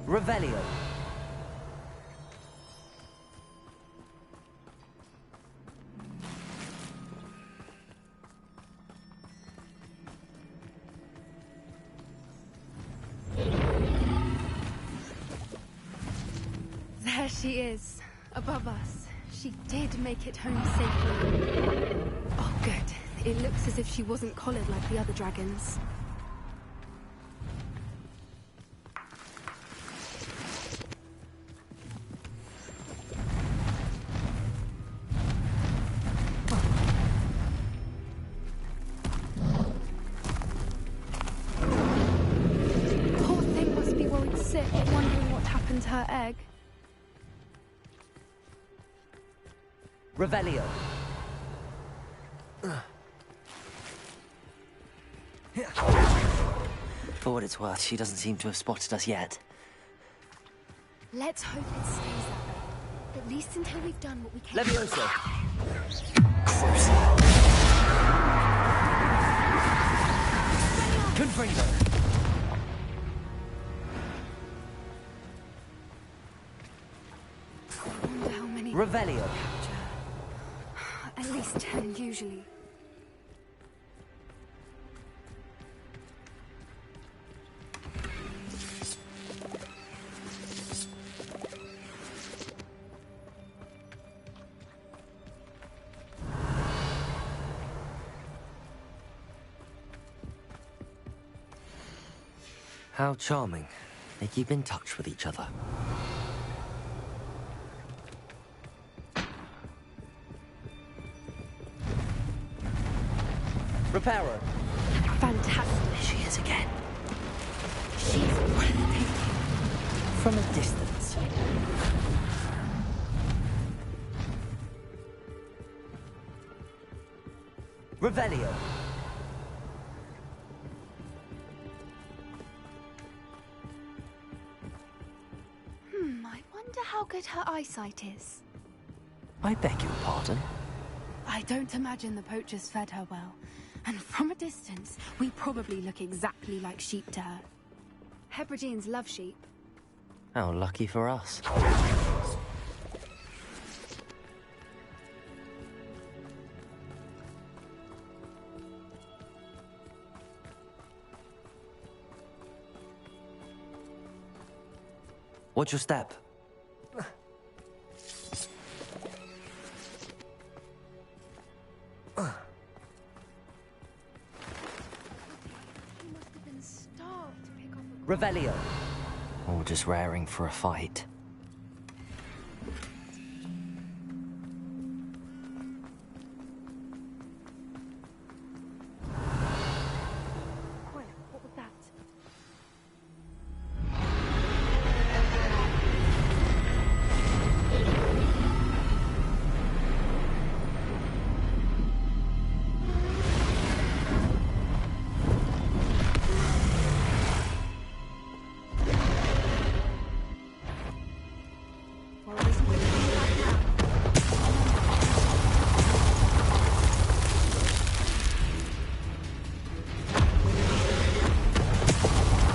Revelio. There she is, above us. She did make it home safely. Oh, good. It looks as if she wasn't collared like the other dragons. Poor thing must be worried sick, wondering what happened to her egg. Revelio. For what it's worth, she doesn't seem to have spotted us yet. Let's hope it stays that way. At least until we've done what we can. Levioso. Confringo. I wonder how many Revelio. capture. At least 10 usually. How charming. They keep in touch with each other. Reparo. Fantastic. There she is again. She's breathtaking. From a distance. Revelio. I wonder how good her eyesight is. I beg your pardon? I don't imagine the poachers fed her well. And from a distance, we probably look exactly like sheep to her. Hebrideans love sheep. How lucky for us. What's your step? She must have been starved to pick up a Revelio. Or just raring for a fight? Quiet, what was that? Well, isn't it coming back now?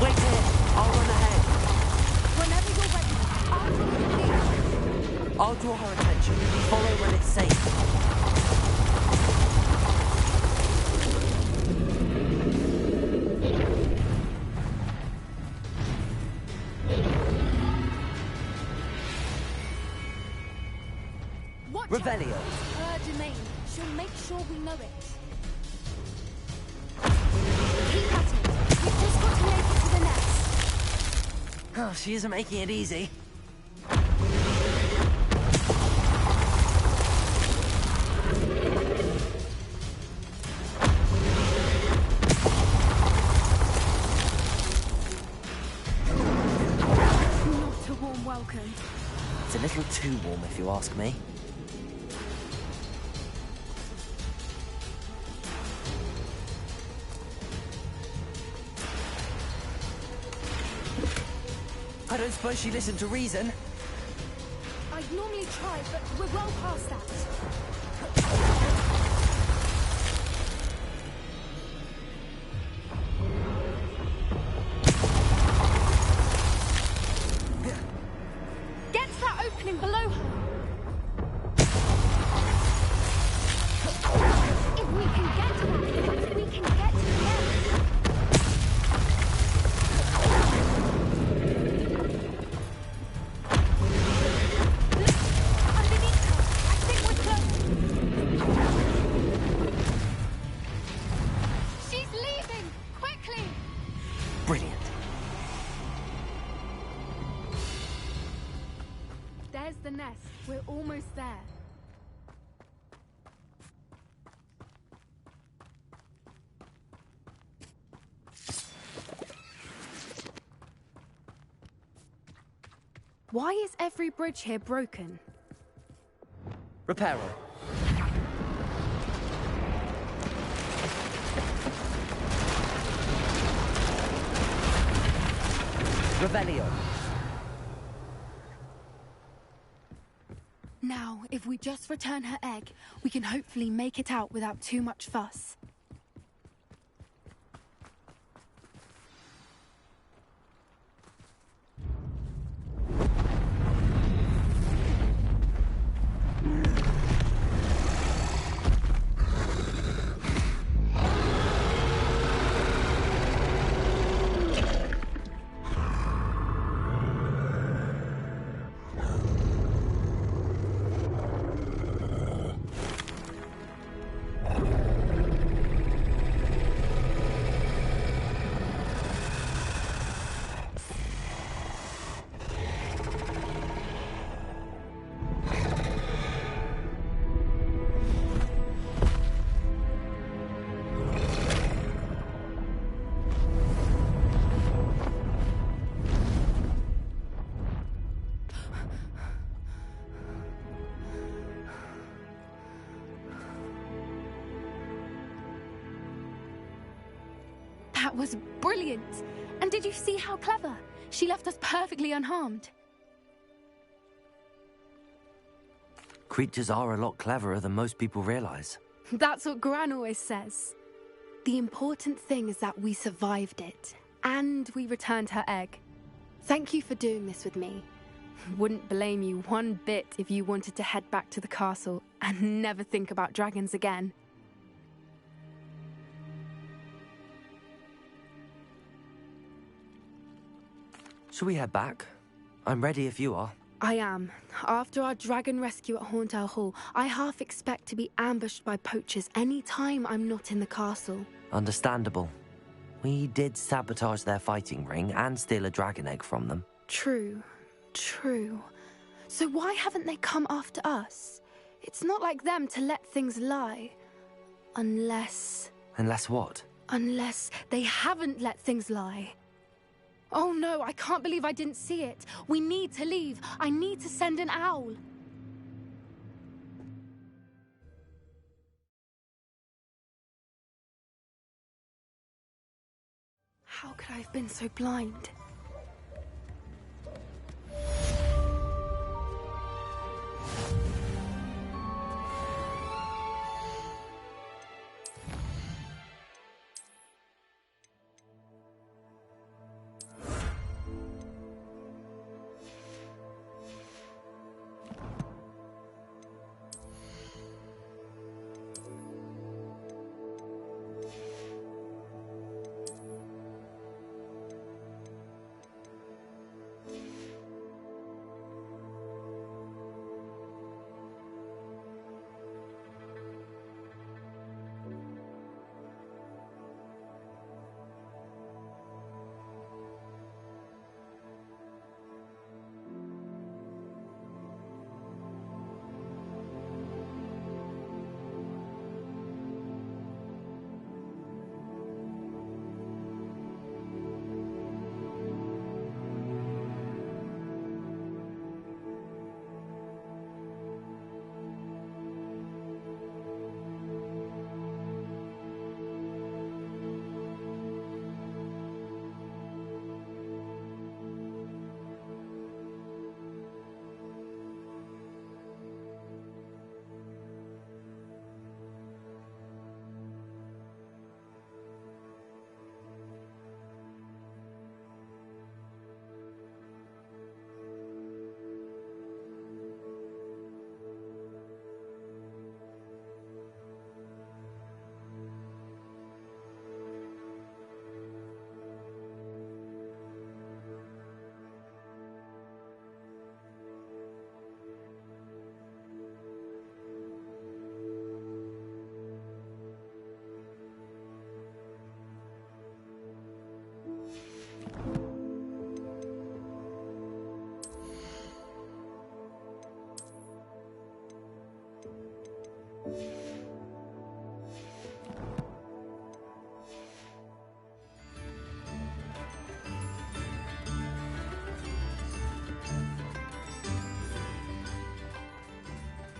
Wait here. I'll run ahead. Whenever you're ready, I'll take the lead. I'll draw her attention. Follow when it's safe. Watch Revelio. out. It's her domain. She'll make sure we know it. Keep at it. We've just got to make it to the nest. Oh, she isn't making it easy. Not a warm welcome. It's a little too warm, if you ask me. I don't suppose she listened to reason. I'd normally try, but we're well past that. There's the nest. We're almost there. Why is every bridge here broken? Reparo. Revelio. Now, if we just return her egg, we can hopefully make it out without too much fuss. That was brilliant! And did you see how clever? She left us perfectly unharmed. Creatures are a lot cleverer than most people realize. That's what Gran always says. The important thing is that we survived it, and we returned her egg. Thank you for doing this with me. Wouldn't blame you one bit if you wanted to head back to the castle and never think about dragons again. Shall we head back? I'm ready if you are. I am. After our dragon rescue at Hauntow Hall, I half expect to be ambushed by poachers any time I'm not in the castle. Understandable. We did sabotage their fighting ring and steal a dragon egg from them. True. So why haven't they come after us? It's not like them to let things lie. Unless what? Unless they haven't let things lie. Oh no, I can't believe I didn't see it. We need to leave. I need to send an owl. How could I have been so blind?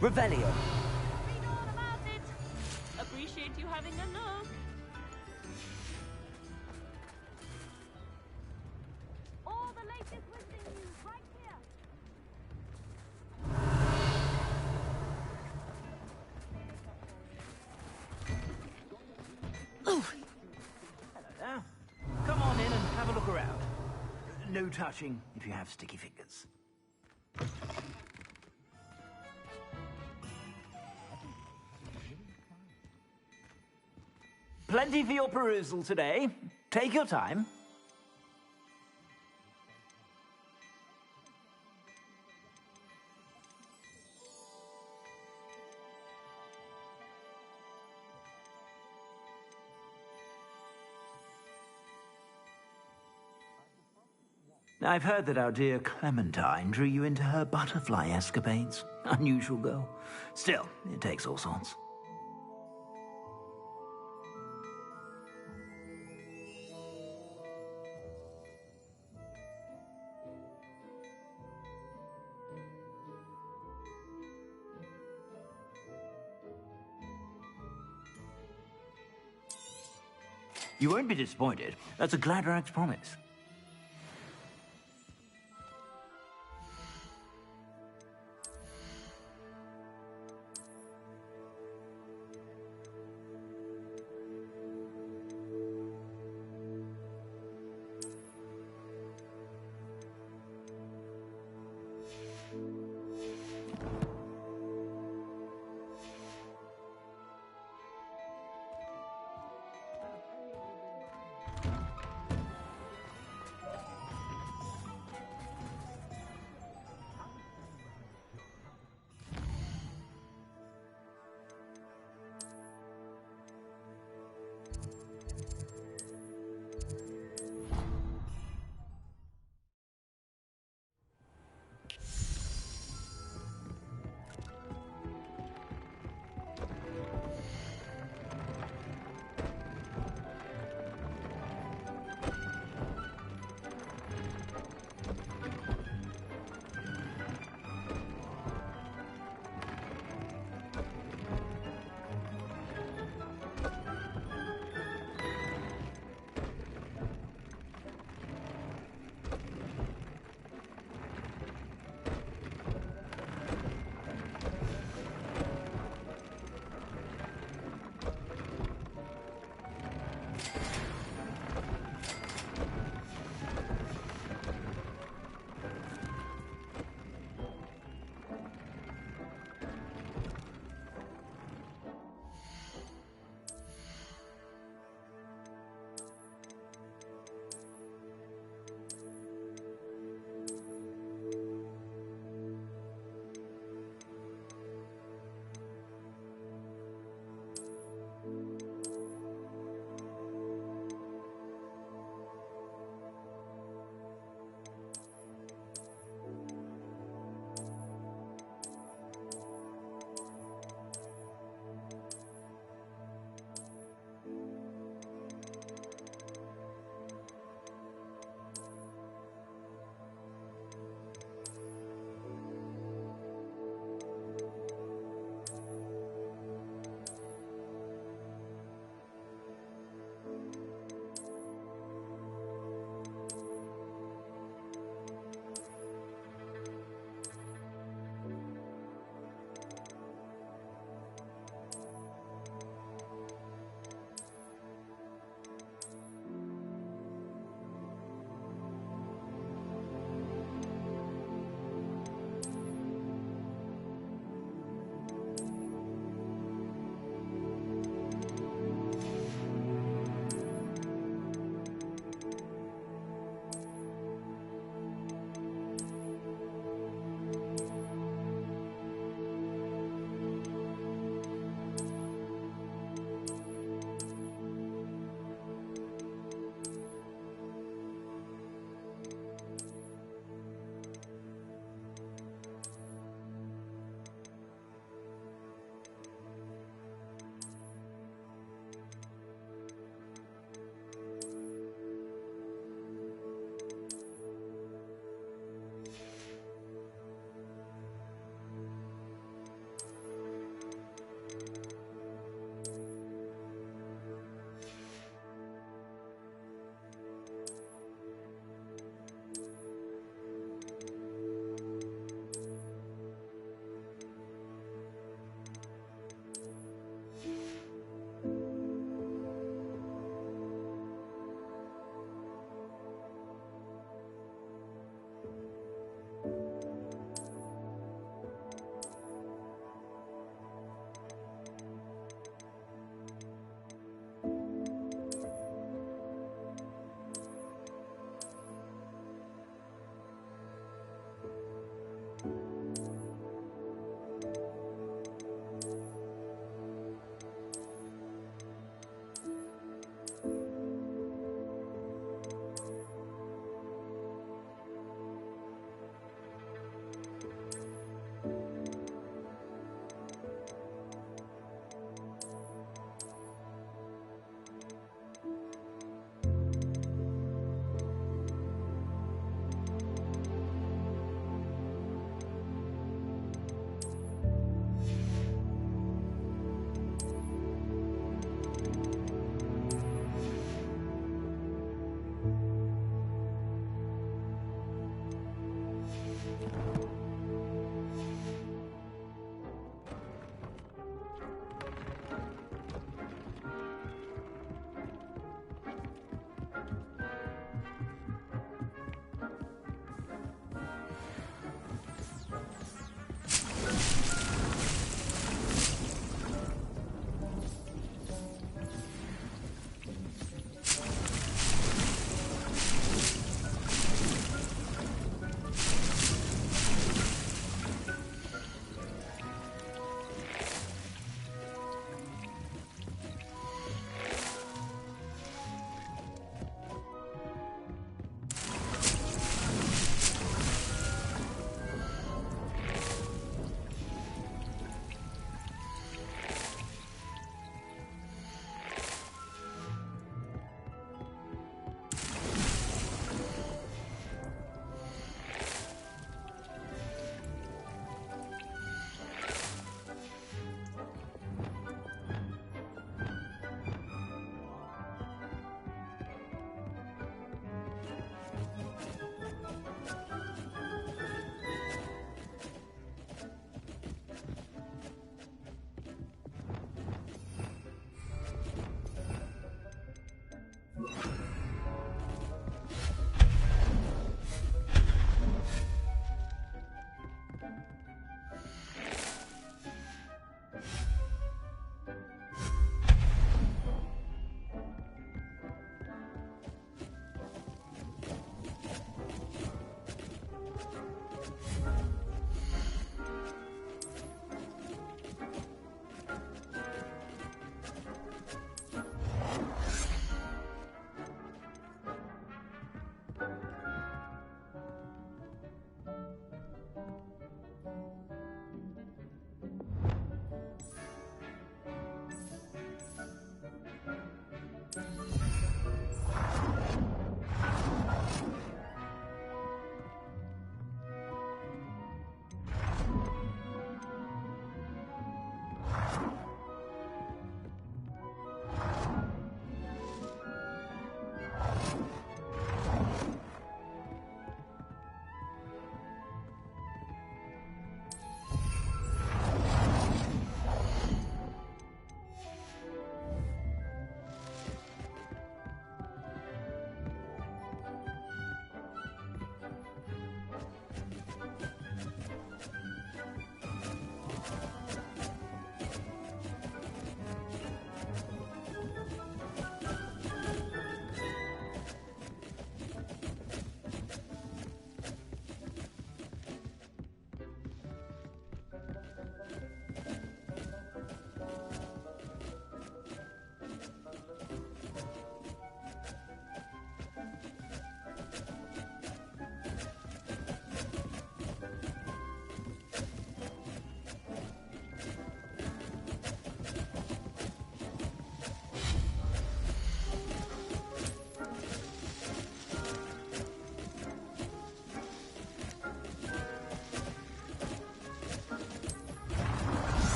Revelio. Read all about it. Appreciate you having a look. All the latest wizarding news right here. Hello there. Come on in and have a look around. No touching if you have sticky fingers. Plenty for your perusal today. Take your time. I've heard that our dear Clementine drew you into her butterfly escapades. Unusual girl. Still, it takes all sorts. You won't be disappointed. That's a Gladrag's promise.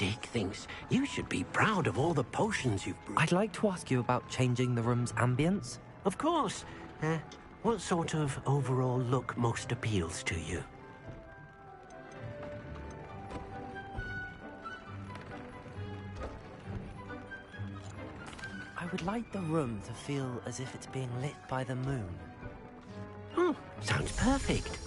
fantastic things. You should be proud of all the potions you've brewed. I'd like to ask you about changing the room's ambience. Of course. What sort of overall look most appeals to you? I would like the room to feel as if it's being lit by the moon. Oh, sounds perfect.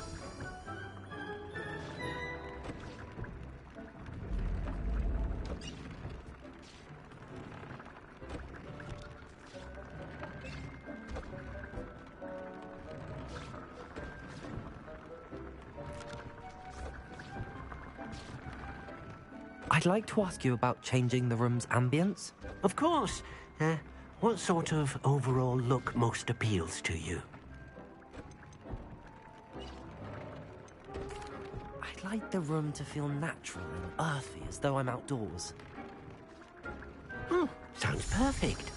I'd like to ask you about changing the room's ambience. Of course. What sort of overall look most appeals to you? I'd like the room to feel natural and earthy, as though I'm outdoors. Oh, sounds perfect.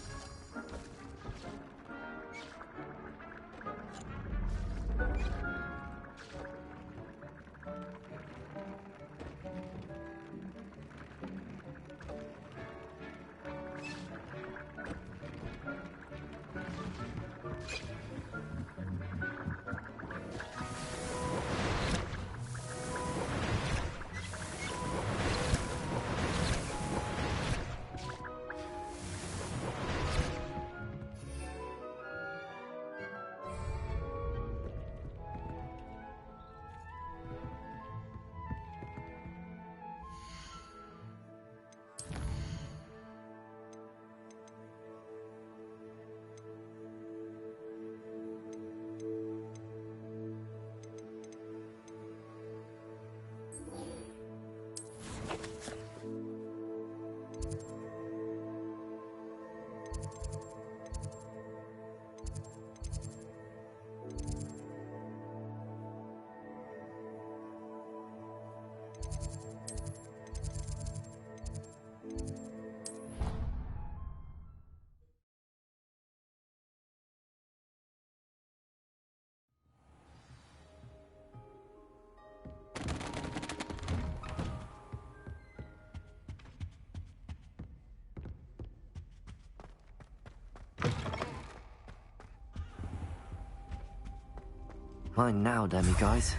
Mine now, Demi guys.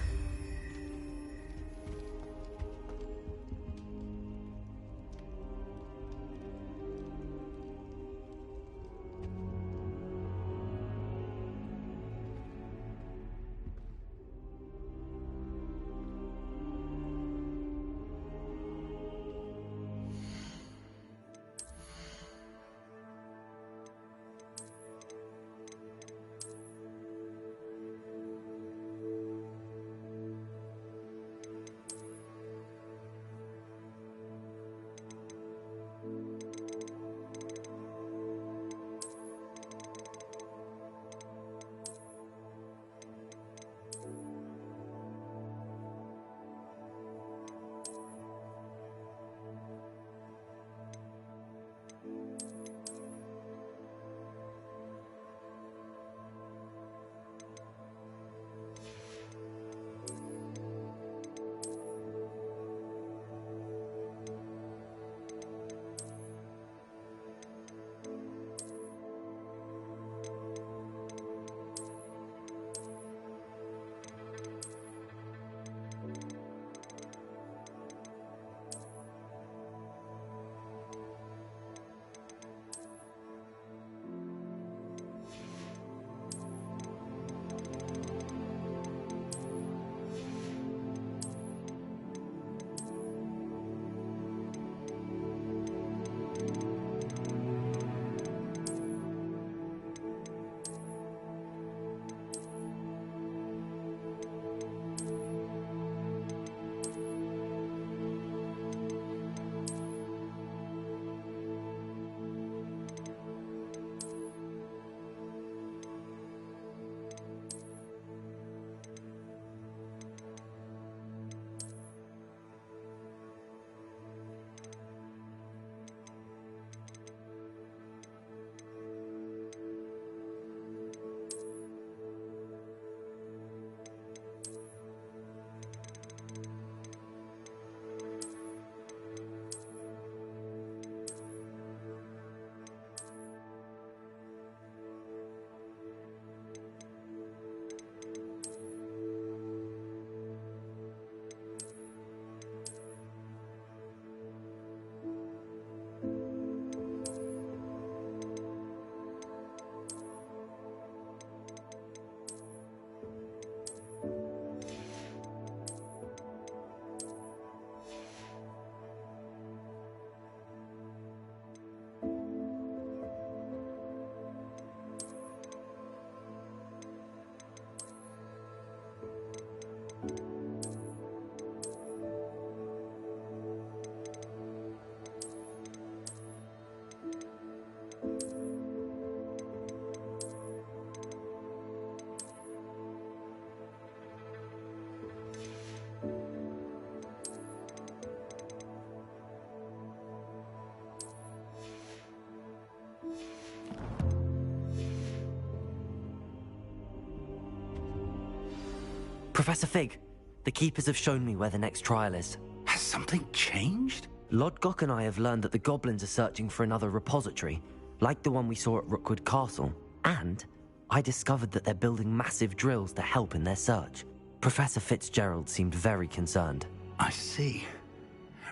Professor Fig, the Keepers have shown me where the next trial is. Has something changed? Lodgok and I have learned that the goblins are searching for another repository, like the one we saw at Rookwood Castle. And I discovered that they're building massive drills to help in their search. Professor Fitzgerald seemed very concerned. I see.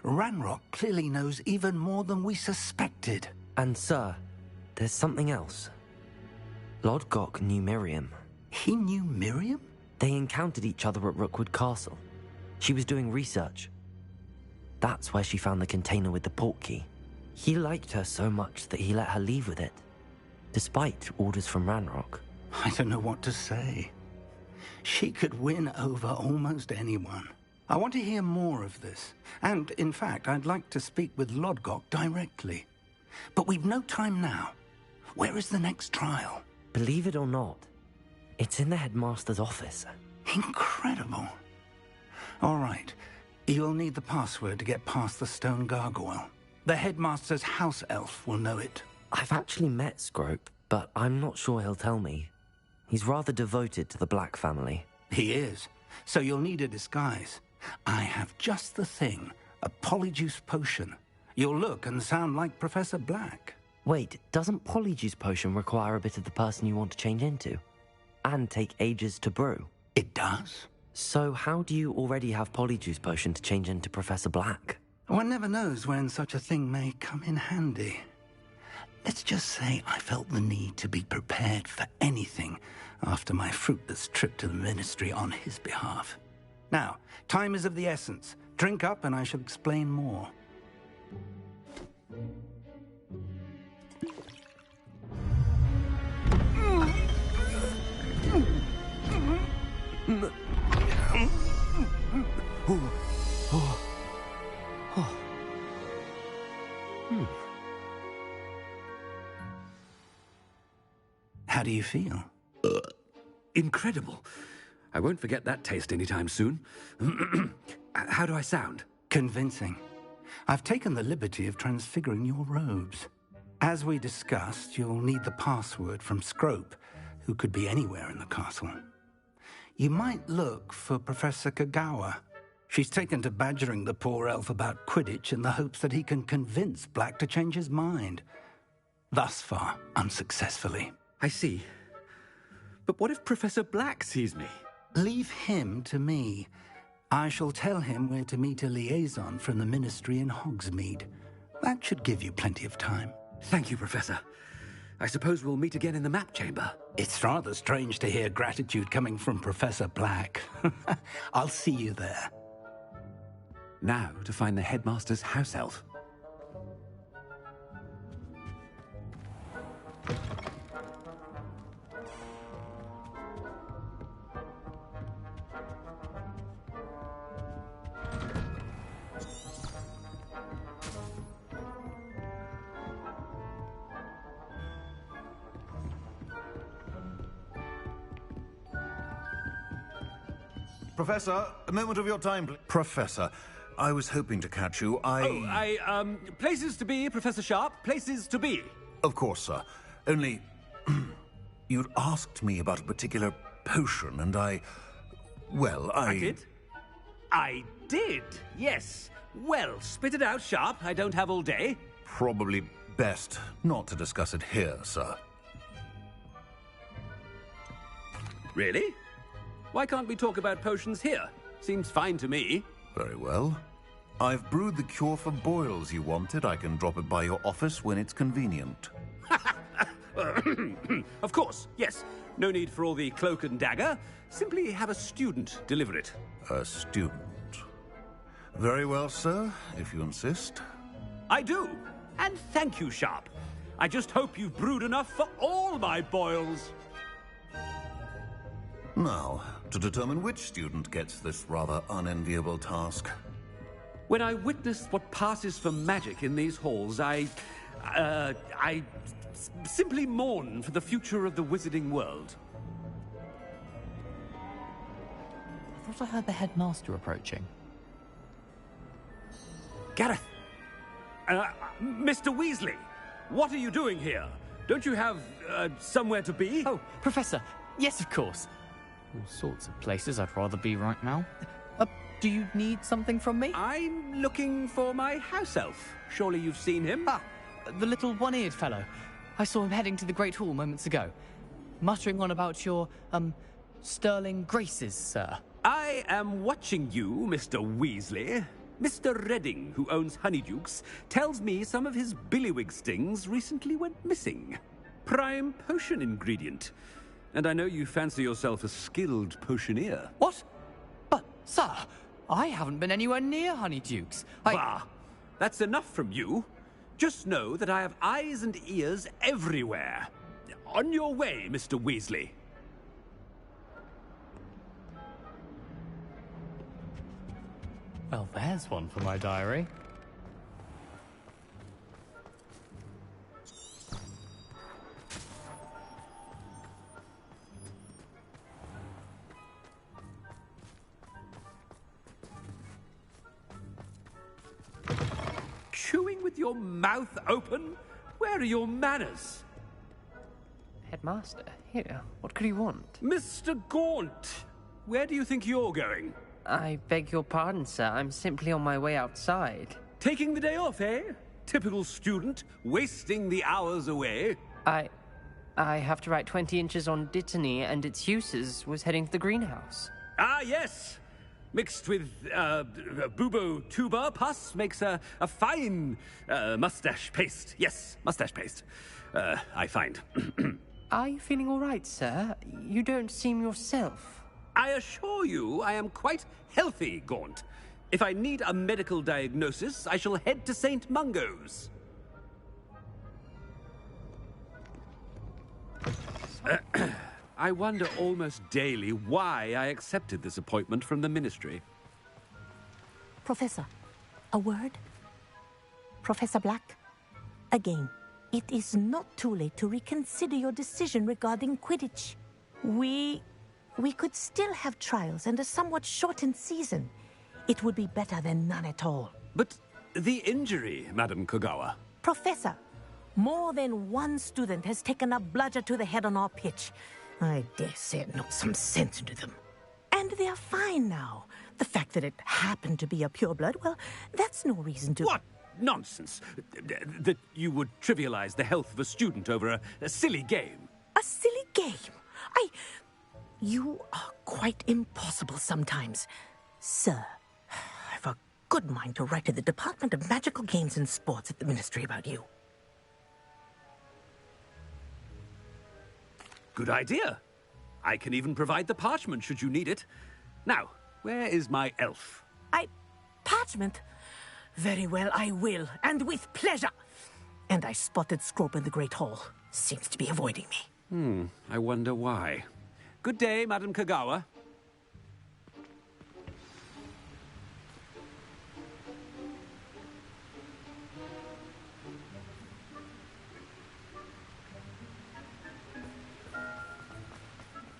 Ranrock clearly knows even more than we suspected. And sir, there's something else. Lodgok knew Miriam. He knew Miriam? They encountered each other at Rookwood Castle. She was doing research. That's where she found the container with the portkey. He liked her so much that he let her leave with it, despite orders from Ranrock. I don't know what to say. She could win over almost anyone. I want to hear more of this. And, in fact, I'd like to speak with Lodgok directly. But we've no time now. Where is the next trial? Believe it or not, it's in the headmaster's office. Incredible. All right. You'll need the password to get past the stone gargoyle. The headmaster's house elf will know it. I've actually met Scrope, but I'm not sure he'll tell me. He's rather devoted to the Black family. He is. So you'll need a disguise. I have just the thing. A polyjuice potion. You'll look and sound like Professor Black. Wait, doesn't Polyjuice Potion require a bit of the person you want to change into? And take ages to brew? It does. So how do you already have Polyjuice Potion to change into Professor Black? One never knows when such a thing may come in handy. Let's just say I felt the need to be prepared for anything after my fruitless trip to the Ministry on his behalf. Now, time is of the essence. Drink up and I shall explain more. How do you feel? Incredible. I won't forget that taste anytime soon. How do I sound? Convincing. I've taken the liberty of transfiguring your robes. As we discussed, you'll need the password from Scrope, who could be anywhere in the castle. You might look for Professor Kagawa. She's taken to badgering the poor elf about Quidditch in the hopes that he can convince Black to change his mind. Thus far, unsuccessfully. I see. But what if Professor Black sees me? Leave him to me. I shall tell him where to meet a liaison from the Ministry in Hogsmeade. That should give you plenty of time. Thank you, Professor. I suppose we'll meet again in the map chamber. It's rather strange to hear gratitude coming from Professor Black. I'll see you there. Now to find the headmaster's house elf. Professor, a moment of your time, please. Professor, I was hoping to catch you. Places to be, Professor Sharp. Places to be. Of course, sir. Only, you'd asked me about a particular potion, and I did? I did, yes. Well, spit it out, Sharp. I don't have all day. Probably best not to discuss it here, sir. Really? Why can't we talk about potions here? Seems fine to me. Very well. I've brewed the cure for boils you wanted. I can drop it by your office when it's convenient. Of course, yes. No need for all the cloak and dagger. Simply have a student deliver it. A student. Very well, sir, if you insist. I do. And thank you, Sharp. I just hope you've brewed enough for all my boils. Now, to determine which student gets this rather unenviable task. When I witness what passes for magic in these halls, I simply mourn for the future of the wizarding world. I thought I heard the headmaster approaching. Gareth! Mr. Weasley, what are you doing here? Don't you have, somewhere to be? Oh, Professor, yes, of course. All sorts of places I'd rather be right now. Do you need something from me? I'm looking for my house elf. Surely you've seen him? Ah, the little one-eared fellow. I saw him heading to the Great Hall moments ago, muttering on about your, sterling graces, sir. I am watching you, Mr. Weasley. Mr. Redding, who owns Honeydukes, tells me some of his billywig stings recently went missing. Prime potion ingredient. And I know you fancy yourself a skilled potioneer. What? But, sir, I haven't been anywhere near Honeydukes. Bah! That's enough from you. Just know that I have eyes and ears everywhere. On your way, Mr. Weasley. Well, there's one for my diary. Chewing with your mouth open? Where are your manners? Headmaster, here, what could you want? Mr. Gaunt, where do you think you're going? I beg your pardon, sir. I'm simply on my way outside. Taking the day off, eh? Typical student, wasting the hours away. I have to write 20 inches on Dittany and its uses was heading to the greenhouse. Ah, yes! Mixed with, bubo tuber pus makes a fine, mustache paste. Yes, mustache paste. I find. Are you feeling all right, sir? You don't seem yourself. I assure you I am quite healthy, Gaunt. If I need a medical diagnosis, I shall head to St. Mungo's. I wonder almost daily why I accepted this appointment from the Ministry. Professor, a word? Professor Black, again, it is not too late to reconsider your decision regarding Quidditch. We could still have trials and a somewhat shortened season. It would be better than none at all. But the injury, Madam Kogawa. Professor, more than one student has taken a bludger to the head on our pitch. I dare say it knocked some sense into them. And they're fine now. The fact that it happened to be a pureblood, well, that's no reason to... What nonsense! That you would trivialize the health of a student over a silly game. A silly game? You are quite impossible sometimes. Sir, I've a good mind to write to the Department of Magical Games and Sports at the Ministry about you. Good idea. I can even provide the parchment should you need it. Now, where is my elf? Parchment? Very well, I will, and with pleasure. And I spotted Scrope in the Great Hall. Seems to be avoiding me. I wonder why. Good day, Madam Kogawa.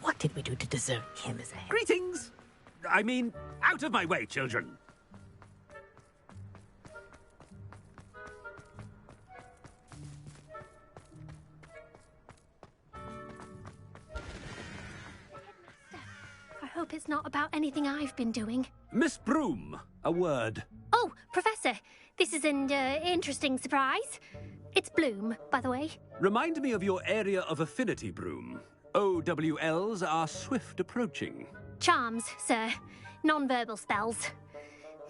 What did we do to deserve him as a... Greetings! I mean, out of my way, children. I hope it's not about anything I've been doing. Miss Broom, a word. Oh, Professor, this is an interesting surprise. It's Bloom, by the way. Remind me of your area of affinity, Broom. OWLs are swift approaching. Charms, sir. Non-verbal spells.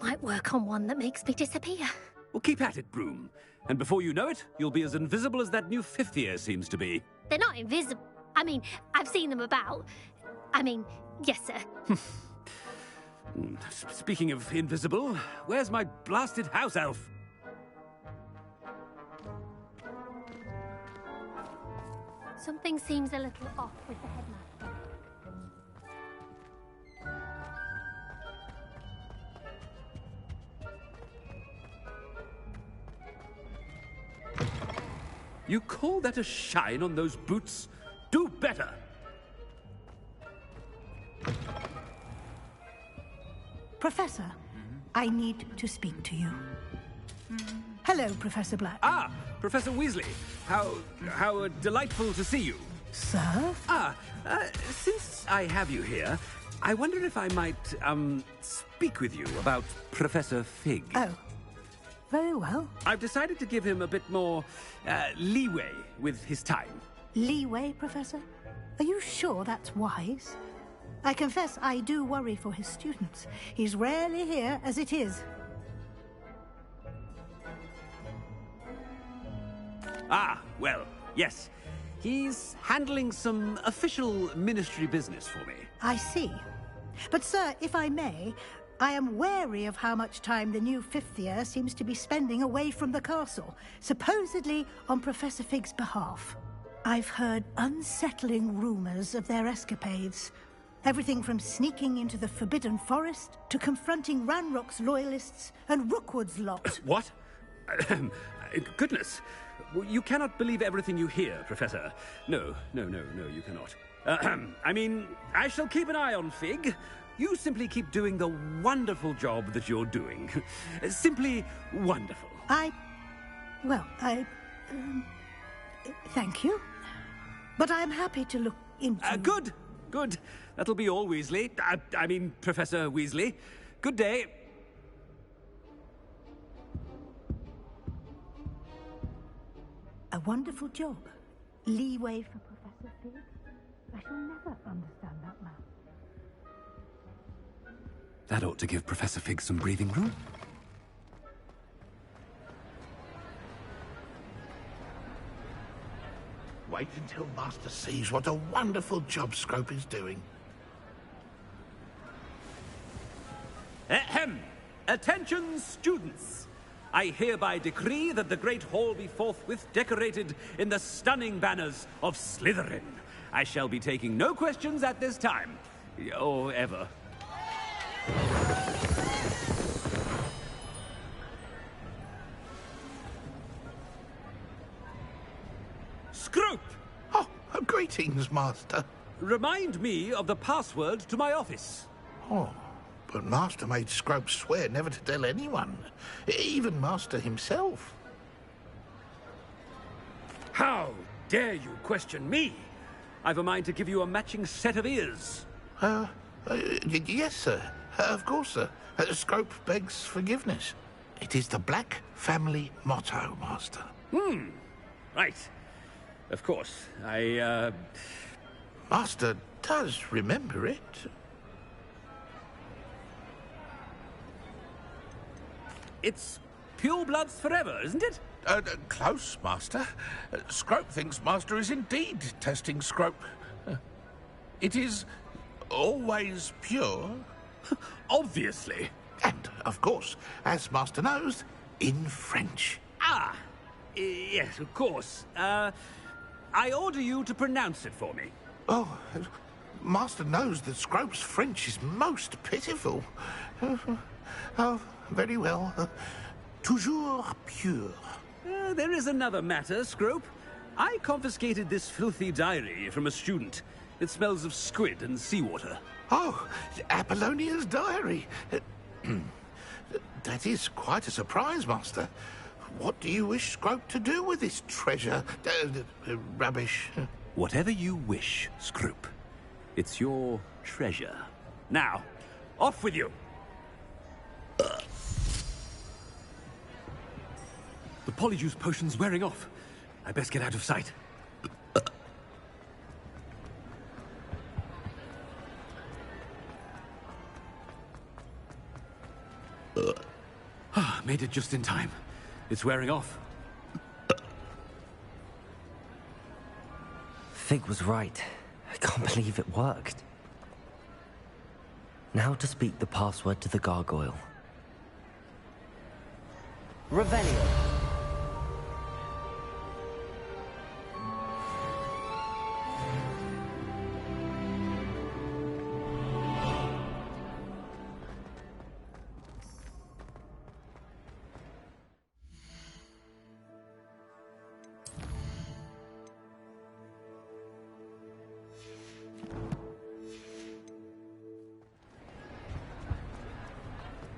Might work on one that makes me disappear. Well, keep at it, Broom. And before you know it, you'll be as invisible as that new fifth year seems to be. They're not invisible. I mean, I've seen them about. Yes, sir. Speaking of invisible, where's my blasted house elf? Something seems a little off with the headmaster. You call that a shine on those boots? Do better! Professor, I need to speak to you. Hello, Professor Black. Ah, Professor Weasley. How delightful to see you. Sir? Since I have you here, I wonder if I might, speak with you about Professor Fig. Oh. Very well. I've decided to give him a bit more, leeway with his time. Leeway, Professor? Are you sure that's wise? I confess I do worry for his students. He's rarely here as it is. Well, yes. He's handling some official ministry business for me. I see. But, sir, if I may, I am wary of how much time the new fifth year seems to be spending away from the castle, supposedly on Professor Fig's behalf. I've heard unsettling rumors of their escapades. Everything from sneaking into the Forbidden Forest to confronting Ranrock's loyalists and Rookwood's lot. What? Goodness. You cannot believe everything you hear, Professor. No, you cannot. I mean, I shall keep an eye on Fig. You simply keep doing the wonderful job that you're doing. Simply wonderful. Thank you. But I'm happy to look into... Good. That'll be all, Weasley. I mean, Professor Weasley. Good day. A wonderful job. Leeway for Professor Fig. I shall never understand that man. That ought to give Professor Fig some breathing room. Wait until Master sees what a wonderful job Scrope is doing. Ahem! Attention, students! I hereby decree that the Great Hall be forthwith decorated in the stunning banners of Slytherin. I shall be taking no questions at this time. Or ever. Scrope! Oh, greetings, Master. Remind me of the password to my office. Oh, but Master made Scrope swear never to tell anyone, even Master himself. How dare you question me? I've a mind to give you a matching set of ears. Yes, sir. Of course, sir. Scrope begs forgiveness. It is the Black family motto, Master. Right. Of course. Master does remember it. It's pure bloods forever, isn't it? Close, Master. Scrope thinks Master is indeed testing Scrope. It is always pure. Obviously. And, of course, as Master knows, in French. Yes, of course. I order you to pronounce it for me. Oh, Master knows that Scrope's French is most pitiful. Oh, very well. Toujours pure. There is another matter, Scrope. I confiscated this filthy diary from a student. It smells of squid and seawater. Oh, Apollonia's diary. That is quite a surprise, Master. What do you wish Scrope to do with this treasure? Rubbish. Whatever you wish, Scrope. It's your treasure. Now, off with you. The Polyjuice potion's wearing off. I best get out of sight. Made it just in time. It's wearing off. Fig was right. I can't believe it worked. Now to speak the password to the gargoyle. Revelio.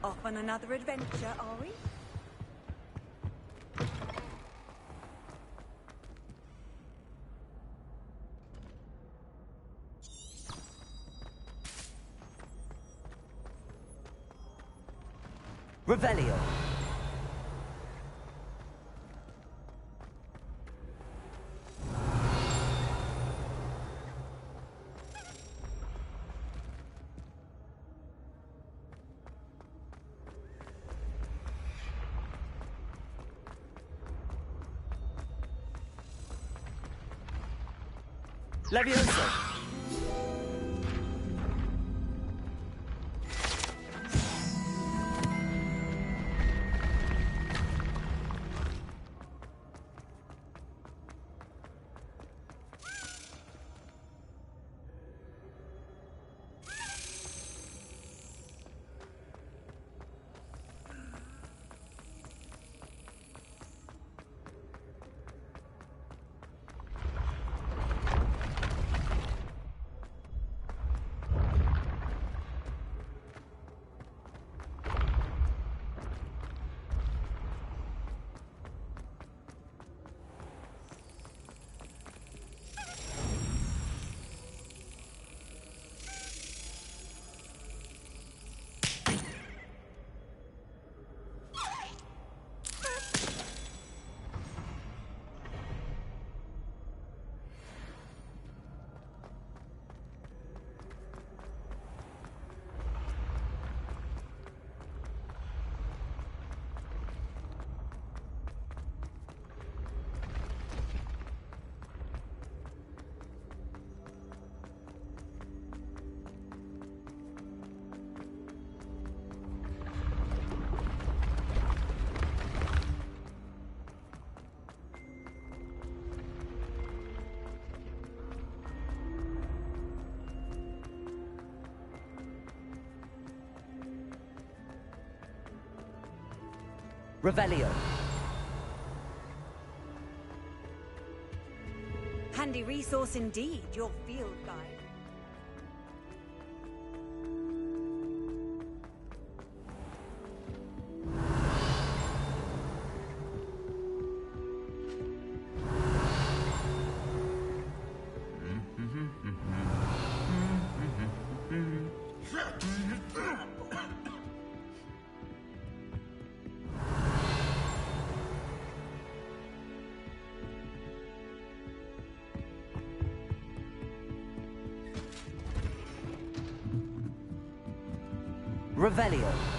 Off on another adventure, are we? Revelio. Levioso. Revelio. Handy resource indeed, your field guide. Revelio.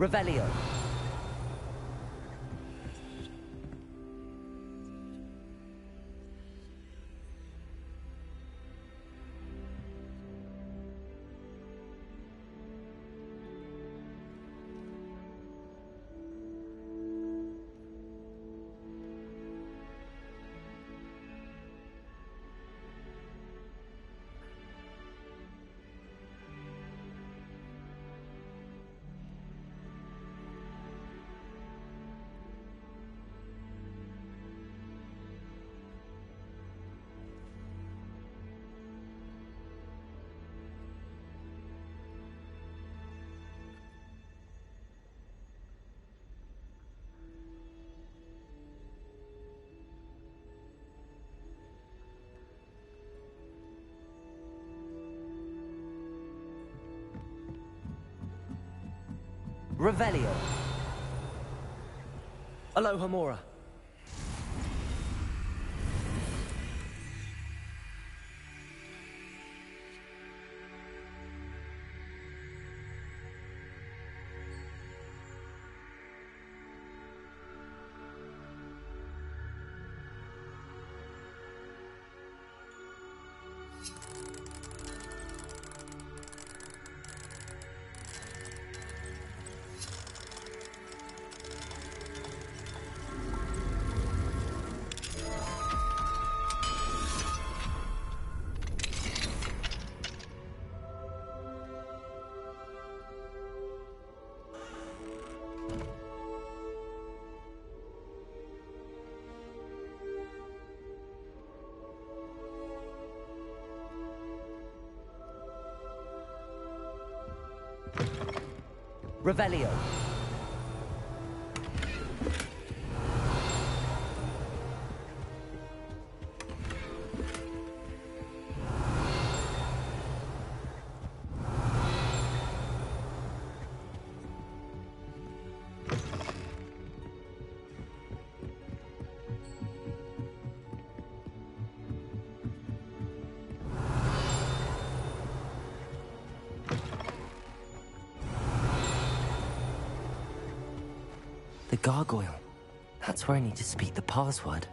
Revelio. Revelio. Aloha Mora. Revelio. The gargoyle. That's where I need to speak the password.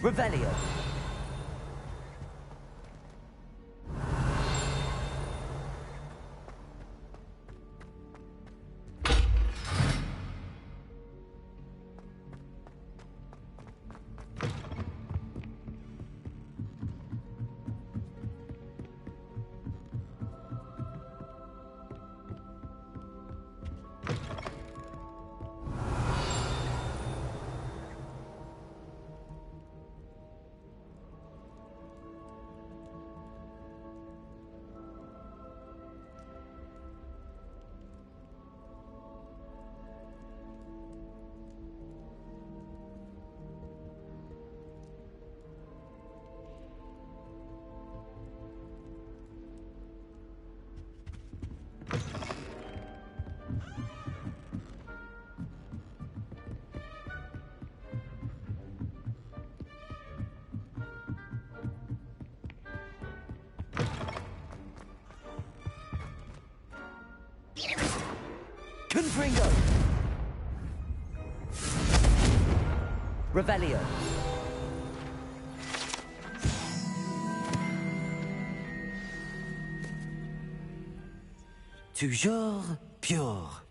Revelio. Confringo! Revelio. Toujours pure.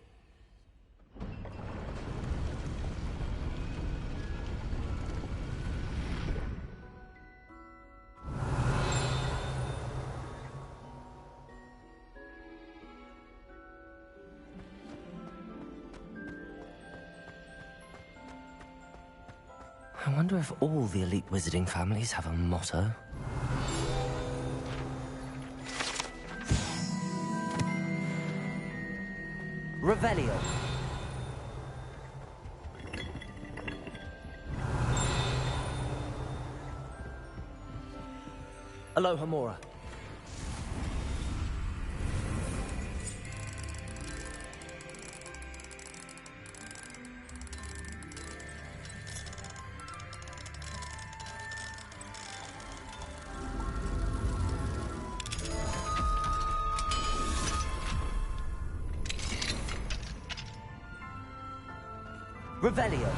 I wonder if all the elite wizarding families have a motto. Revelio. Aloha Mora. Revelio.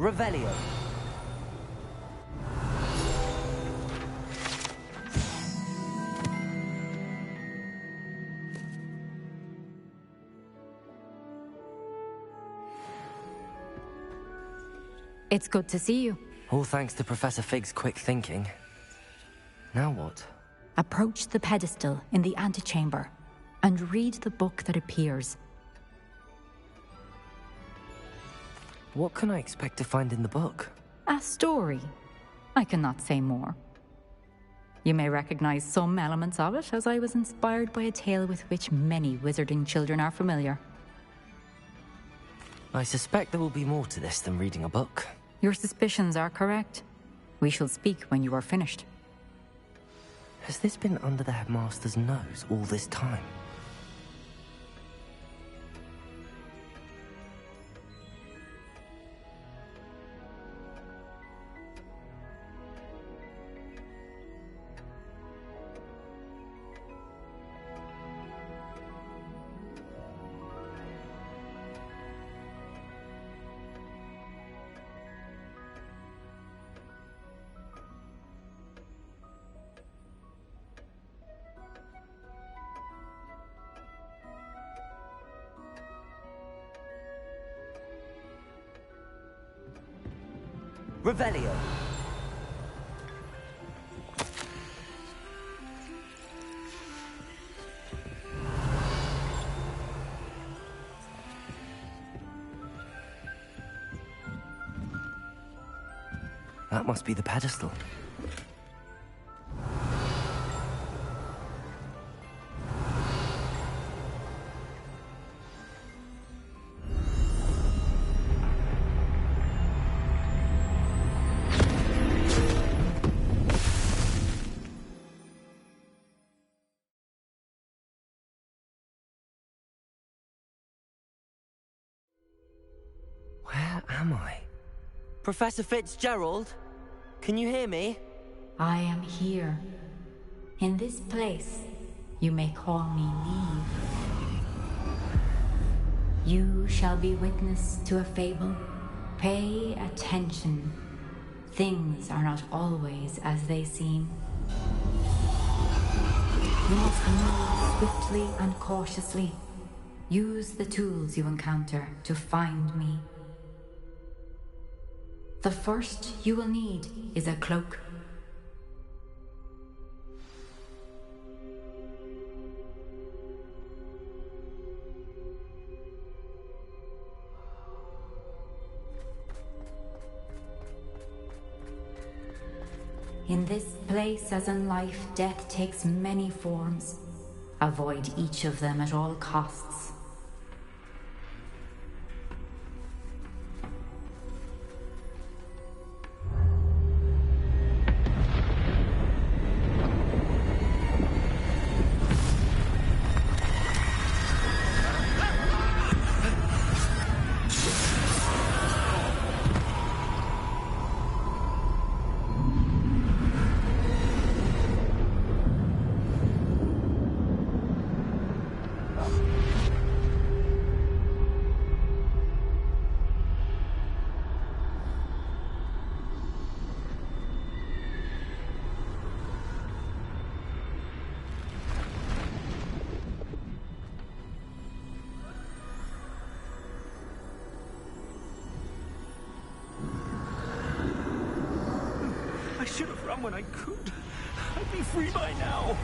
Revelio. It's good to see you. All thanks to Professor Fig's quick thinking. Now what? Approach the pedestal in the antechamber and read the book that appears. What can I expect to find in the book? A story. I cannot say more. You may recognize some elements of it, as I was inspired by a tale with which many wizarding children are familiar. I suspect there will be more to this than reading a book. Your suspicions are correct. We shall speak when you are finished. Has this been under the headmaster's nose all this time? Revelio. That must be the pedestal. Where am I? Professor Fitzgerald? Can you hear me? I am here. In this place, you may call me Neve. You shall be witness to a fable. Pay attention. Things are not always as they seem. You must move swiftly and cautiously. Use the tools you encounter to find me. The first you will need is a cloak. In this place, as in life, death takes many forms. Avoid each of them at all costs. I should have run when I could. I'd be free by now.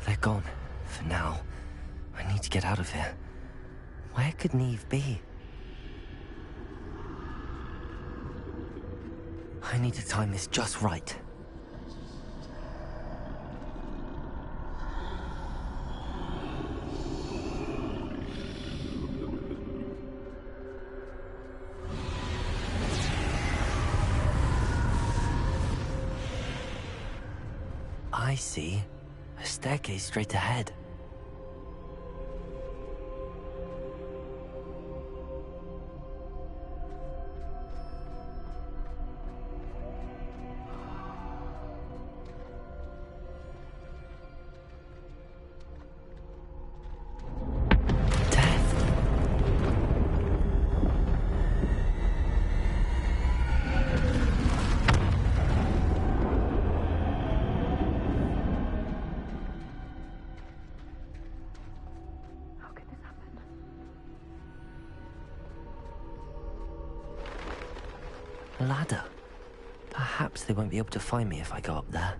They're gone. For now. I need to get out of here. Where could Neve be? I need to time this just right. I see. A staircase straight ahead. A ladder. Perhaps they won't be able to find me if I go up there.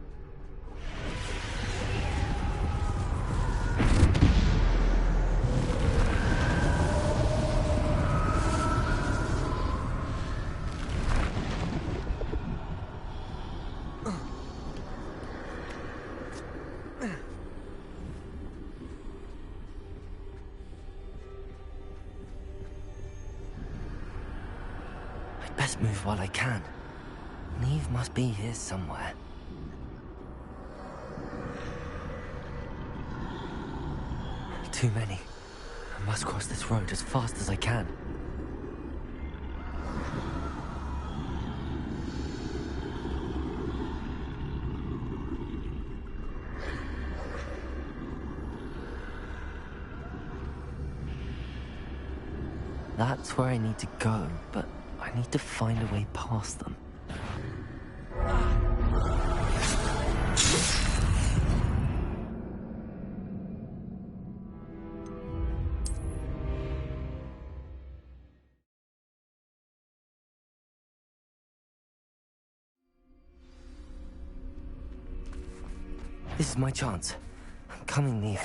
Best move while I can. Neve must be here somewhere. Too many. I must cross this road as fast as I can. That's where I need to go, but I need to find a way past them. This is my chance. I'm coming, Neve.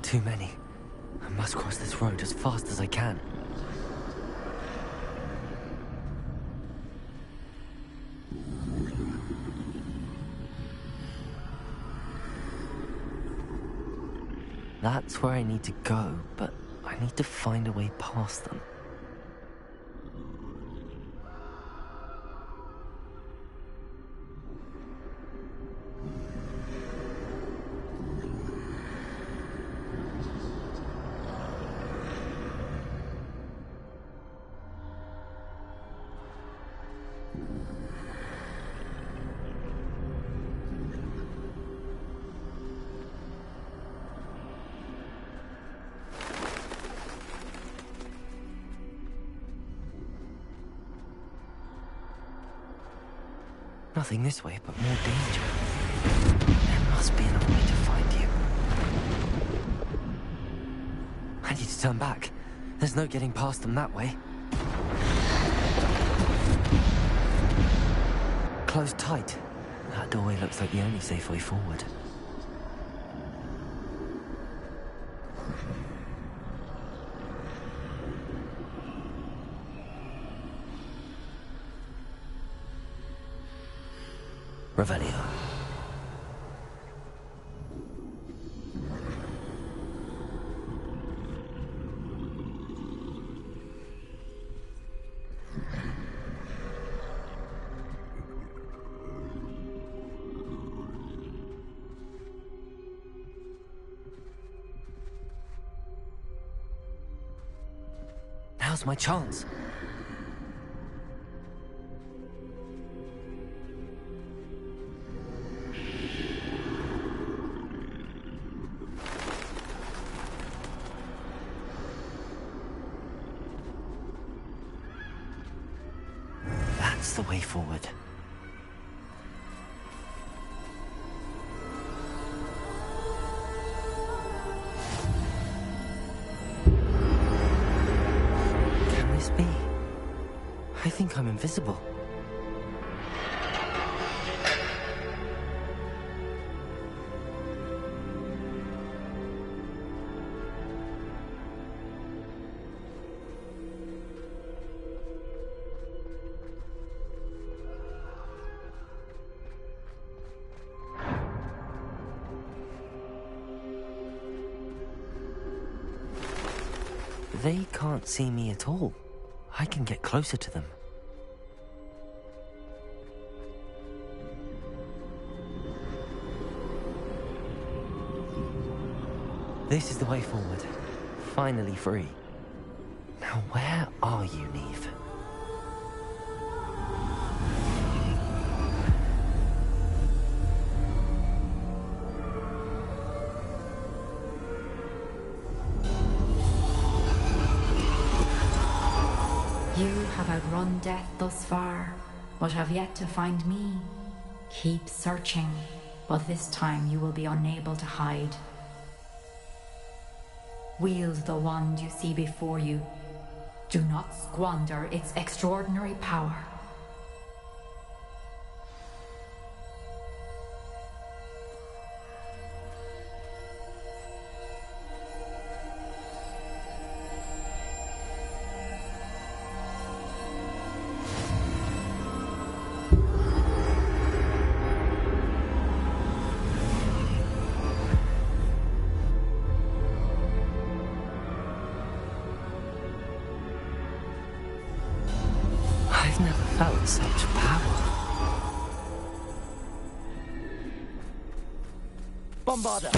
Too many. I must cross this road as fast as I can. That's where I need to go, but I need to find a way past them. Nothing this way, but more danger. There must be another way to find you. I need to turn back. There's no getting past them that way. Closed tight. That doorway looks like the only safe way forward. Revelio. Now's my chance. That's the way forward. Can this be? I think I'm invisible. They can't see me at all. I can get closer to them. This is the way forward. Finally free. Now where are you, Neve? You have outrun death thus far, but have yet to find me. Keep searching, but this time you will be unable to hide. Wield the wand you see before you. Do not squander its extraordinary power. I've never felt such power. Bombarder!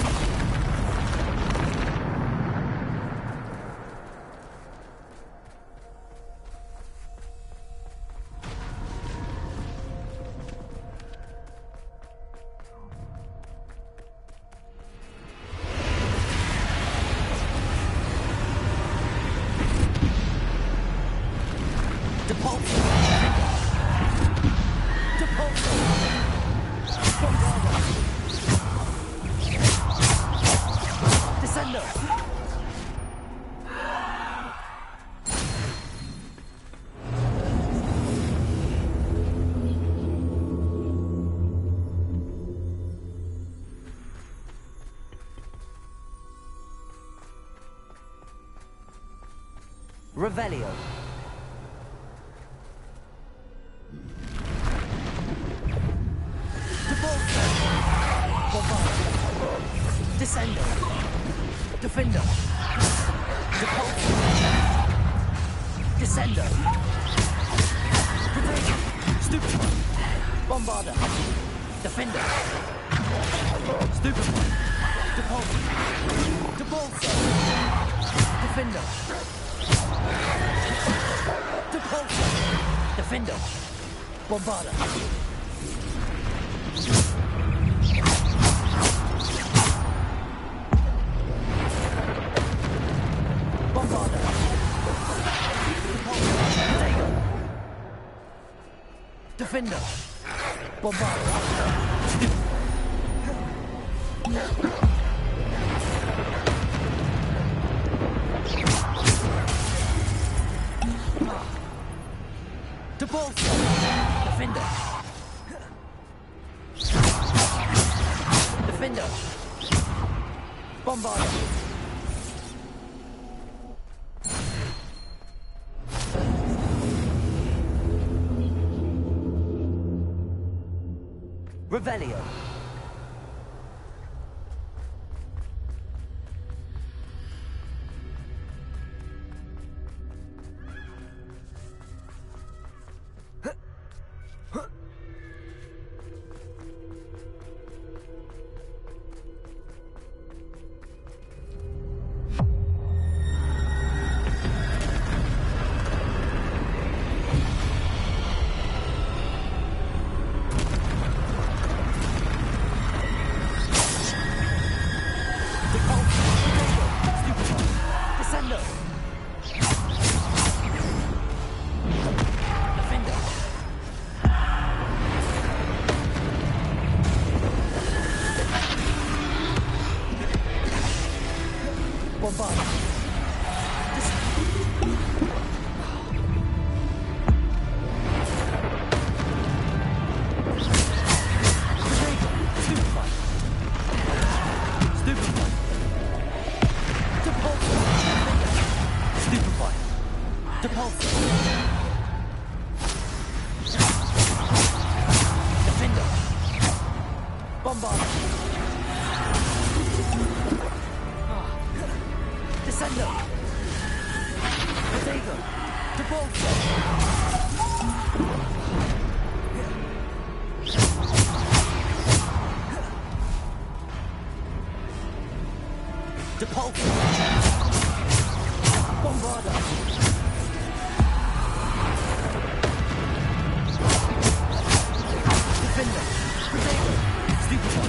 Revelio. Descendo. Defender. Descendo. Stupid. Bombarder. Defender. Stupid. Depulso. Defender. Depulso. Defender. Bombarder. Bombarder. Defender. Bombarder. Depulso. Defender. Defender. Bombarder. Revelio. Depulso! Bombarda! Defender! Potato! Stupefy!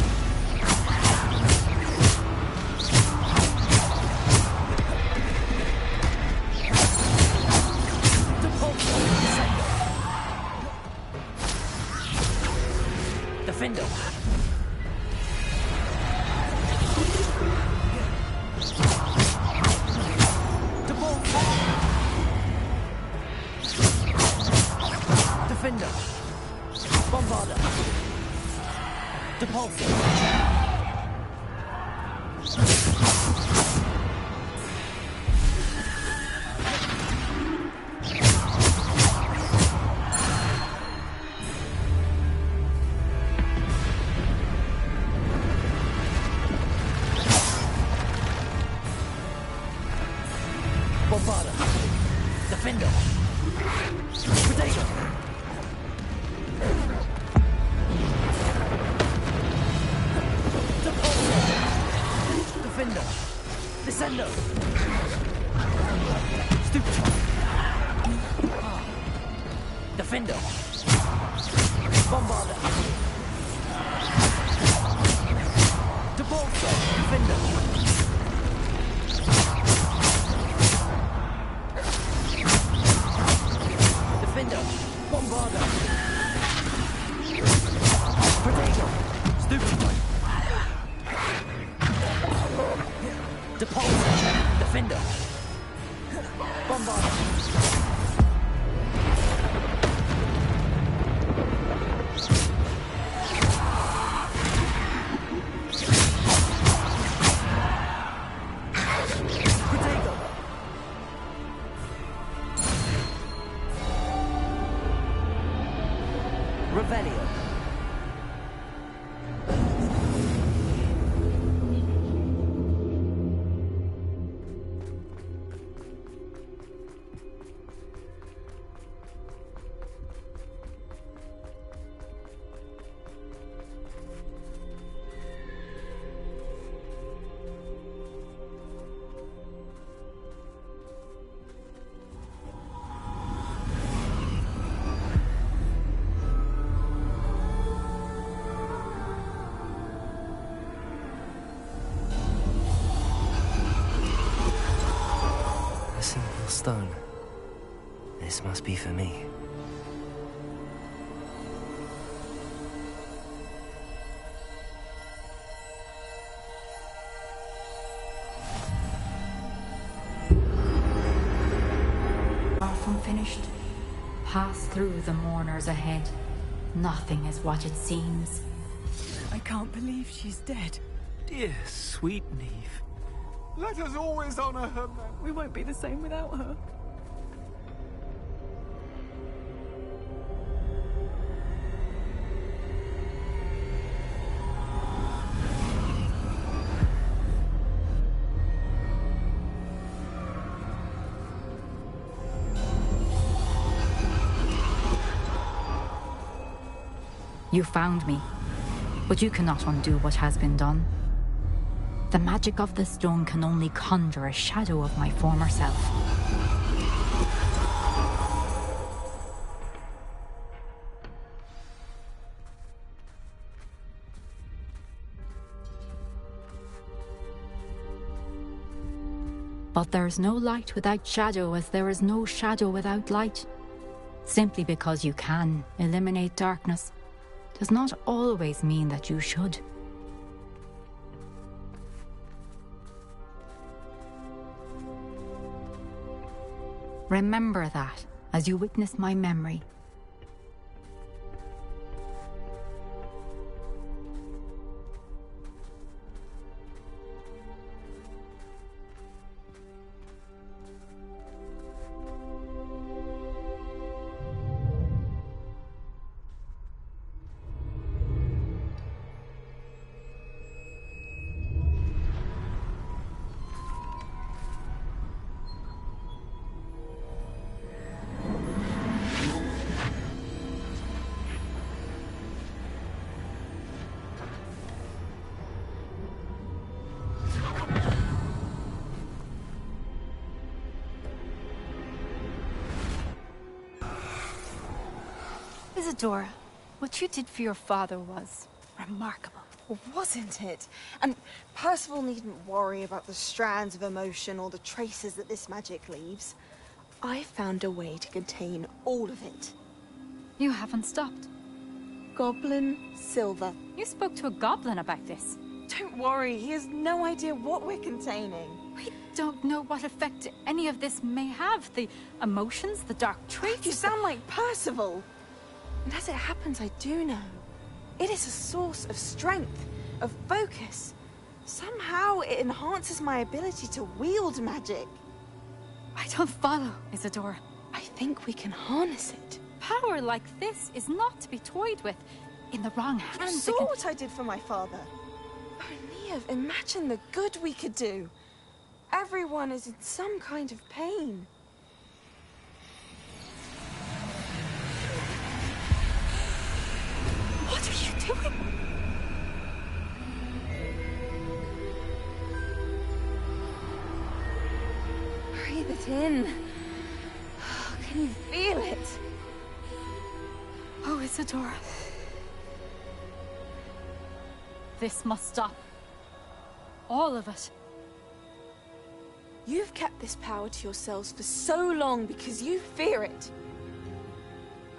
Depulso! Defender! Defender! Bombarda! Depulso! Bombarda! Defender! Potato! Defender! Descendo! Stupefy! Defender! Bombarda! Depulso! Defender! Defender! Bombarda! Potato! Stupefy! Depulso! Defender! Bombarda! Potato! Revelio! A simple stone. This must be for me. Far from finished. Pass through the mourners ahead. Nothing is what it seems. I can't believe she's dead. Dear sweet Neve. Let us always honor her memory. We won't be the same without her. You found me, but you cannot undo what has been done. The magic of the stone can only conjure a shadow of my former self. But there is no light without shadow, as there is no shadow without light. Simply because you can eliminate darkness does not always mean that you should. Remember that as you witness my memory. Isadora, what you did for your father was remarkable. Well, wasn't it? And Percival needn't worry about the strands of emotion or the traces that this magic leaves. I found a way to contain all of it. You haven't stopped. Goblin silver. You spoke to a goblin about this. Don't worry, he has no idea what we're containing. We don't know what effect any of this may have. The emotions, the dark traits. You sound like Percival. And as it happens, I do know. It is a source of strength, of focus. Somehow it enhances my ability to wield magic. I don't follow, Isadora. I think we can harness it. Power like this is not to be toyed with. In the wrong hands, You saw what I did for my father. Oh, Neve, imagine the good we could do. Everyone is in some kind of pain. What are you doing? Breathe it in. Can you feel it? Oh, Isadora. This must stop. All of it. You've kept this power to yourselves for so long because you fear it.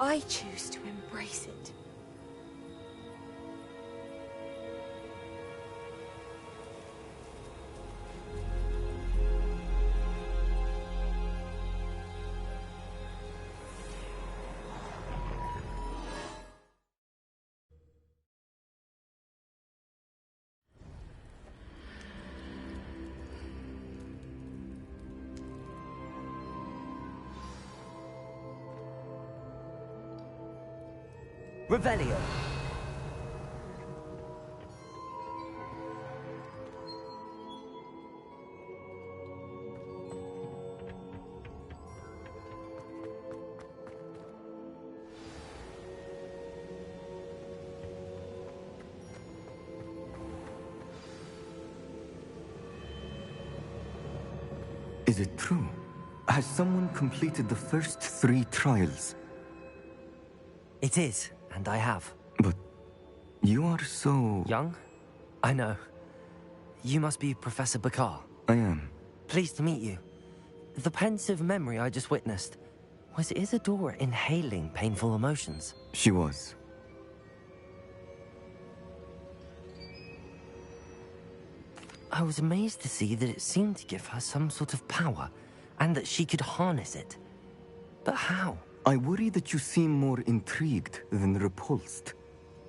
I choose to embrace it. Revelio. Is it true? Has someone completed the first 3 trials? It is, and I have. But you are so... young? I know. You must be Professor Bakar. I am. Pleased to meet you. The pensive memory I just witnessed, was Isadora inhaling painful emotions? She was. I was amazed to see that it seemed to give her some sort of power, and that she could harness it. But how? I worry that you seem more intrigued than repulsed.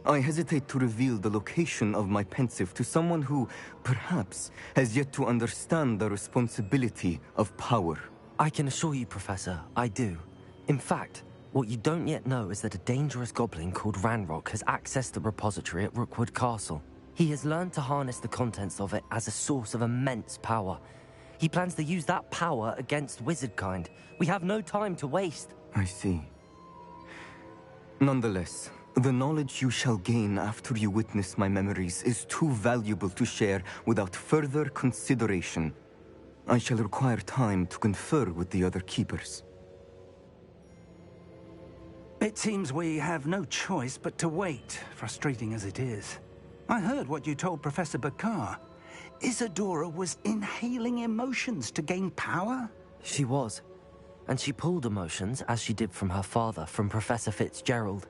I hesitate to reveal the location of my pensive to someone who, perhaps, has yet to understand the responsibility of power. I can assure you, Professor, I do. In fact, what you don't yet know is that a dangerous goblin called Ranrock has accessed the repository at Rookwood Castle. He has learned to harness the contents of it as a source of immense power. He plans to use that power against wizardkind. We have no time to waste. I see. Nonetheless, the knowledge you shall gain after you witness my memories is too valuable to share without further consideration. I shall require time to confer with the other keepers. It seems we have no choice but to wait, frustrating as it is. I heard what you told Professor Bakar. Isadora was inhaling emotions to gain power? She was. And she pulled emotions, as she did from her father, from Professor Fitzgerald,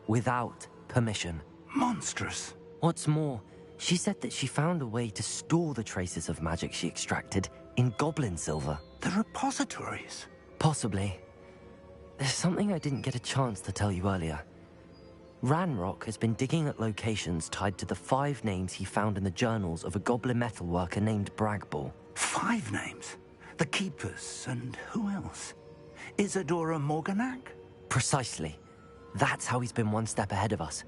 without permission. Monstrous. What's more, she said that she found a way to store the traces of magic she extracted in goblin silver. The repositories? Possibly. There's something I didn't get a chance to tell you earlier. Ranrock has been digging at locations tied to the 5 names he found in the journals of a goblin metalworker named Bragball. 5 names? The Keepers, and who else? Isadora Morganac? Precisely. That's how he's been one step ahead of us.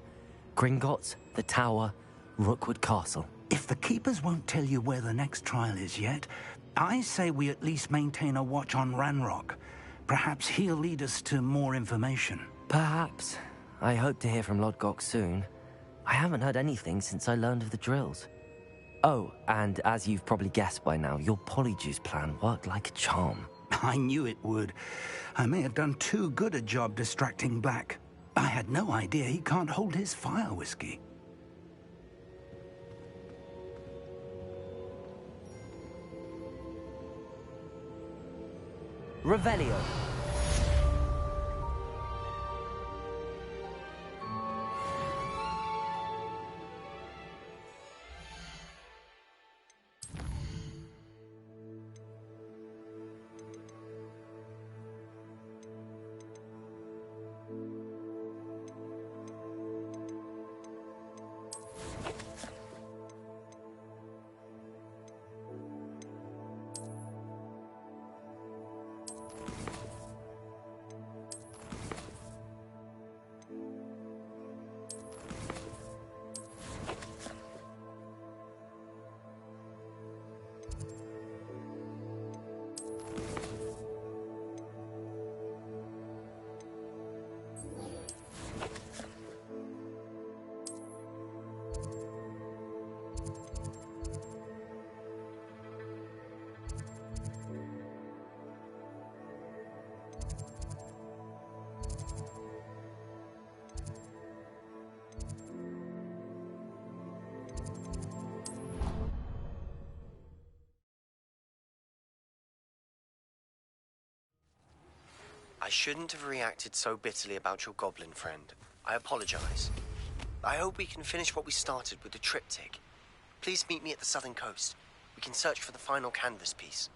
Gringotts, the Tower, Rookwood Castle. If the Keepers won't tell you where the next trial is yet, I say we at least maintain a watch on Ranrock. Perhaps he'll lead us to more information. Perhaps. I hope to hear from Lodgok soon. I haven't heard anything since I learned of the drills. Oh, and as you've probably guessed by now, your Polyjuice plan worked like a charm. I knew it would. I may have done too good a job distracting Black. I had no idea he can't hold his fire whiskey. Revelio. I shouldn't have reacted so bitterly about your goblin friend. I apologize. I hope we can finish what we started with the triptych. Please meet me at the southern coast. We can search for the final canvas piece.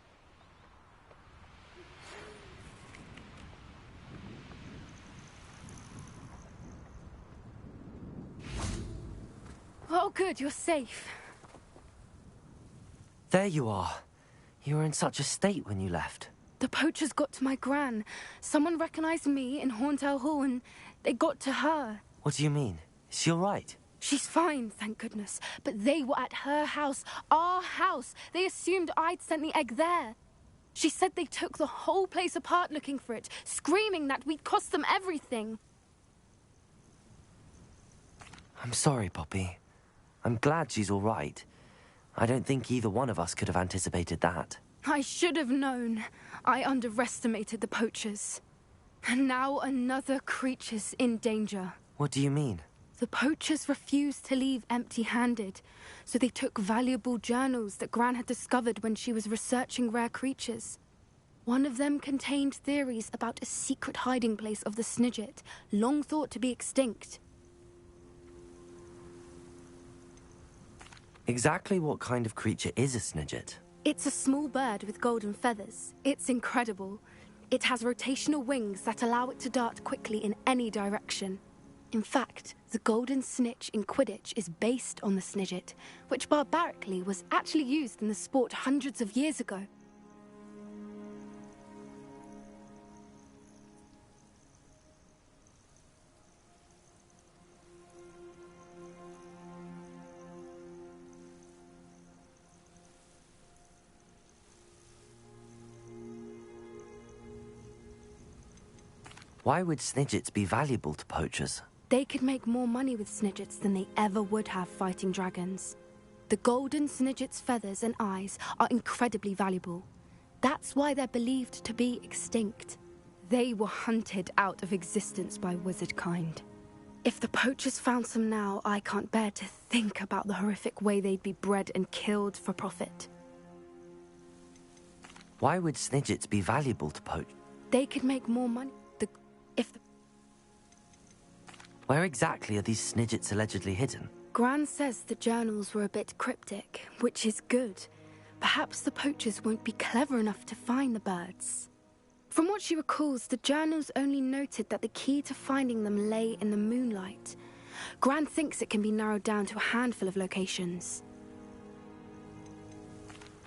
Oh, good, you're safe. There you are. You were in such a state when you left. The poachers got to my gran. Someone recognized me in Horntail Hall and they got to her. What do you mean? Is she all right? She's fine, thank goodness. But they were at her house, our house. They assumed I'd sent the egg there. She said they took the whole place apart looking for it, screaming that we'd cost them everything. I'm sorry, Poppy. I'm glad she's all right. I don't think either one of us could have anticipated that. I should have known. I underestimated the poachers. And now another creature's in danger. What do you mean? The poachers refused to leave empty-handed, so they took valuable journals that Gran had discovered when she was researching rare creatures. One of them contained theories about a secret hiding place of the Snidget, long thought to be extinct. Exactly what kind of creature is a Snidget? It's a small bird with golden feathers. It's incredible. It has rotational wings that allow it to dart quickly in any direction. In fact, the golden snitch in Quidditch is based on the Snidget, which barbarically was actually used in the sport hundreds of years ago. Why would Snidgets be valuable to poachers? They could make more money with Snidgets than they ever would have fighting dragons. The golden Snidget's feathers and eyes are incredibly valuable. That's why they're believed to be extinct. They were hunted out of existence by wizard kind. If the poachers found some now, I can't bear to think about the horrific way they'd be bred and killed for profit. Why would Snidgets be valuable to poachers? They could make more money. Where exactly are these Snidgets allegedly hidden? Gran says the journals were a bit cryptic, which is good. Perhaps the poachers won't be clever enough to find the birds. From what she recalls, the journals only noted that the key to finding them lay in the moonlight. Gran thinks it can be narrowed down to a handful of locations.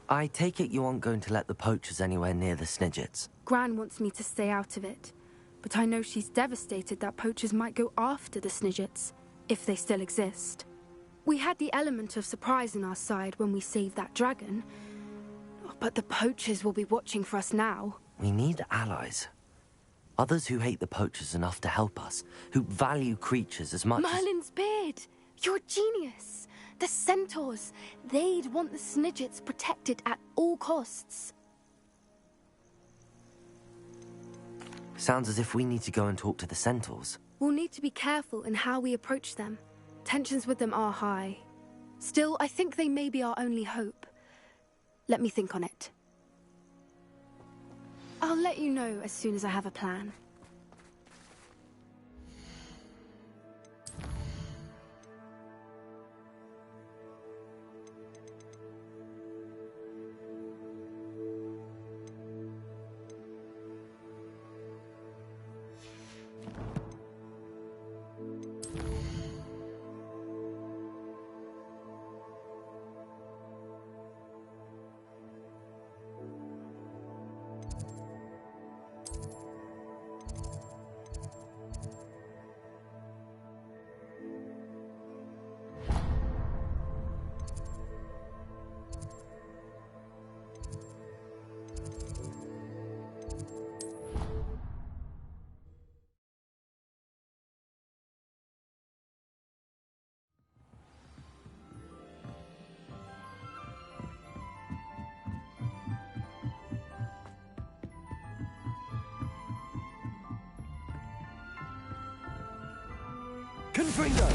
I take it you aren't going to let the poachers anywhere near the Snidgets? Gran wants me to stay out of it. But I know she's devastated that poachers might go after the Snidgets, if they still exist. We had the element of surprise on our side when we saved that dragon. But the poachers will be watching for us now. We need allies. Others who hate the poachers enough to help us, who value creatures as much Merlin's beard! You're a genius! The centaurs! They'd want the Snidgets protected at all costs. Sounds as if we need to go and talk to the centaurs. We'll need to be careful in how we approach them. Tensions with them are high. Still, I think they may be our only hope. Let me think on it. I'll let you know as soon as I have a plan. Confringo!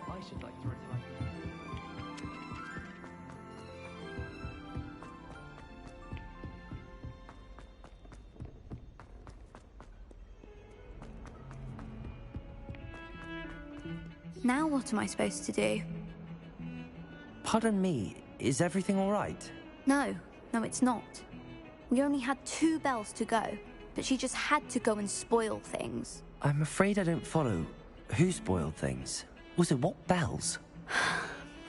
I should like to retire. Now what am I supposed to do? Pardon me, is everything all right? No, it's not. We only had 2 bells to go, but she just had to go and spoil things. I'm afraid I don't follow. Who spoiled things? Also, what bells?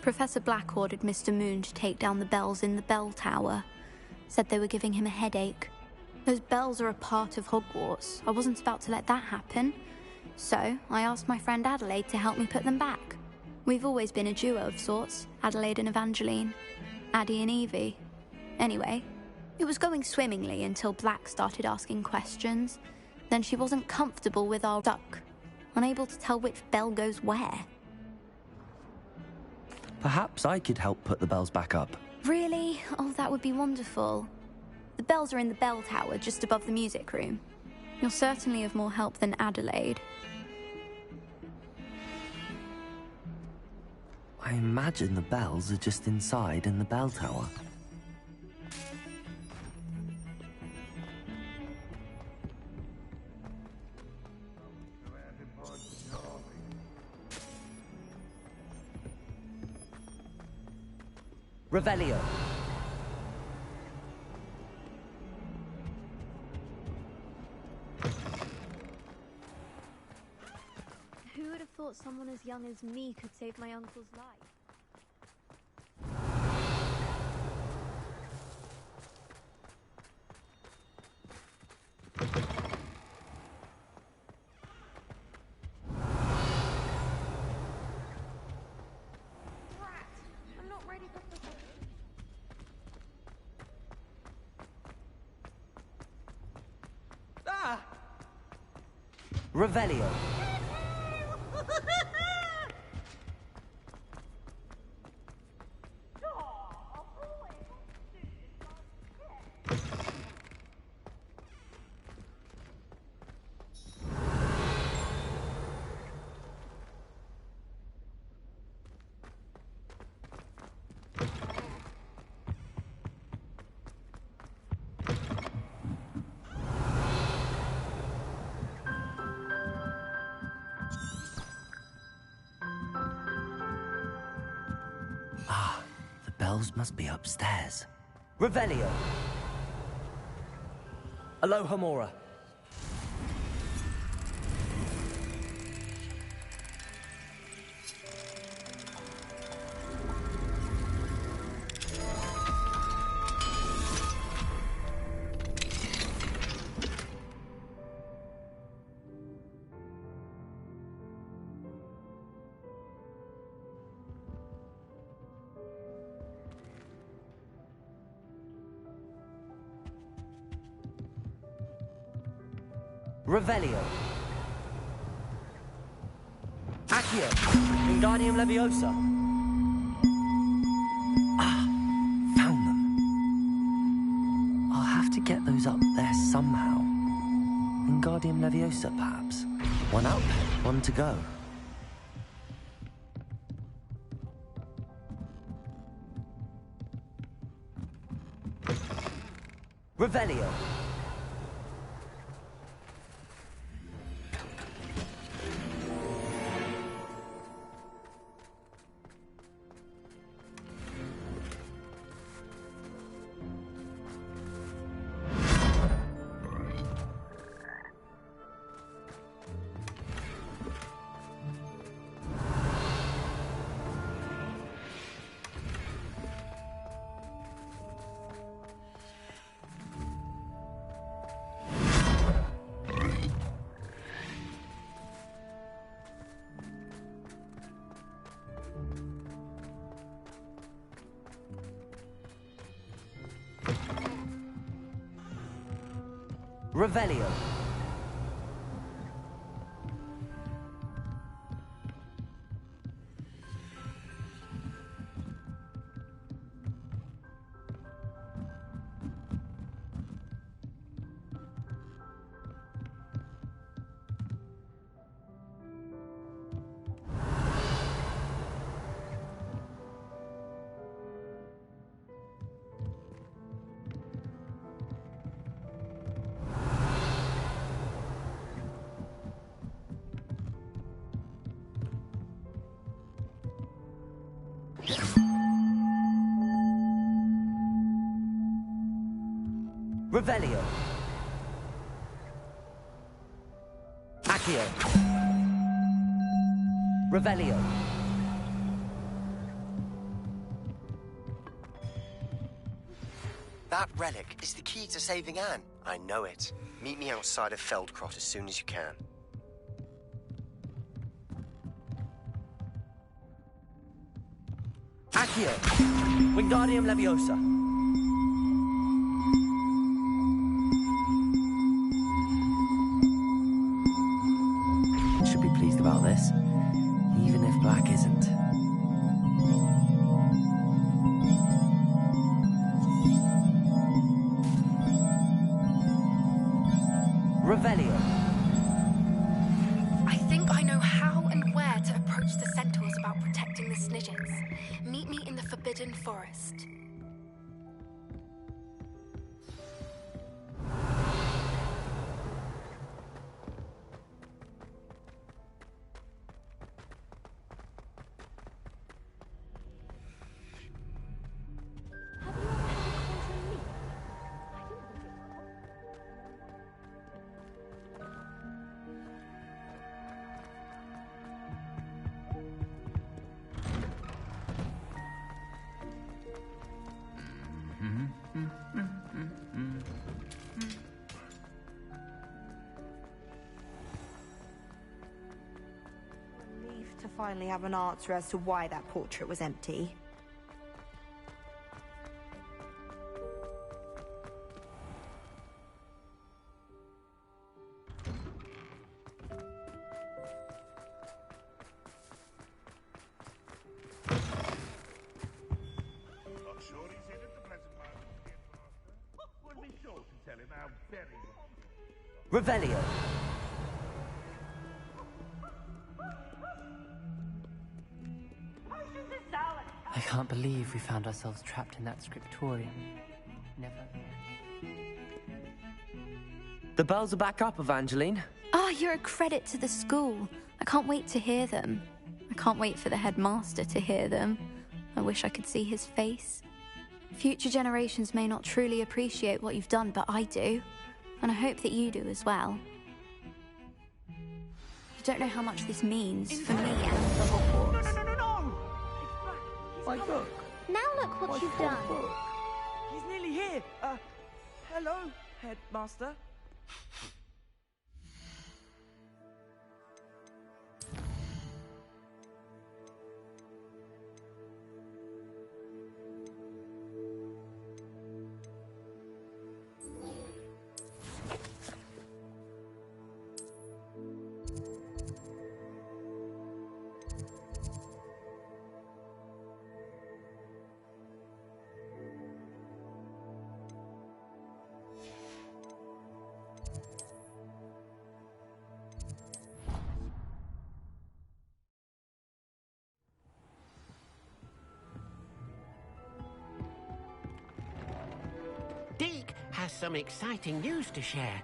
Professor Black ordered Mr. Moon to take down the bells in the bell tower. Said they were giving him a headache. Those bells are a part of Hogwarts. I wasn't about to let that happen. So, I asked my friend Adelaide to help me put them back. We've always been a duo of sorts, Adelaide and Evangeline. Addie and Evie. Anyway, it was going swimmingly until Black started asking questions. Then she wasn't comfortable with our duck, unable to tell which bell goes where. Perhaps I could help put the bells back up. Really? Oh, that would be wonderful. The bells are in the bell tower just above the music room. You're certainly of more help than Adelaide. I imagine the bells are just inside in the bell tower. Revelio. Who would have thought someone as young as me could save my uncle's life? I'm not ready for this. Ah! Revelio. Ah, the bells must be upstairs. Revelio. Alohomora. Revelio. Accio. Wingardium Leviosa. Ah, found them. I'll have to get those up there somehow. Wingardium Leviosa, perhaps. One up, one to go. Revelio. Revelio. Revelio. Accio. Revelio. That relic is the key to saving Anne. I know it. Meet me outside of Feldcrot as soon as you can. Accio. Wingardium Leviosa. Should be pleased about this, even if Black isn't. Revelio. I think I know how and where to approach the centaurs about protecting the Snidgets. Meet me in the Forbidden Forest. Relieved to finally have an answer as to why that portrait was empty. Revelio. I can't believe we found ourselves trapped in that scriptorium. Never. The bells are back up, Evangeline. Oh, you're a credit to the school. I can't wait to hear them. I can't wait for the headmaster to hear them. I wish I could see his face. Future generations may not truly appreciate what you've done, but I do. And I hope that you do as well. You don't know how much this means for me and for Hogwarts. No! My book. Now look what you've done. Book. He's nearly here. Hello, Headmaster. has some exciting news to share.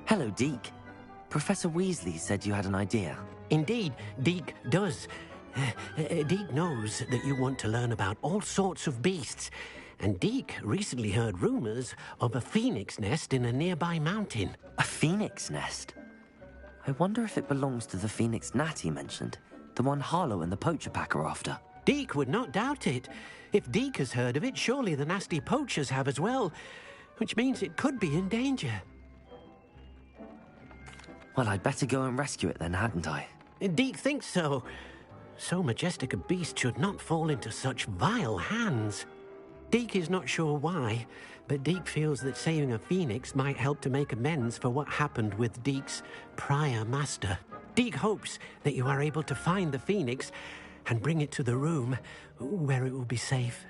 Hello, Deke. Professor Weasley said you had an idea. Indeed, Deke does. Deke knows that you want to learn about all sorts of beasts, and Deke recently heard rumors of a phoenix nest in a nearby mountain. A phoenix nest? I wonder if it belongs to the phoenix gnat he mentioned, the one Harlow and the poacher pack are after. Deke would not doubt it. If Deke has heard of it, surely the nasty poachers have as well, which means it could be in danger. Well, I'd better go and rescue it then, hadn't I? Deke thinks so. So majestic a beast should not fall into such vile hands. Deke is not sure why, but Deke feels that saving a phoenix might help to make amends for what happened with Deke's prior master. Deke hopes that you are able to find the phoenix and bring it to the room where it will be safe.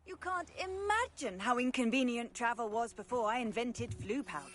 You can't imagine how inconvenient travel was before I invented flu powder.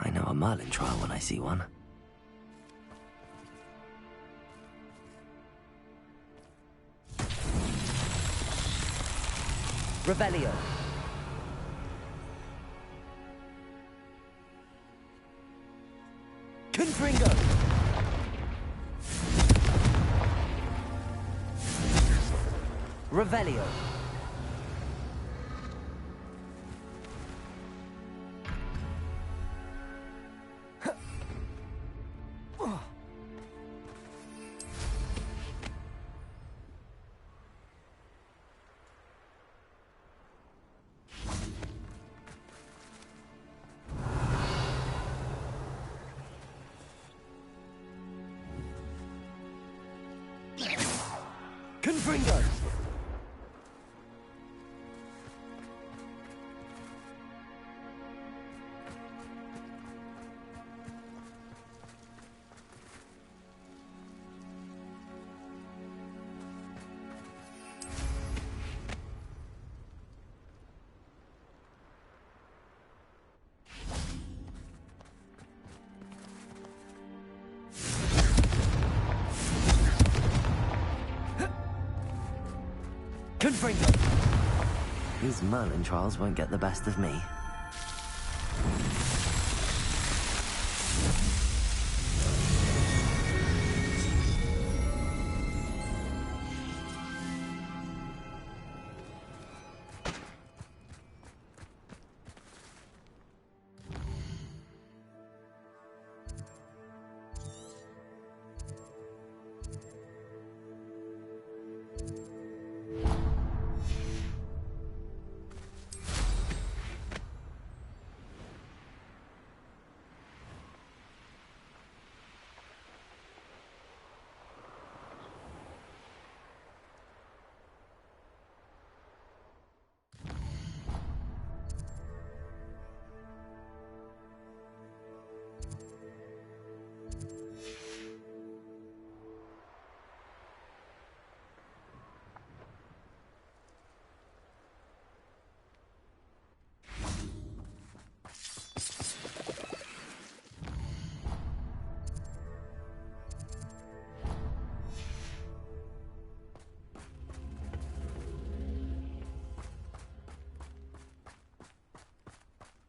I know a Merlin trial when I see one. Revelio. Confringo. Revelio. Confringo. Confringo. These Merlin trials won't get the best of me.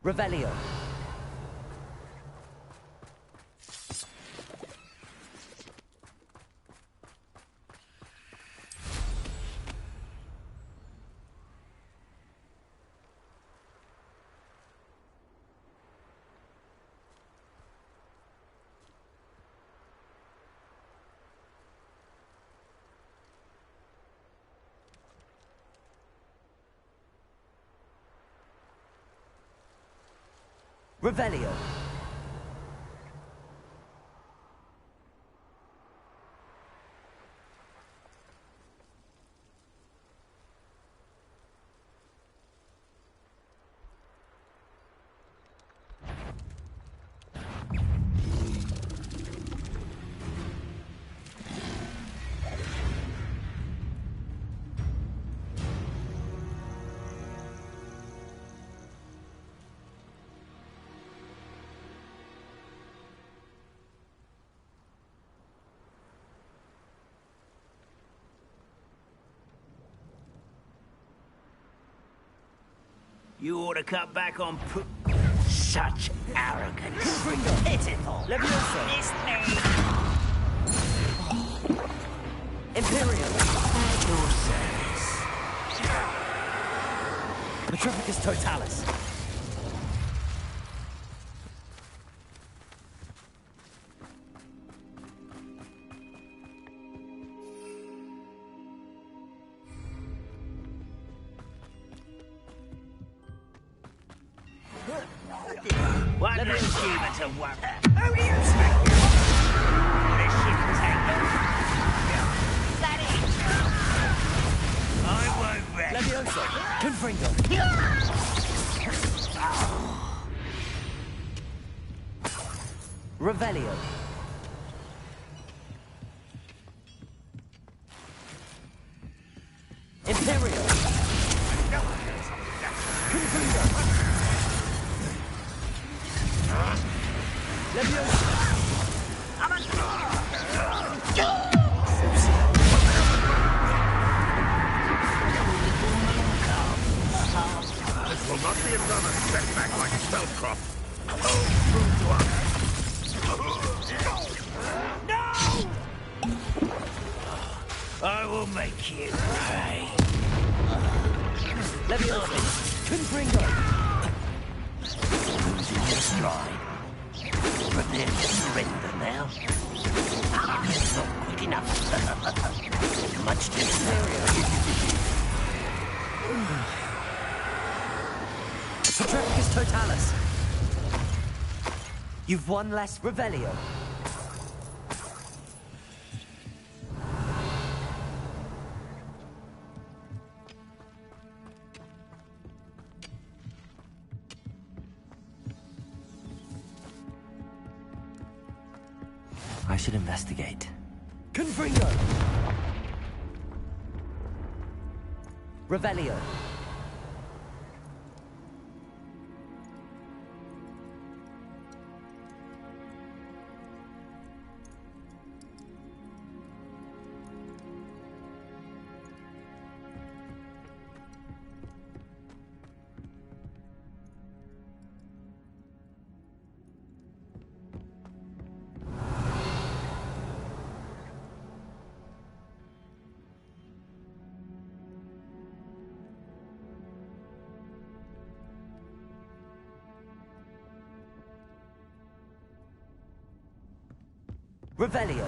Revelio. Revelio. You ought to cut back on such arrogance. Pitiful. Leviosa. Missed me. Imperium. At your service. Petrificus Totalis. One achiever to one. Who do you expect? This ship take off. That is. I won't rest. Leviosa. Confringo. Revelio. Imperium. Confringo. Leviosa. Spellcraft. Oh, through to us. No! I will make you pay. Leviosa! Confringo! Losing your stride. Prepare to surrender now. Not quick enough. Much too superior. Patrepticus Totalis! You've one less Revelio. I should investigate. Confringo! Revelio. Revelio.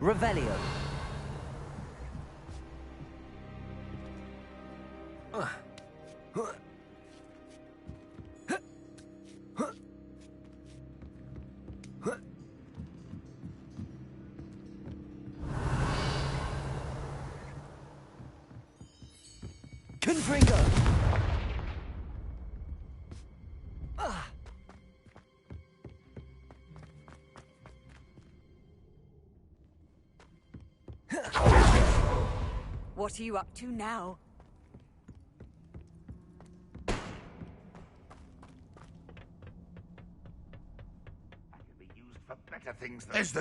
Revelio. Confringo. What are you up to now? Be used for better things than... There's the...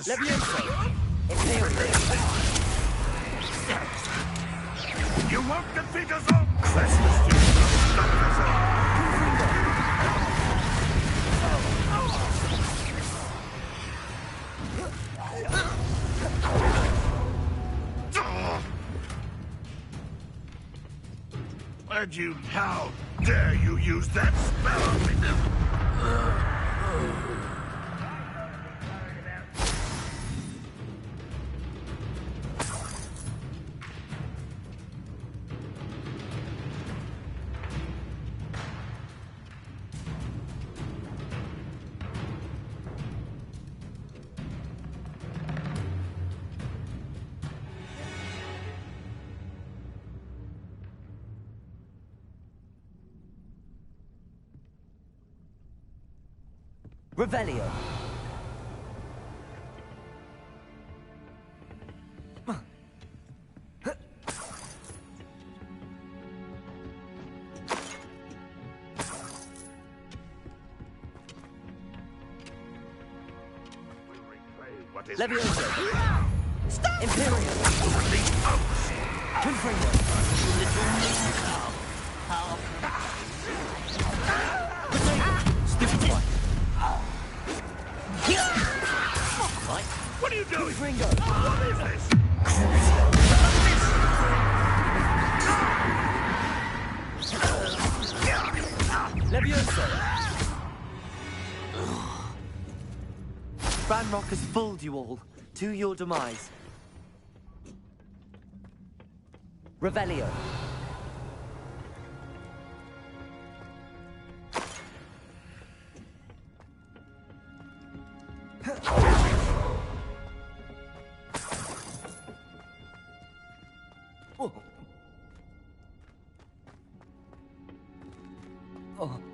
You won't defeat us all! Christmas, you stop us all! Where'd you... How dare you use that spell on me? Revelio. Leviosa. Stop! Imperial. Confringo. Stupid one. What are you doing? Confringo. What is this? Leviosa. Ranrock has fooled you all. To your demise. Revelio. careful.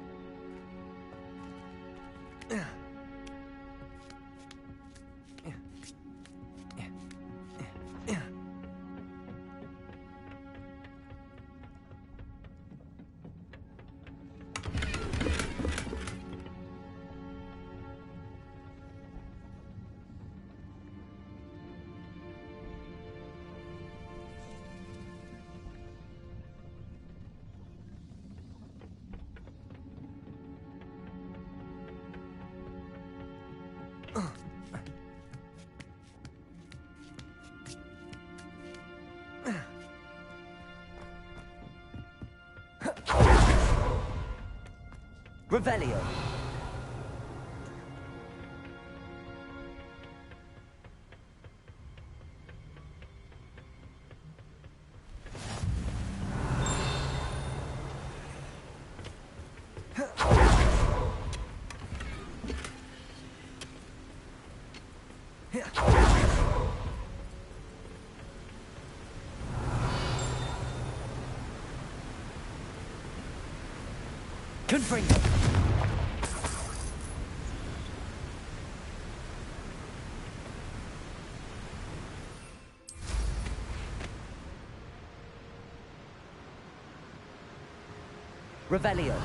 Revelio. Confringo. Revelio.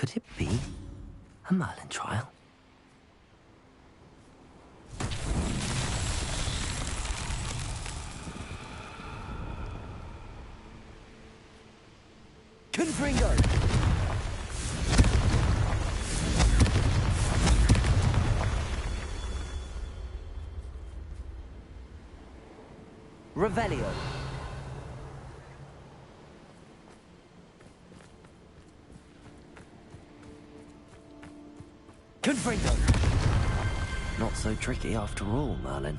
Could it be a Merlin trial? Confringo! Revelio. Confringo! Not so tricky after all, Merlin.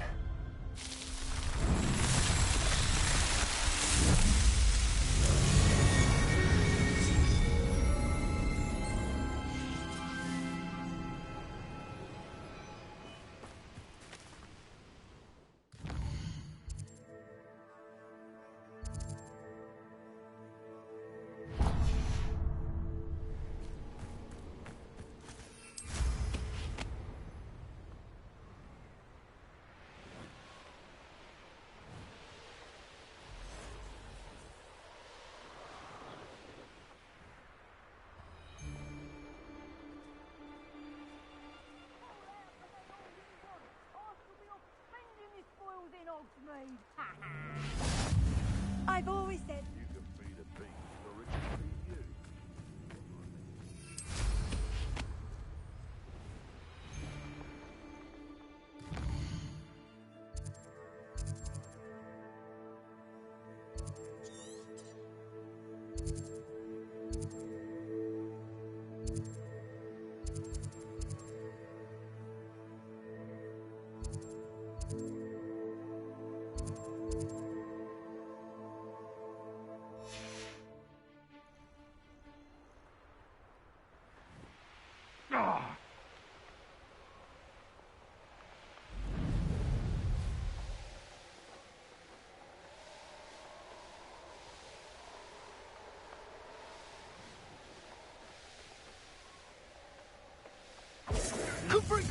I've always said.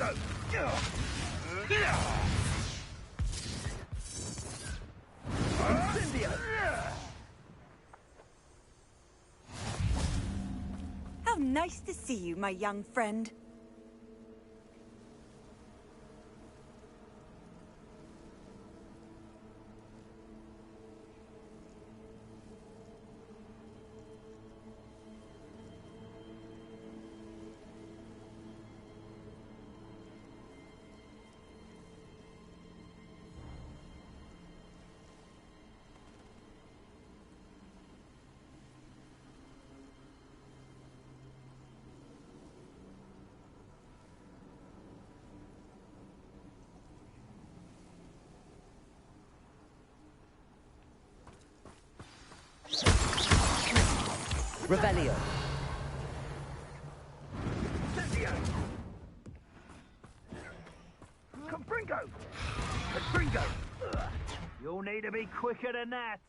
Confringo! Incendio! How nice to see you, my young friend. Revelio. Confringo! Confringo! You'll need to be quicker than that.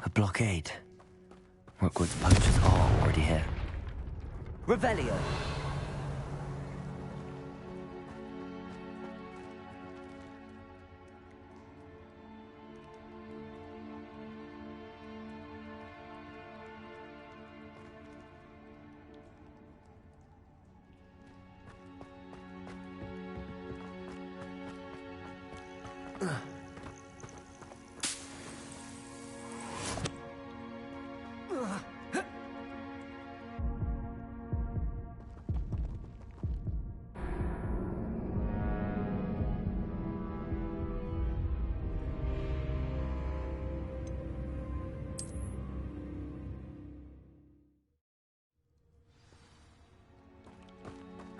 A blockade. Rookwood's poachers are already here. Revelio.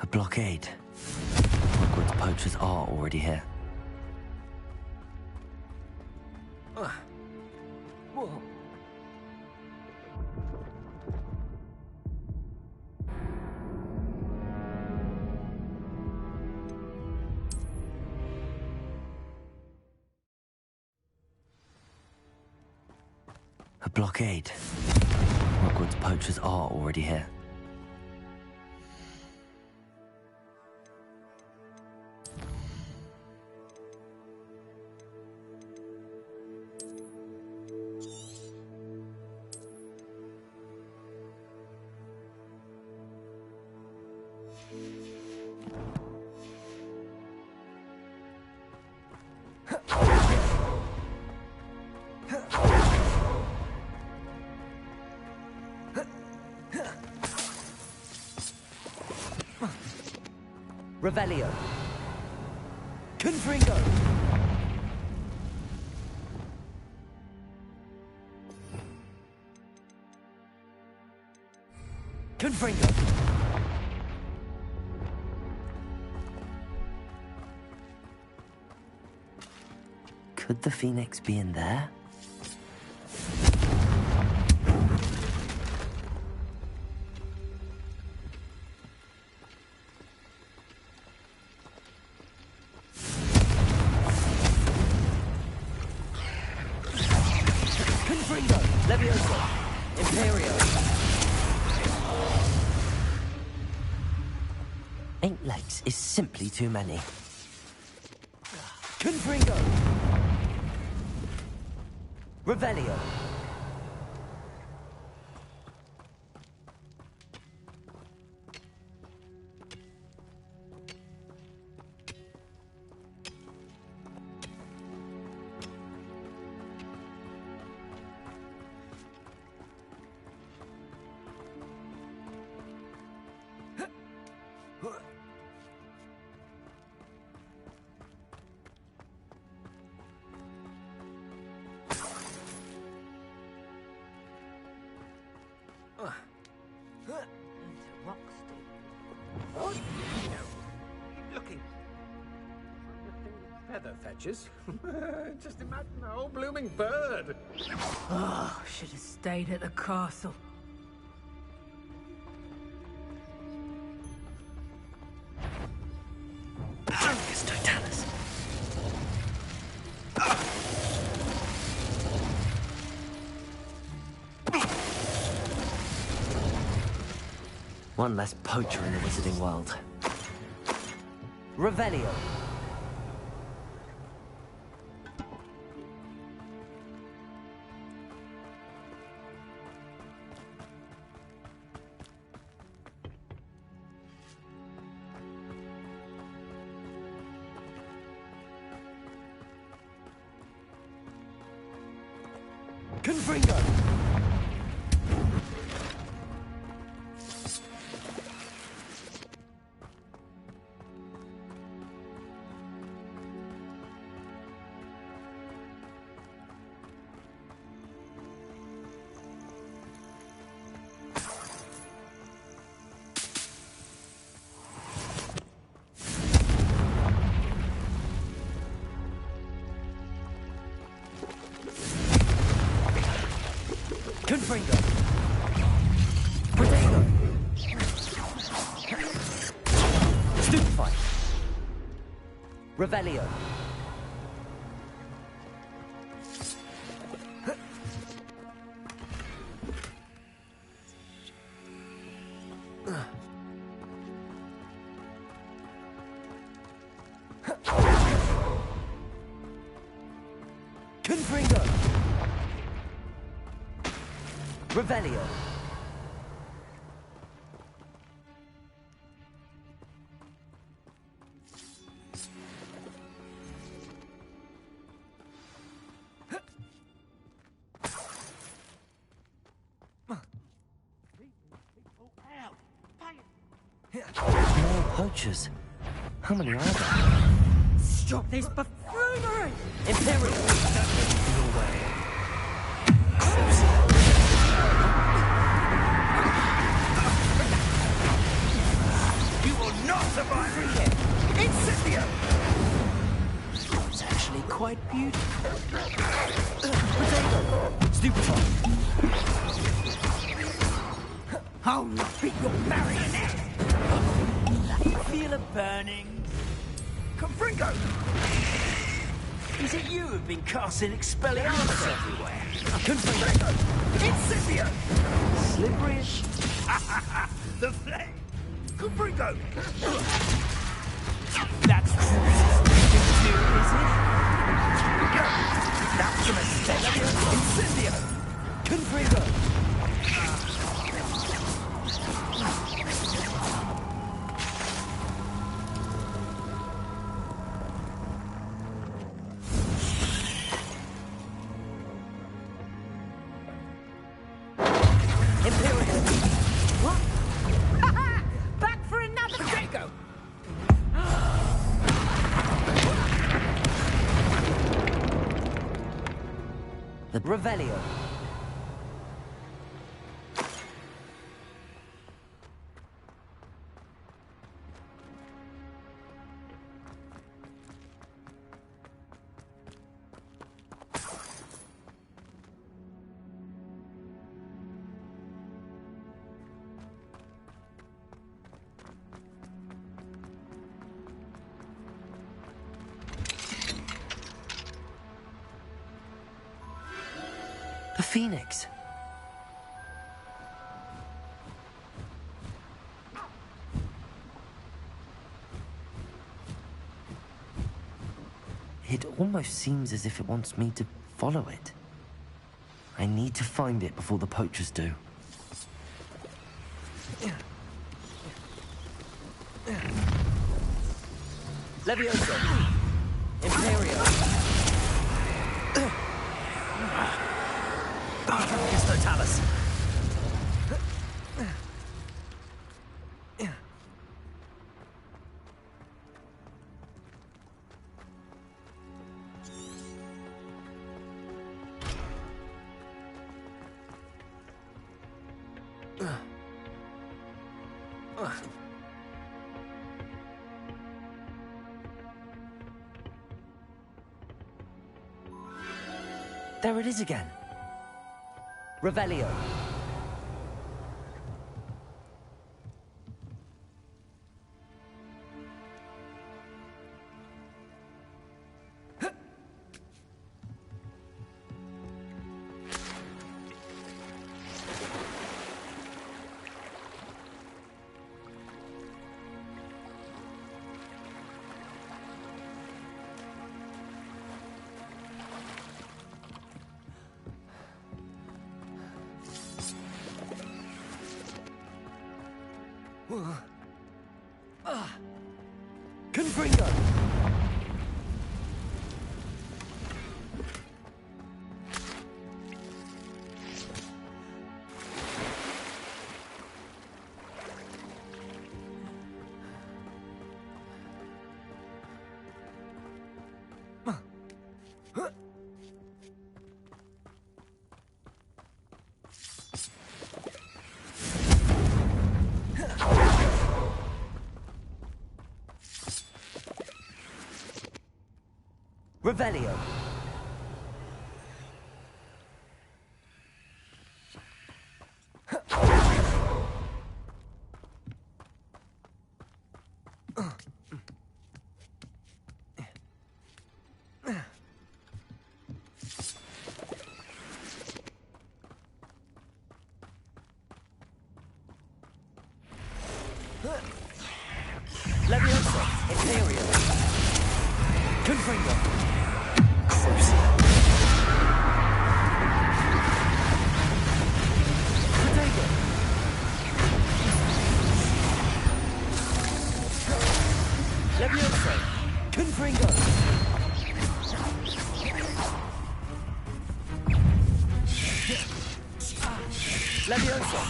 A blockade. Rookwood's poachers are already here. Whoa. A blockade. Rookwood's poachers are already here. Revelio. Confringo. Confringo. Could the Phoenix be in there? Eight legs is simply too many. Confringo! Revelio! Feather fetchers? Just imagine a whole blooming bird. Oh, should have stayed at the castle. Angus Totalis. One less poacher in the wizarding world. Revelio. Confringo! Confringo! Protego! Stupefy! Revelio! Confringo! Revelio. More poachers. How many are there? Stop this buffoonery! Imperial! You will not survive here! Incendio! It's actually quite beautiful. Potato! Stupefy! I'll not be your marionette! Feel a burning? Confringo! Is it you who've been casting Expelliarmus everywhere? Confringo! Incendio! Slippery as the flame! Confringo! That's all you can do, is it? That's a mistake! Incendio! Confringo! The Revelio. The Phoenix. It almost seems as if it wants me to follow it. I need to find it before the poachers do. Levioso! Imperio! Totalis! There it is again. Revelio. Confringo! Revelio. Levioso. Imperial. Confringo. Levioso! Confringo! Levioso!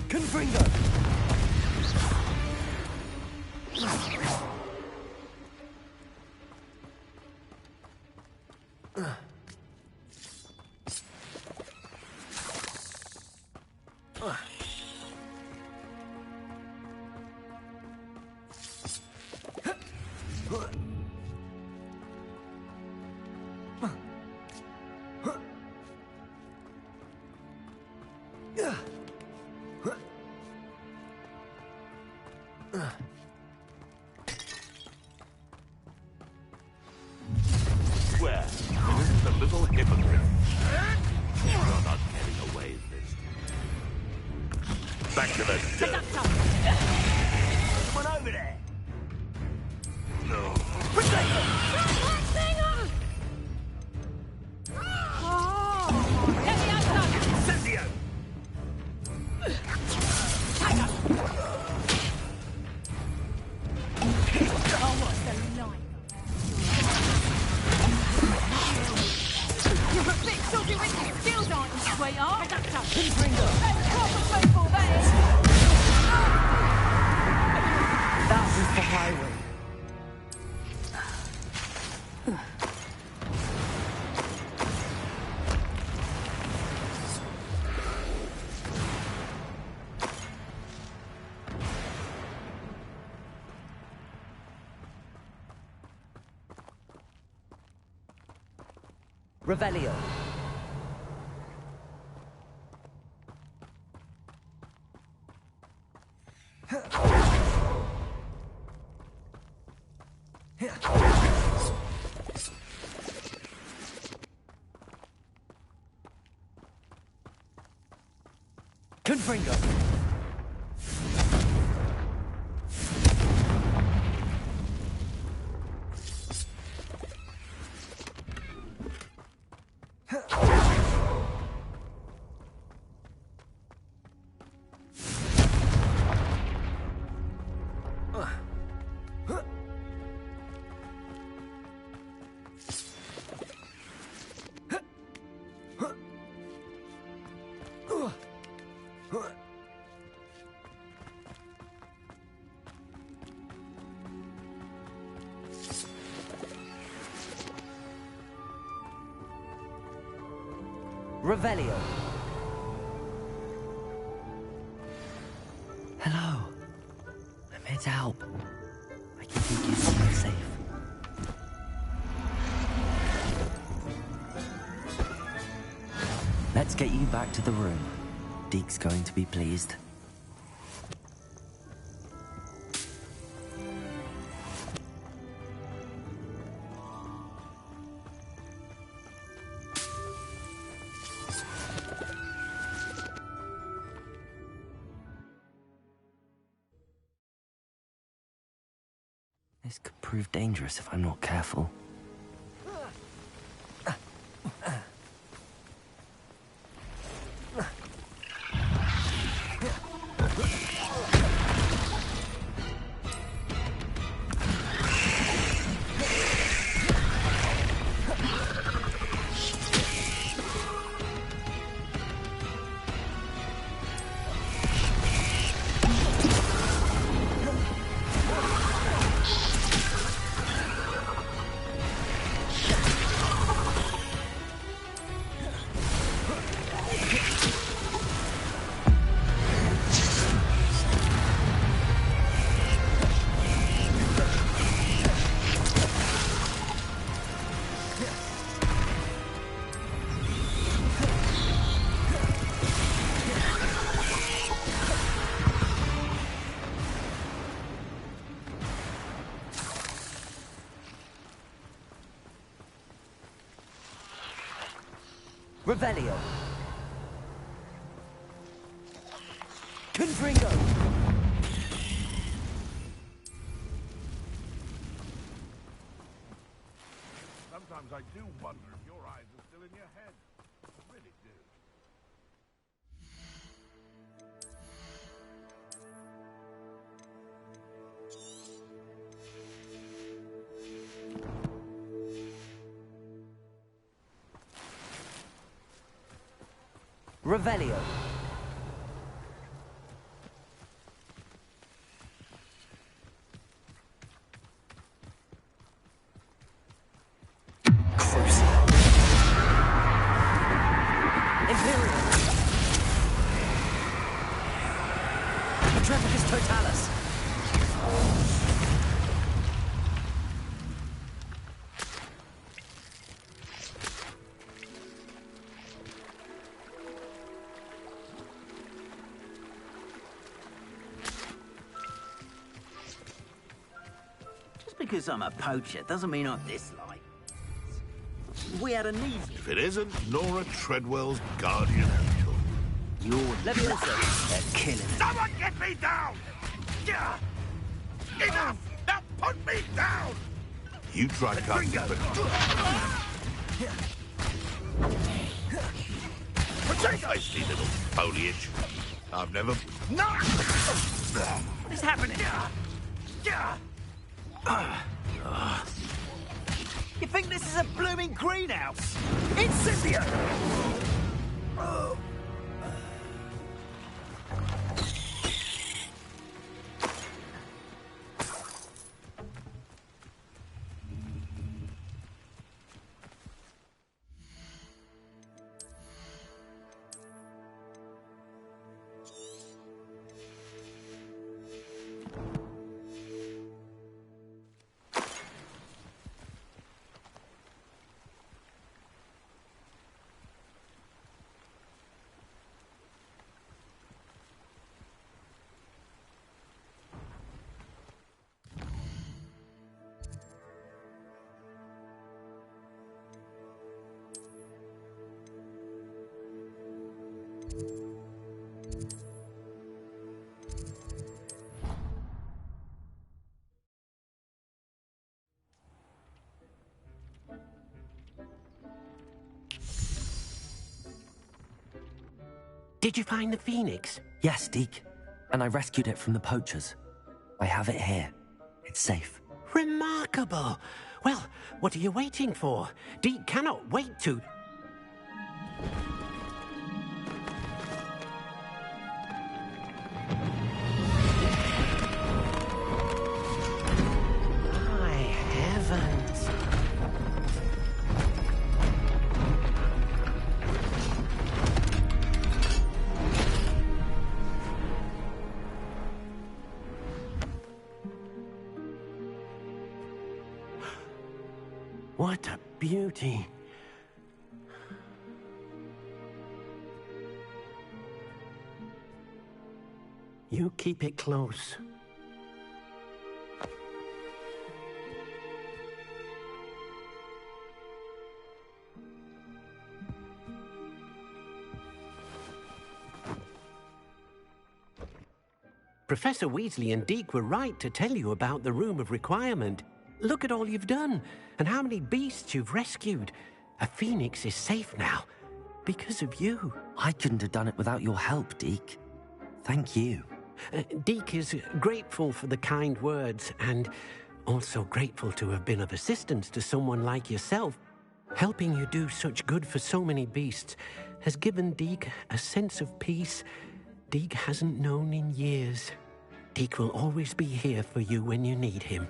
Confringo! Where? The little hypocrite. You're not getting away this time. Back to the dirt. Someone over there. No. Sazio! Oh, what's the line? You're a bit dodgy with your skills, aren't you, sweetheart? Confringo! Proper people, that is. That was the highway. Revelio. Confringo. Revelio. Hello. I'm here to help. I can take you somewhere safe. Let's get you back to the room. Deke's going to be pleased. This could prove dangerous if I'm not careful. Revelio. Confringo. Sometimes I do wonder if your eyes are still in your head. I really do. Revelio. Totalis. Just because I'm a poacher doesn't mean I dislike. We had a need. If it isn't Nora Treadwell's guardian angel. You're Leviosa. They're killing it. Someone get me down! Enough! Now put me down! You try cutting it, but... Tasty little foliage. I've never... No! What is happening? You think this is a blooming greenhouse? Incendio! Did you find the Phoenix? Yes, Deke. And I rescued it from the poachers. I have it here. It's safe. Remarkable! Well, what are you waiting for? Deke cannot wait to... My heavens! What a beauty. You keep it close. Professor Weasley and Deke were right to tell you about the Room of Requirement. Look at all you've done, and how many beasts you've rescued. A phoenix is safe now, because of you. I couldn't have done it without your help, Deke. Thank you. Deke is grateful for the kind words, and also grateful to have been of assistance to someone like yourself. Helping you do such good for so many beasts has given Deke a sense of peace Deke hasn't known in years. Deke will always be here for you when you need him.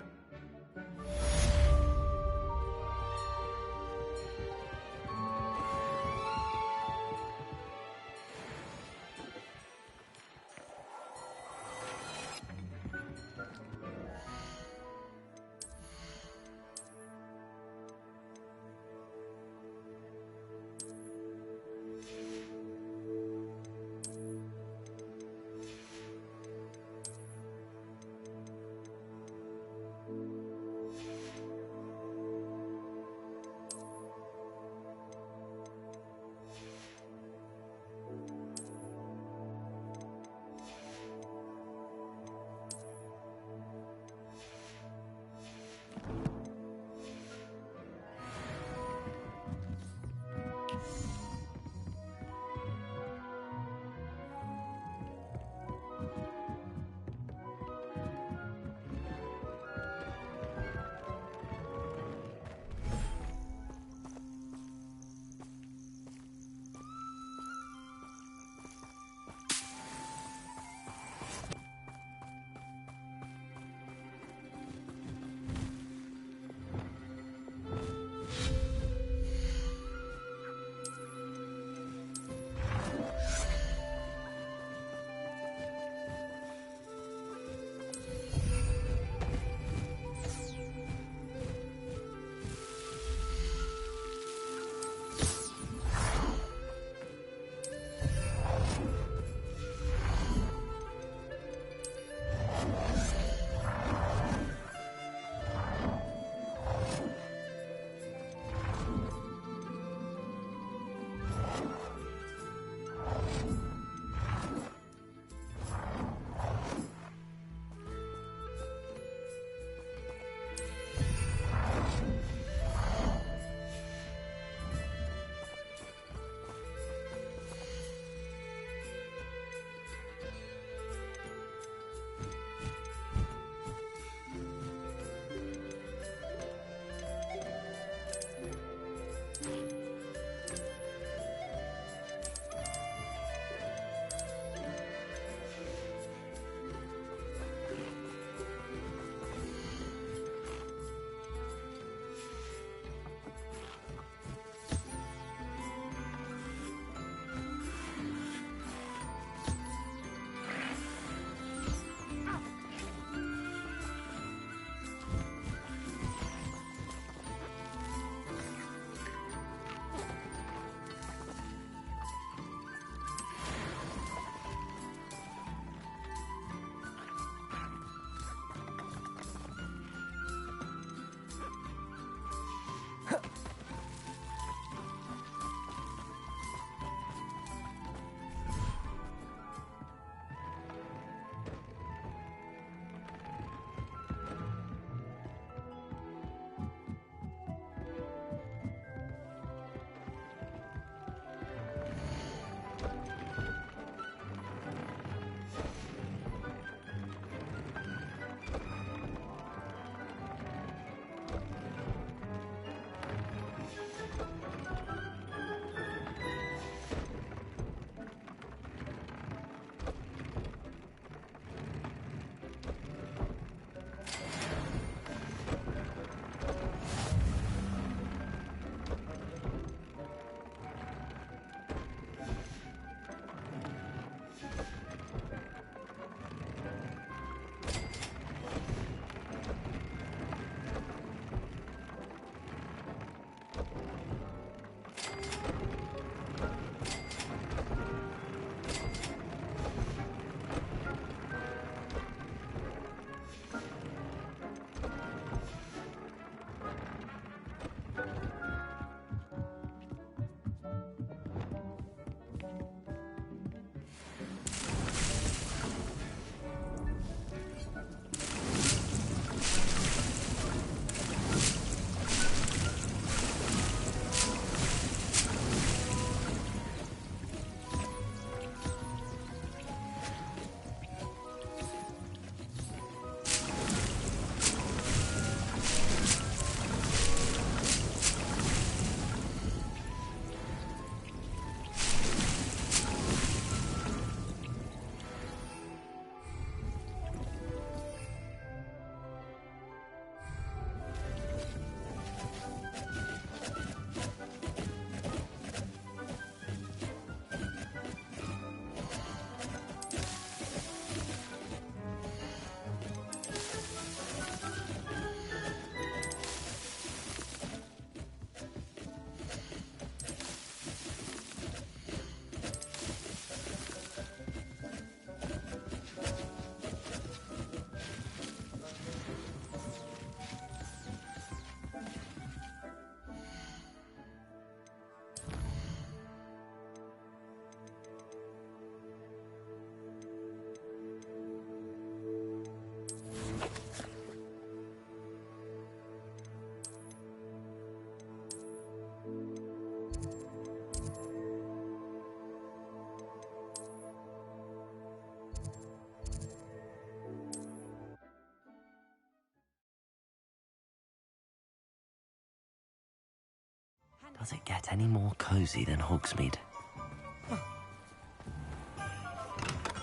Does it get any more cozy than Hogsmeade?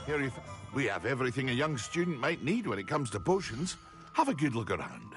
Here, we have everything a young student might need when it comes to potions. Have a good look around.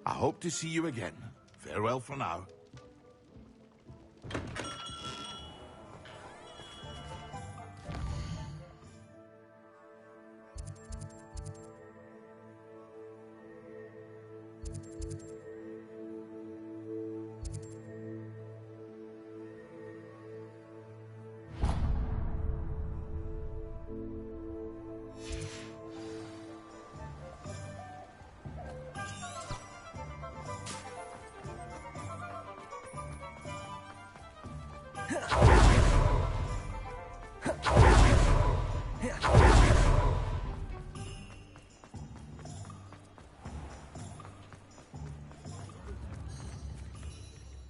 I hope to see you again. Farewell for now.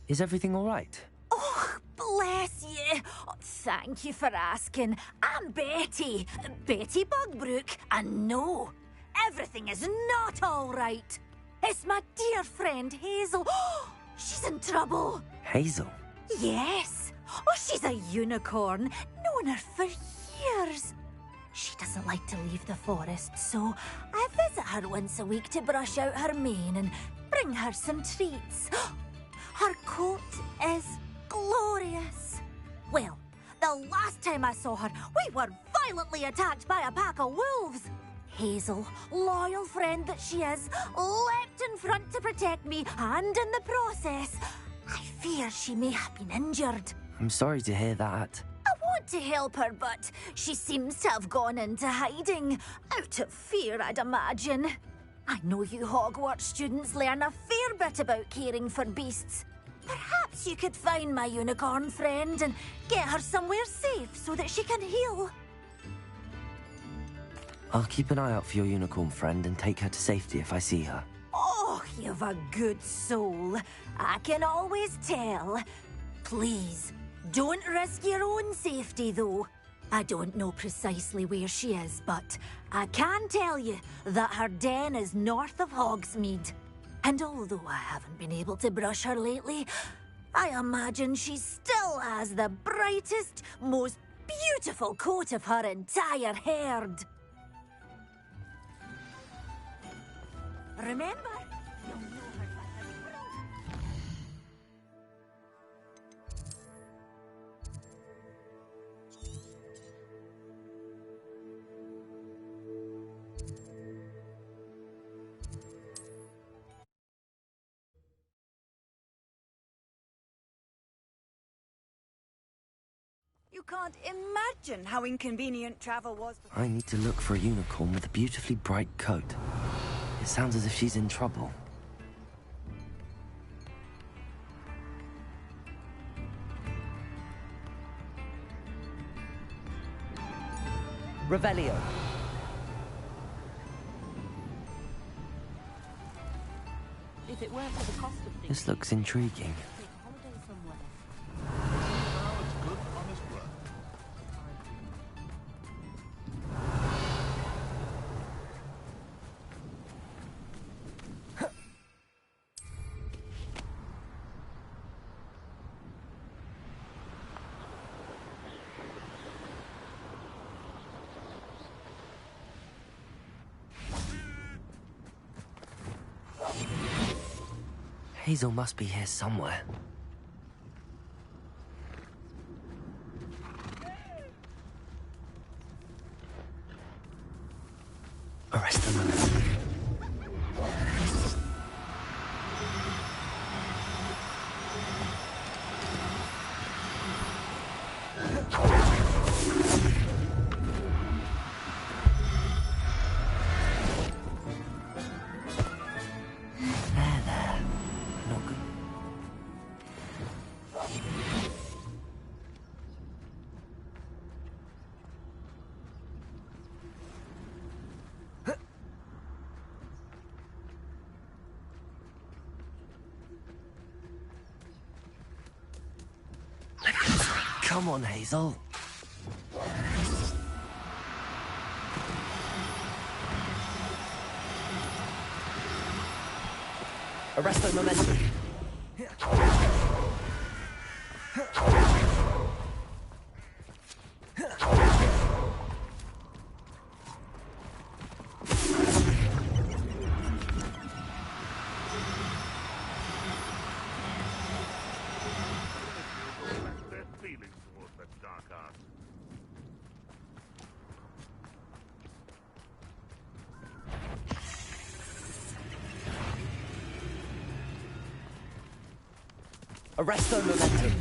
Is everything all right? Oh, bless you. Oh, thank you for asking. I'm Betty. Betty Bugbrook. And no, everything is not all right. It's my dear friend Hazel. She's in trouble. Hazel? Yes. Oh, she's a unicorn. Known her for years. She doesn't like to leave the forest, so I visit her once a week to brush out her mane and bring her some treats. Her coat is glorious. Well, the last time I saw her, we were violently attacked by a pack of wolves. Hazel, loyal friend that she is, leapt in front to protect me, and in the process, I fear she may have been injured. I'm sorry to hear that. I want to help her, but she seems to have gone into hiding. Out of fear, I'd imagine. I know you Hogwarts students learn a fair bit about caring for beasts. Perhaps you could find my unicorn friend and get her somewhere safe so that she can heal. I'll keep an eye out for your unicorn friend and take her to safety if I see her. Oh, you've a good soul. I can always tell. Please, don't risk your own safety, though. I don't know precisely where she is, but I can tell you that her den is north of Hogsmeade. And although I haven't been able to brush her lately, I imagine she still has the brightest, most beautiful coat of her entire herd. Remember? You can't imagine how inconvenient travel was before. I need to look for a unicorn with a beautifully bright coat. It sounds as if she's in trouble. Revelio. If it weren't for the cost of things, This looks intriguing. take a holiday somewhere. Now it's good, honest work. Hazel must be here somewhere. Come on, Hazel. Arresto momentum. Arresto momentum.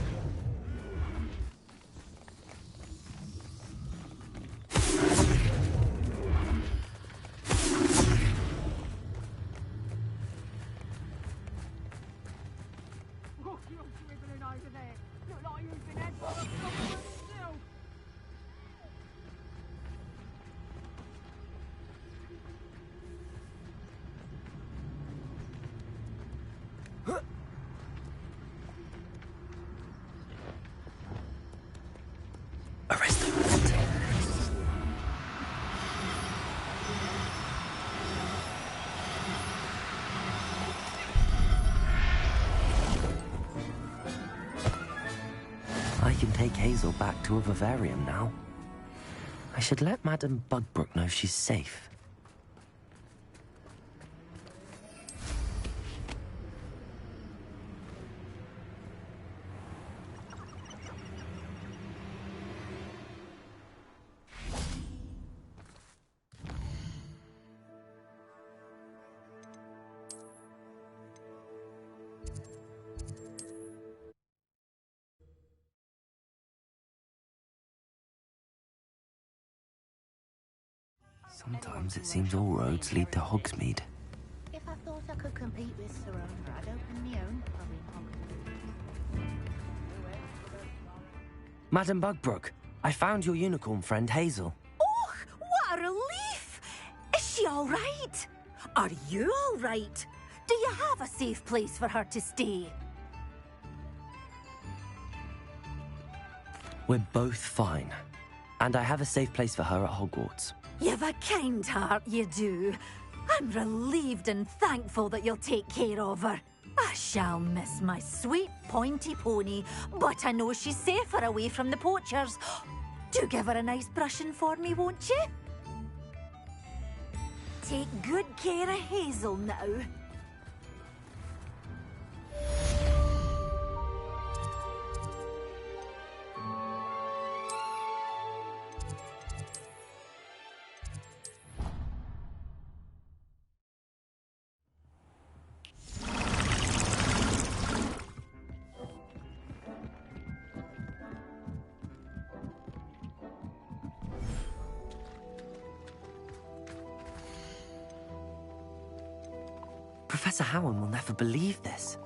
I can take Hazel back to a vivarium now. I should let Madame Bugbrook know she's safe. Sometimes it seems all roads lead to Hogsmeade. If I thought I could compete with Serona, I'd open my own pub in Hogsmeade. Madame Bugbrook, I found your unicorn friend Hazel. Oh, what a relief! Is she all right? Are you all right? Do you have a safe place for her to stay? We're both fine. And I have a safe place for her at Hogwarts. You've a kind heart, you do. I'm relieved and thankful that you'll take care of her. I shall miss my sweet pointy pony, but I know she's safer away from the poachers. Do give her a nice brushing for me, won't you? Take good care of Hazel now. Professor Howard will never believe this.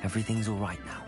Everything's all right now.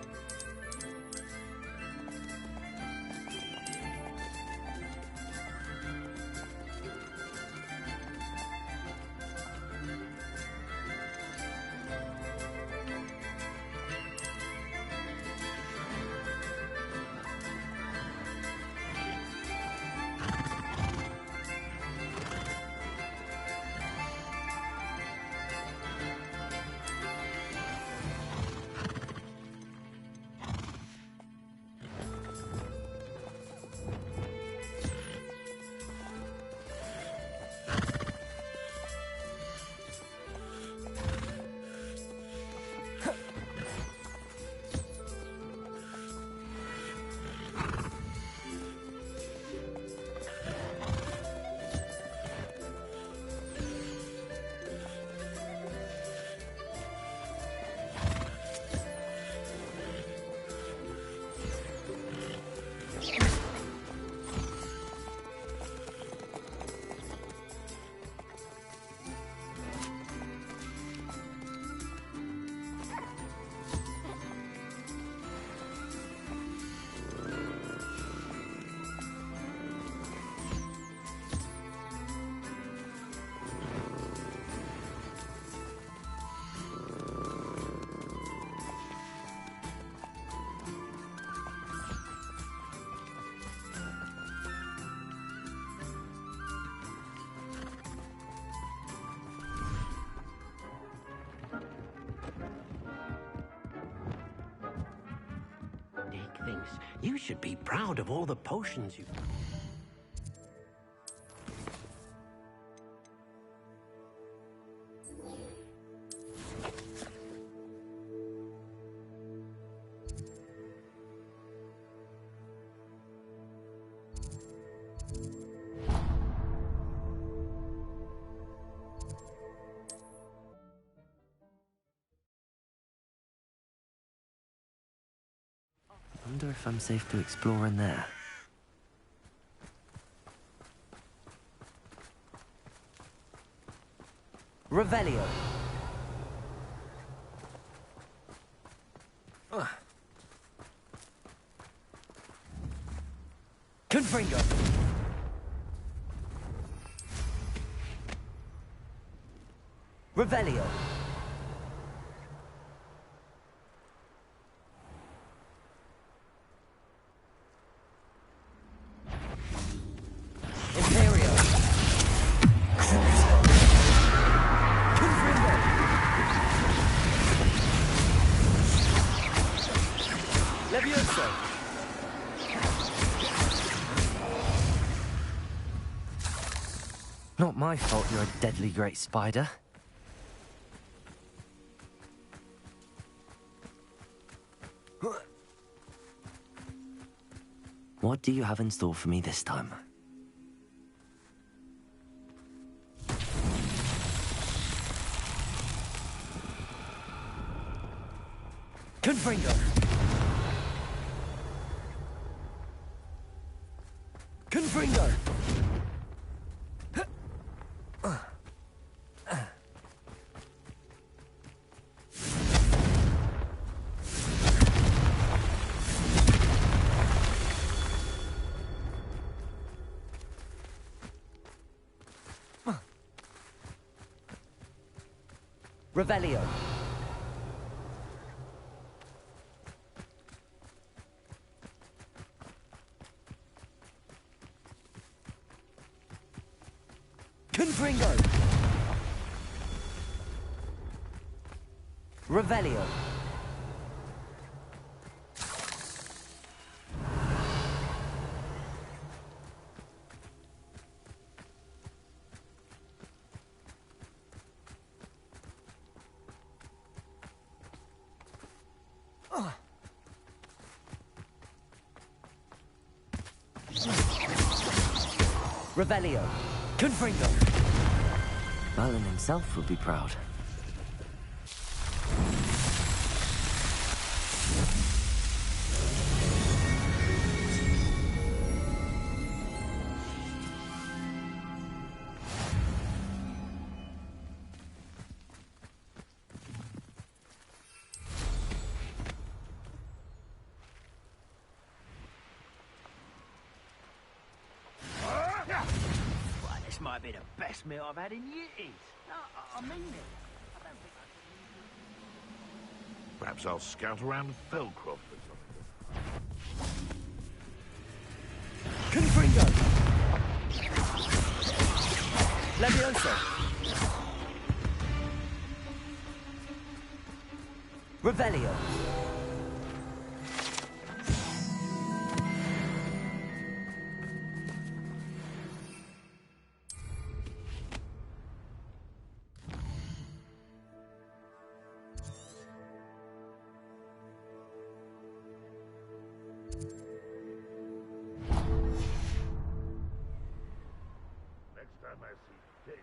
things. You should be proud of all the potions you... Wonder if I'm safe to explore in there. Revelio. Confringo. Revelio. Imperio. Confringo. Levioso. Not my fault you're a deadly great spider. What do you have in store for me this time? Confringo. Confringo. Revelio. Confringo. Revelio. Revelio. Confringo. Merlin himself would be proud. This might be the best meal I've had in years. No, I mean it. I don't think I Perhaps I'll scout around Felcroft or something. Confringo. Levioso. Revelio. Next time I see Tig,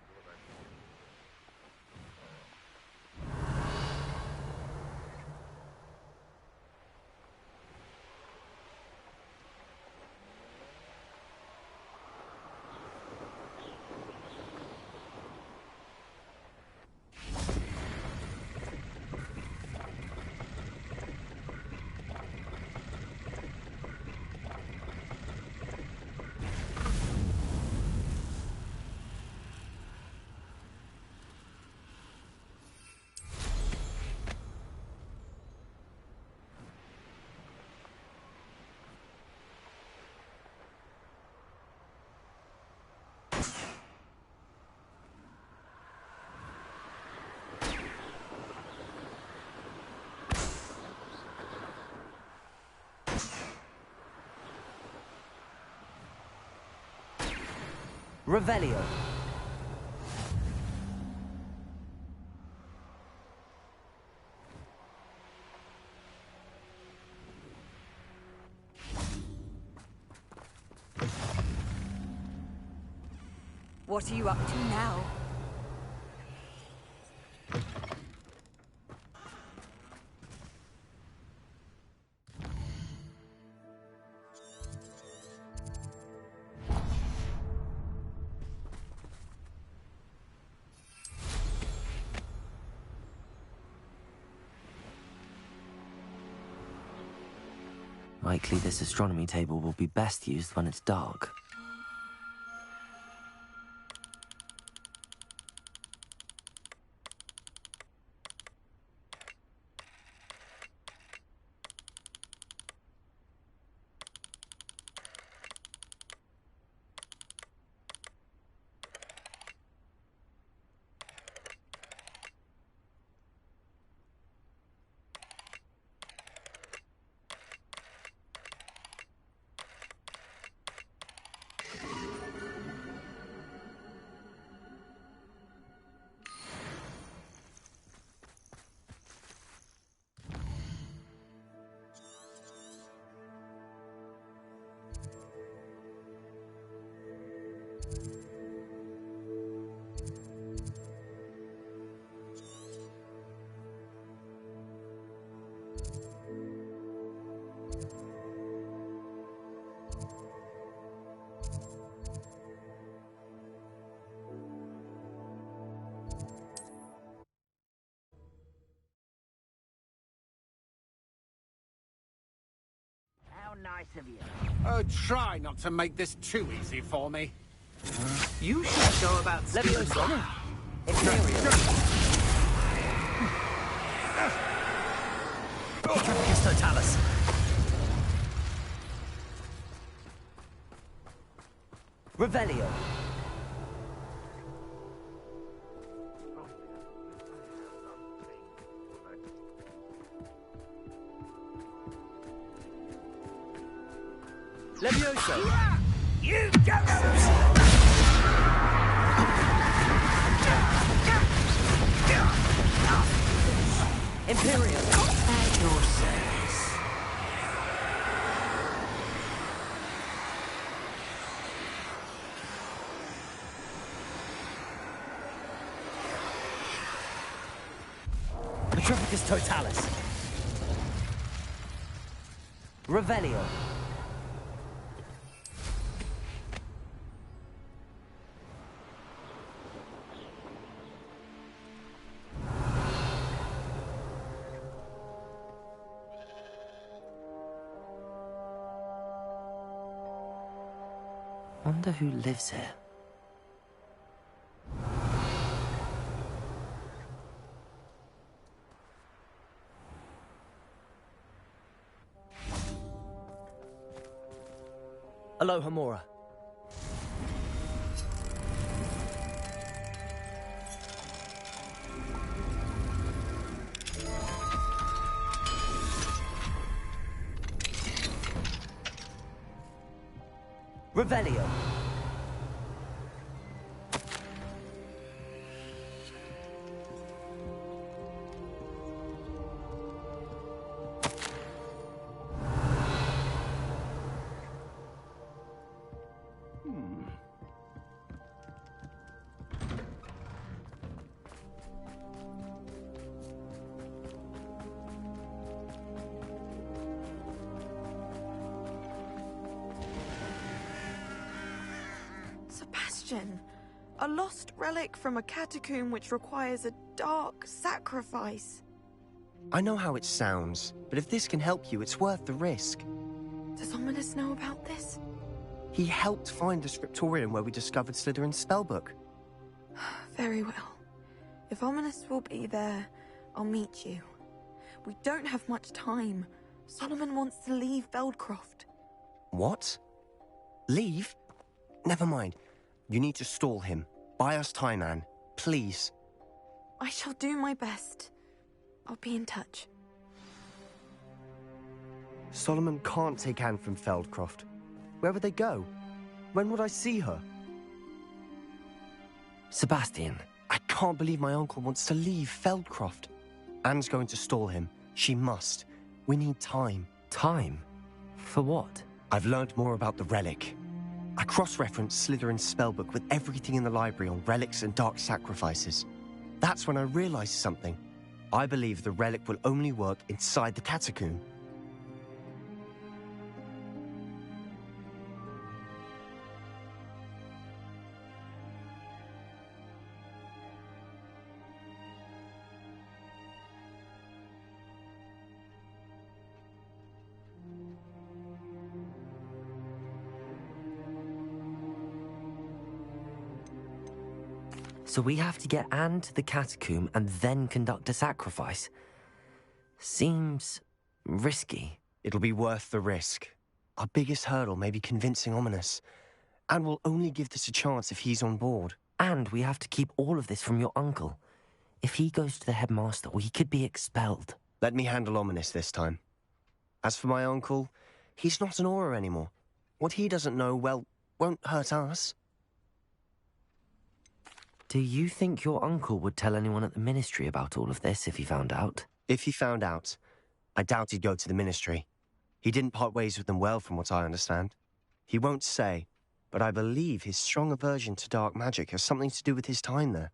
Revelio. What are you up to now? Likely this astronomy table will be best used when it's dark. How nice of you. Oh, try not to make this too easy for me. You should go about Leviosa. Triplicus Totalis. Revelio. Leviosa. You go! Imperial. At your service. Triplicus Totalis. Revelio. Wonder who lives here. Aloha Mora. Revelio. Sebastian, a lost relic from a catacomb which requires a dark sacrifice. I know how it sounds, but if this can help you, it's worth the risk. Does Ominous know about this? He helped find the scriptorium where we discovered Slytherin's spellbook. Very well. If Ominous will be there, I'll meet you. We don't have much time. Solomon wants to leave Beldcroft. What? Leave? Never mind. You need to stall him. Buy us time, Anne. Please. I shall do my best. I'll be in touch. Solomon can't take Anne from Feldcroft. Where would they go? When would I see her? Sebastian, I can't believe my uncle wants to leave Feldcroft. Anne's going to stall him. She must. We need time. Time? For what? I've learned more about the relic. I cross-referenced Slytherin's spellbook with everything in the library on relics and dark sacrifices. That's when I realized something. I believe the relic will only work inside the catacomb. So we have to get Anne to the catacomb and then conduct a sacrifice. Seems risky. It'll be worth the risk. Our biggest hurdle may be convincing Ominous. And we'll only give this a chance if he's on board. And we have to keep all of this from your uncle. If he goes to the headmaster, we could be expelled. Let me handle Ominous this time. As for my uncle, he's not an Auror anymore. What he doesn't know, well, won't hurt us. Do you think your uncle would tell anyone at the Ministry about all of this if he found out? If he found out, I doubt he'd go to the Ministry. He didn't part ways with them well, from what I understand. He won't say, but I believe his strong aversion to dark magic has something to do with his time there.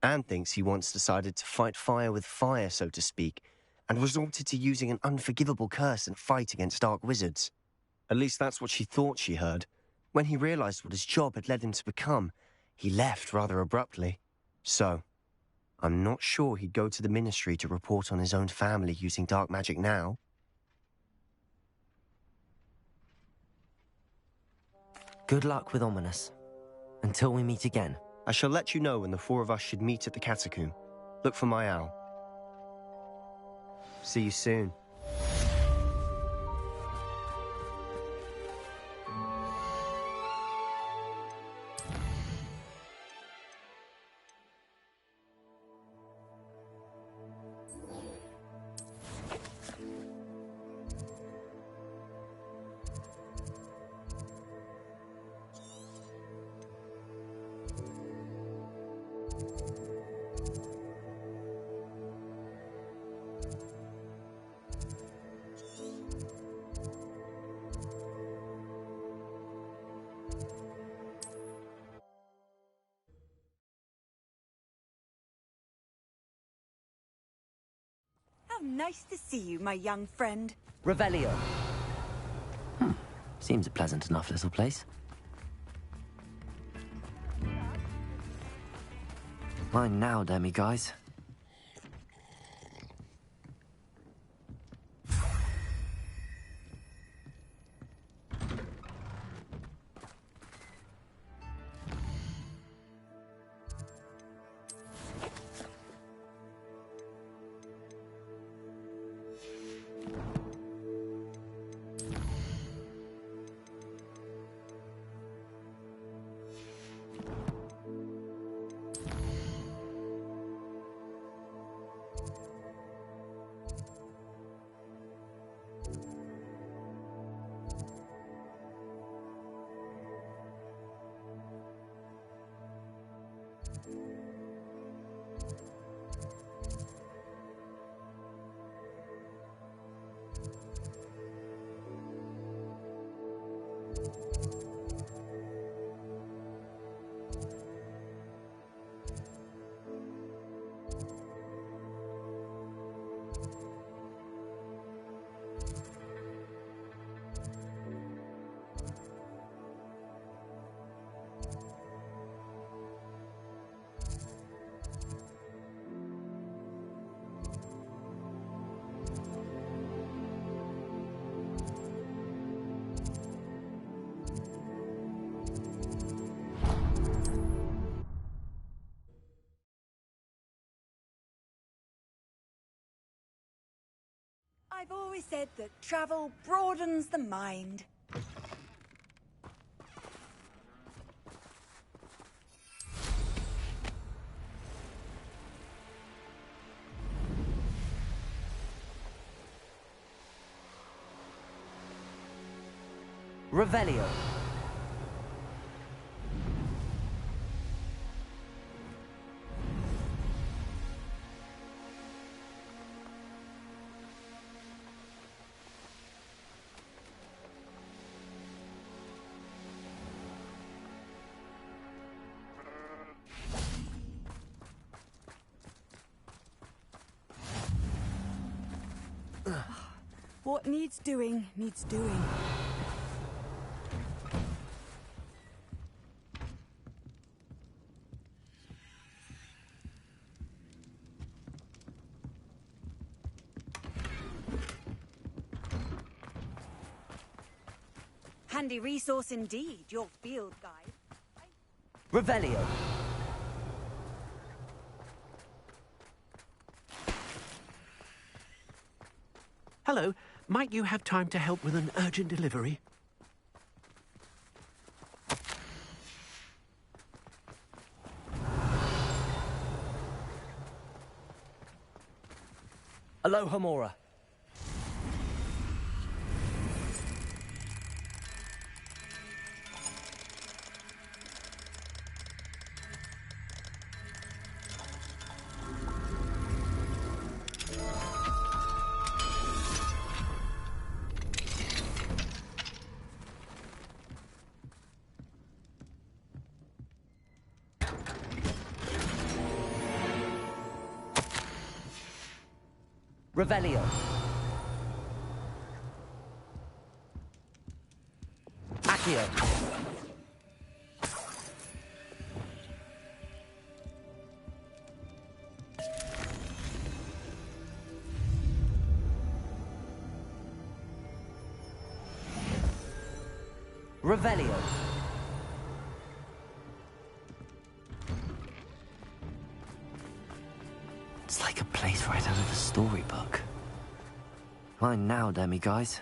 Anne thinks he once decided to fight fire with fire, so to speak, and resorted to using an unforgivable curse in a fight against dark wizards. At least that's what she thought she heard. When he realized what his job had led him to become, he left rather abruptly. So, I'm not sure he'd go to the Ministry to report on his own family using dark magic now. Good luck with Ominous. Until we meet again. I shall let you know when the four of us should meet at the catacomb. Look for my owl. See you soon. How nice to see you, my young friend. Revelio. Seems a pleasant enough little place. Mine now, Demi guys. I've always said that travel broadens the mind. Revelio. What needs doing, needs doing. Handy resource indeed, your field guide. Revelio. Hello, might you have time to help with an urgent delivery? Aloha Mora. Revelio. Accio. Revelio. It's like a place right out of a storybook. Mine now, demi guys.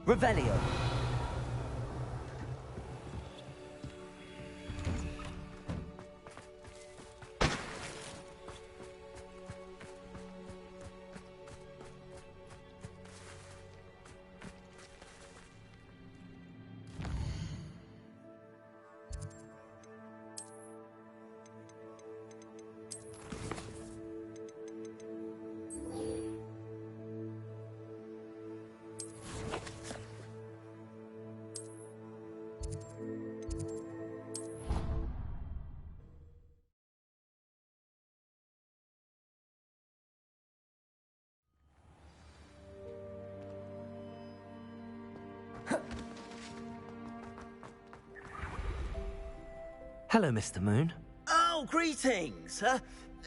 Revelio. Hello, Mr. Moon. Oh, greetings.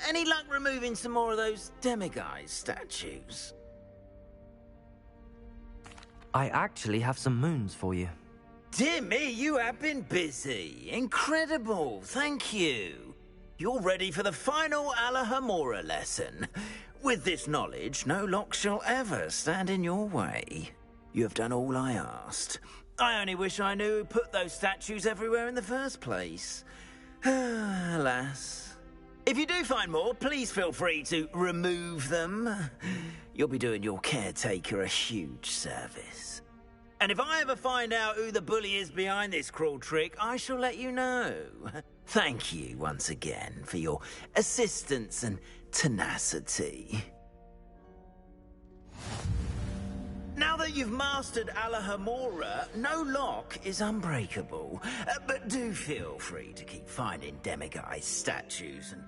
Any luck removing some more of those demiguise statues? I actually have some moons for you. Dear me, you have been busy. Incredible. Thank you. You're ready for the final Alahamora lesson. With this knowledge, no lock shall ever stand in your way. You have done all I asked. I only wish I knew who put those statues everywhere in the first place. Alas. If you do find more, please feel free to remove them. You'll be doing your caretaker a huge service. And if I ever find out who the bully is behind this cruel trick, I shall let you know. Thank you once again for your assistance and tenacity. Now that you've mastered Alahamora, no lock is unbreakable. But do feel free to keep finding demiguise statues and...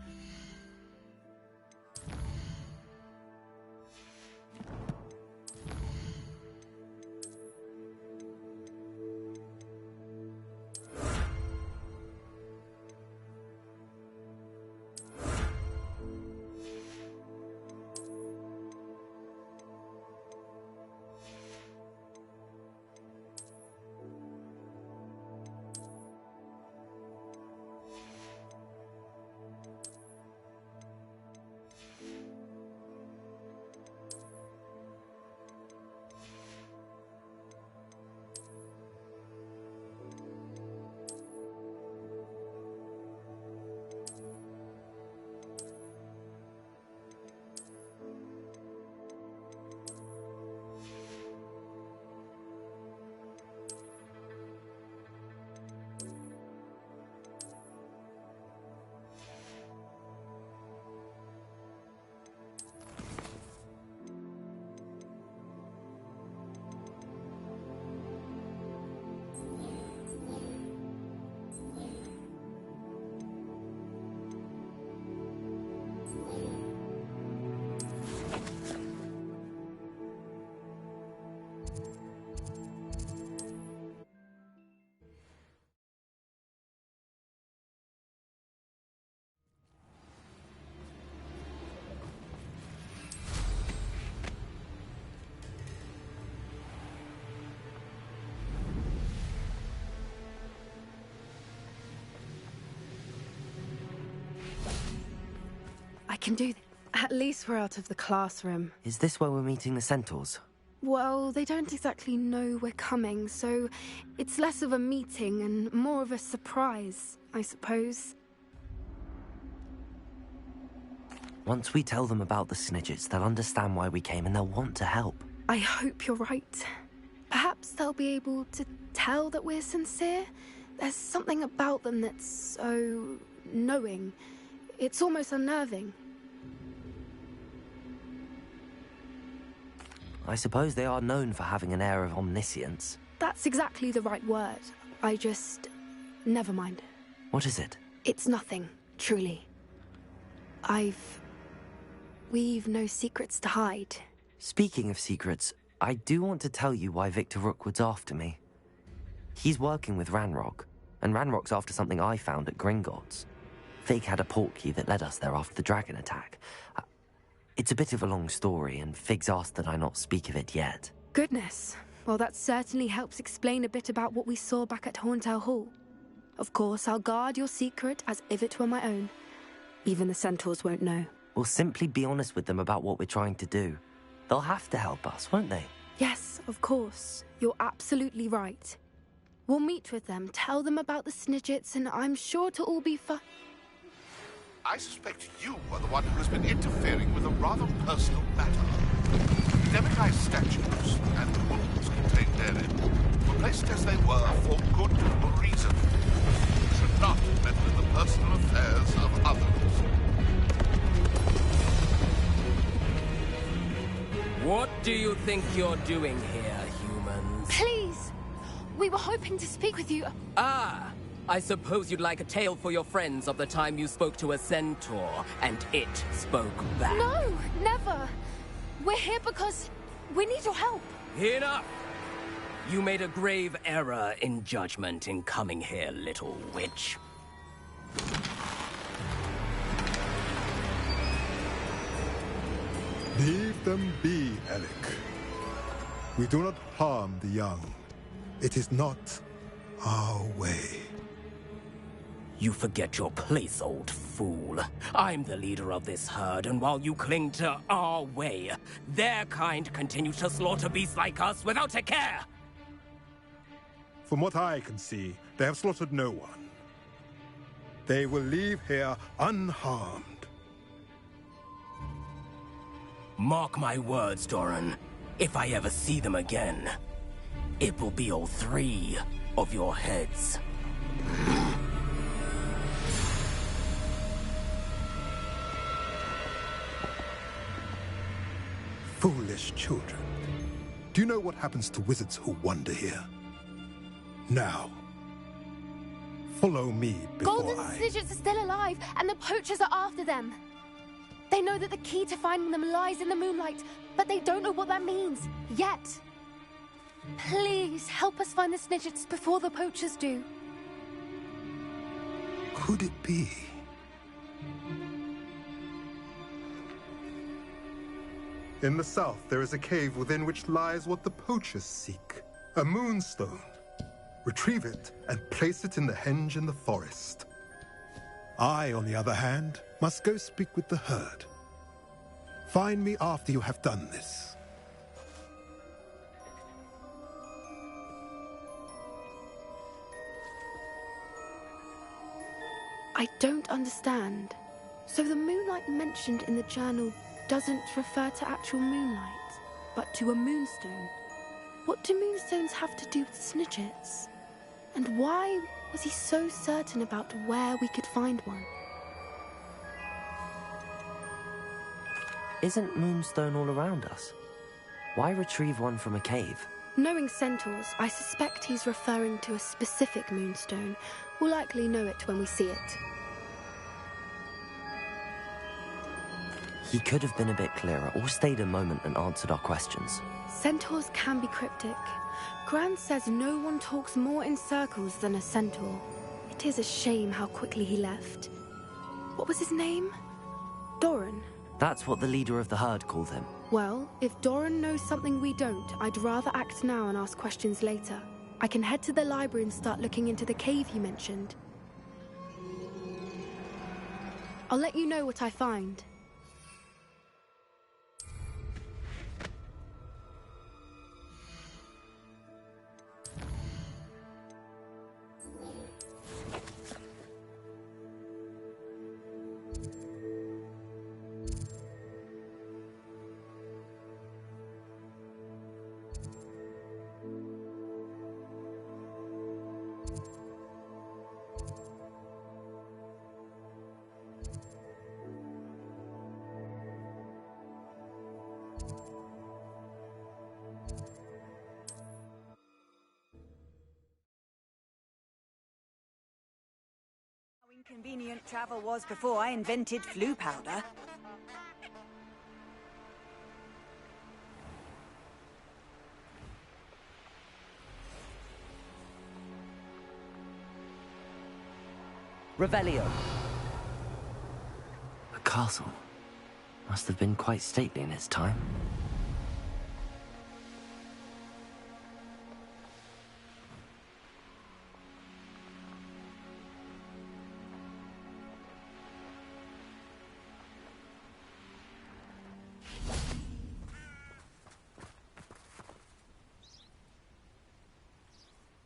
can do this. At least we're out of the classroom. Is this where we're meeting the centaurs? Well, they don't exactly know we're coming, so it's less of a meeting and more of a surprise, I suppose. Once we tell them about the Snidgets, they'll understand why we came and they'll want to help. I hope you're right. Perhaps they'll be able to tell that we're sincere. There's something about them that's so knowing. It's almost unnerving. I suppose they are known for having an air of omniscience. That's exactly the right word. Never mind. What is it? It's nothing, truly. We've no secrets to hide. Speaking of secrets, I do want to tell you why Victor Rookwood's after me. He's working with Ranrock, and Ranrock's after something I found at Gringotts. Fig had a portkey that led us there after the dragon attack. It's a bit of a long story, and Fig's asked that I not speak of it yet. Goodness. Well, that certainly helps explain a bit about what we saw back at Horntail Hall. Of course, I'll guard your secret as if it were my own. Even the centaurs won't know. We'll simply be honest with them about what we're trying to do. They'll have to help us, won't they? Yes, of course. You're absolutely right. We'll meet with them, tell them about the Snidgets, and I'm sure to all be fine. I suspect you are the one who has been interfering with a rather personal matter. Demigod statues and the wounds contained therein were placed as they were for good reason. You should not meddle in the personal affairs of others. What do you think you're doing here, humans? Please! We were hoping to speak with you. Ah! I suppose you'd like a tale for your friends of the time you spoke to a centaur, and it spoke back. No, never. We're here because we need your help. Enough! You made a grave error in judgment in coming here, little witch. Leave them be, Alec. We do not harm the young. It is not our way. You forget your place, old fool. I'm the leader of this herd, and while you cling to our way, their kind continue to slaughter beasts like us without a care! From what I can see, they have slaughtered no one. They will leave here unharmed. Mark my words, Doran. If I ever see them again, it will be all 3 of your heads. Foolish children. Do you know what happens to wizards who wander here? Now, follow me before Golden Snidgets are still alive, and the poachers are after them. They know that the key to finding them lies in the moonlight, but they don't know what that means, yet. Please, help us find the Snidgets before the poachers do. Could it be? In the south, there is a cave within which lies what the poachers seek. A moonstone. Retrieve it and place it in the henge in the forest. I, on the other hand, must go speak with the herd. Find me after you have done this. I don't understand. So the moonlight mentioned in the journal doesn't refer to actual moonlight, but to a moonstone. What do moonstones have to do with Snidgets? And why was he so certain about where we could find one? Isn't Moonstone all around us? Why retrieve one from a cave? Knowing centaurs, I suspect he's referring to a specific moonstone. We'll likely know it when we see it. He could have been a bit clearer, or stayed a moment and answered our questions. Centaurs can be cryptic. Gran says no one talks more in circles than a centaur. It is a shame how quickly he left. What was his name? Doran. That's what the leader of the herd called him. Well, if Doran knows something we don't, I'd rather act now and ask questions later. I can head to the library and start looking into the cave you mentioned. I'll let you know what I find. Inconvenient travel was before I invented flu powder. Revelio. A castle. Must have been quite stately in its time.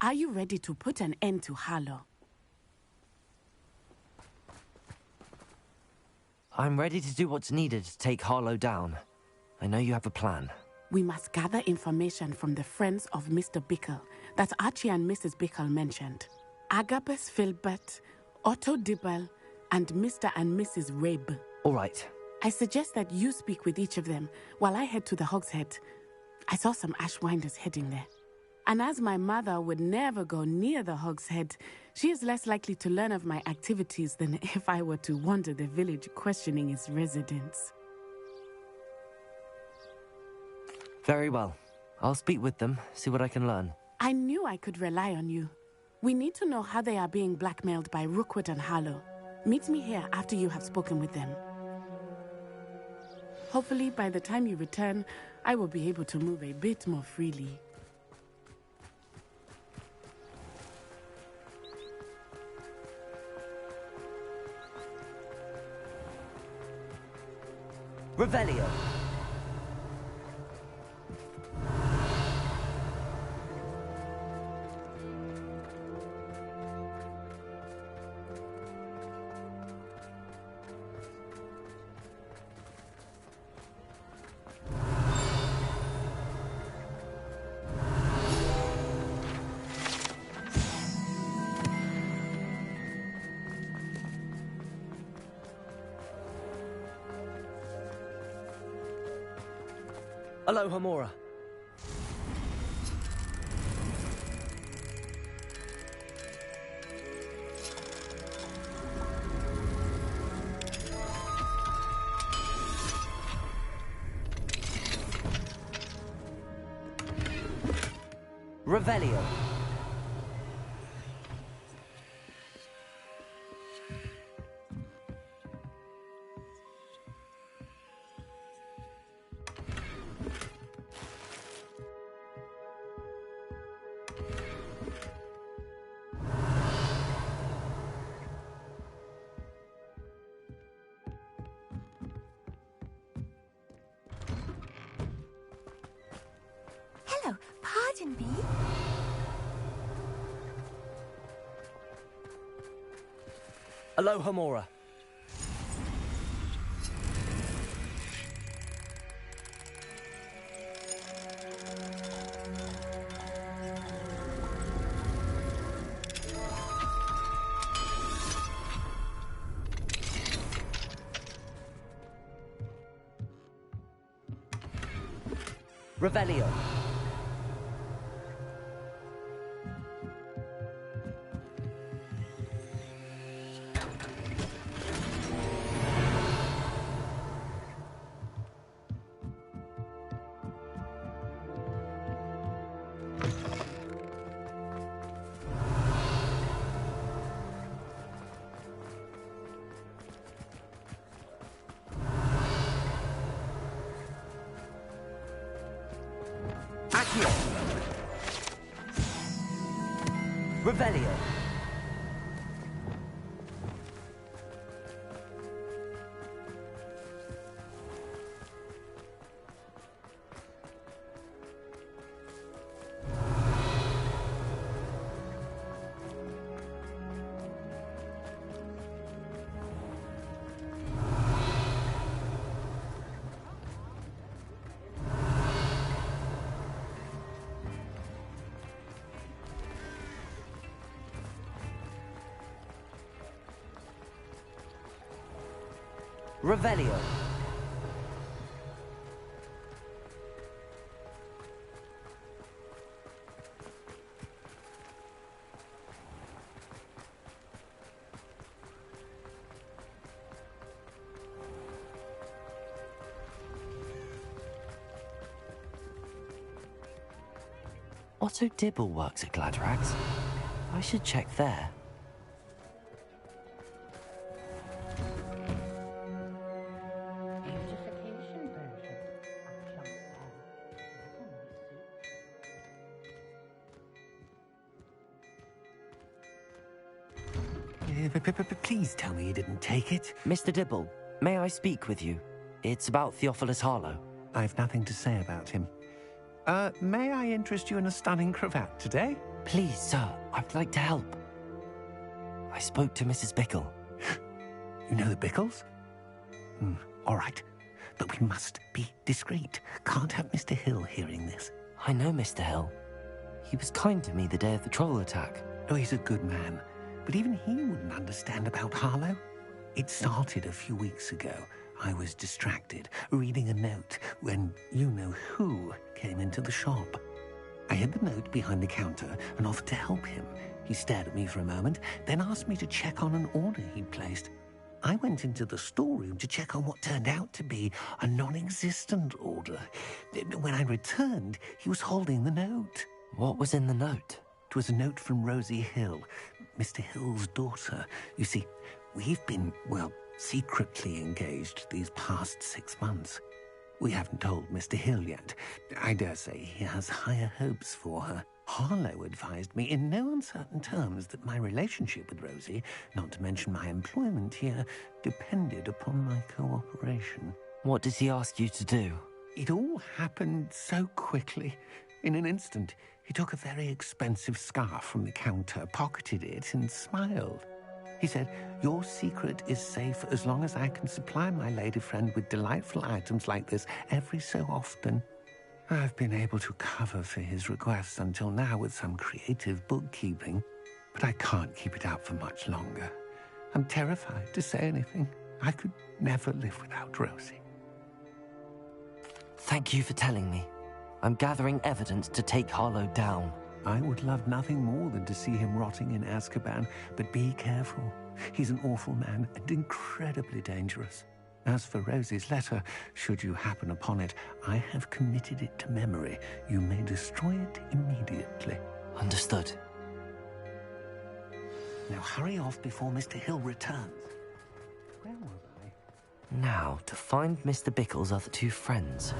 Are you ready to put an end to Harlow? I'm ready to do what's needed to take Harlow down. I know you have a plan. We must gather information from the friends of Mr. Bickle that Archie and Mrs. Bickle mentioned. Agabus Filbert, Otto Dibble, and Mr. and Mrs. Rabe. All right. I suggest that you speak with each of them while I head to the Hogshead. I saw some Ashwinders heading there. And as my mother would never go near the Hogshead, she is less likely to learn of my activities than if I were to wander the village questioning its residents. Very well. I'll speak with them, see what I can learn. I knew I could rely on you. We need to know how they are being blackmailed by Rookwood and Harlow. Meet me here after you have spoken with them. Hopefully, by the time you return, I will be able to move a bit more freely. Revelio. Hello, Hamora. Revelio. Hello, pardon me. Hello, Hamora. Revelio. Revelio. Revelio. Otto Dibble works at Gladrax. I should check there. Please tell me you didn't take it. Mr. Dibble, may I speak with you? It's about Theophilus Harlow. I've nothing to say about him. May I interest you in a stunning cravat today? Please, sir, I'd like to help. I spoke to Mrs. Bickle. You know the Bickles? All right. But we must be discreet. Can't have Mr. Hill hearing this. I know Mr. Hill. He was kind to me the day of the troll attack. Oh, he's a good man. But even he wouldn't understand about Harlow. It started a few weeks ago. I was distracted, reading a note, when you-know-who came into the shop. I hid the note behind the counter and offered to help him. He stared at me for a moment, then asked me to check on an order he'd placed. I went into the storeroom to check on what turned out to be a non-existent order. When I returned, he was holding the note. What was in the note? It was a note from Rosie Hill, Mr. Hill's daughter. You see, we've been, well, secretly engaged these past 6 months. We haven't told Mr. Hill yet. I dare say he has higher hopes for her. Harlow advised me in no uncertain terms that my relationship with Rosie, not to mention my employment here, depended upon my cooperation. What does he ask you to do? It all happened so quickly. In an instant, he took a very expensive scarf from the counter, pocketed it, and smiled. He said, "Your secret is safe as long as I can supply my lady friend with delightful items like this every so often." I've been able to cover for his requests until now with some creative bookkeeping, but I can't keep it up for much longer. I'm terrified to say anything. I could never live without Rosie. Thank you for telling me. I'm gathering evidence to take Harlow down. I would love nothing more than to see him rotting in Azkaban, but be careful. He's an awful man and incredibly dangerous. As for Rosie's letter, should you happen upon it, I have committed it to memory. You may destroy it immediately. Understood. Now hurry off before Mr. Hill returns. Where was I? Now, to find Mr. Bickle's other two friends.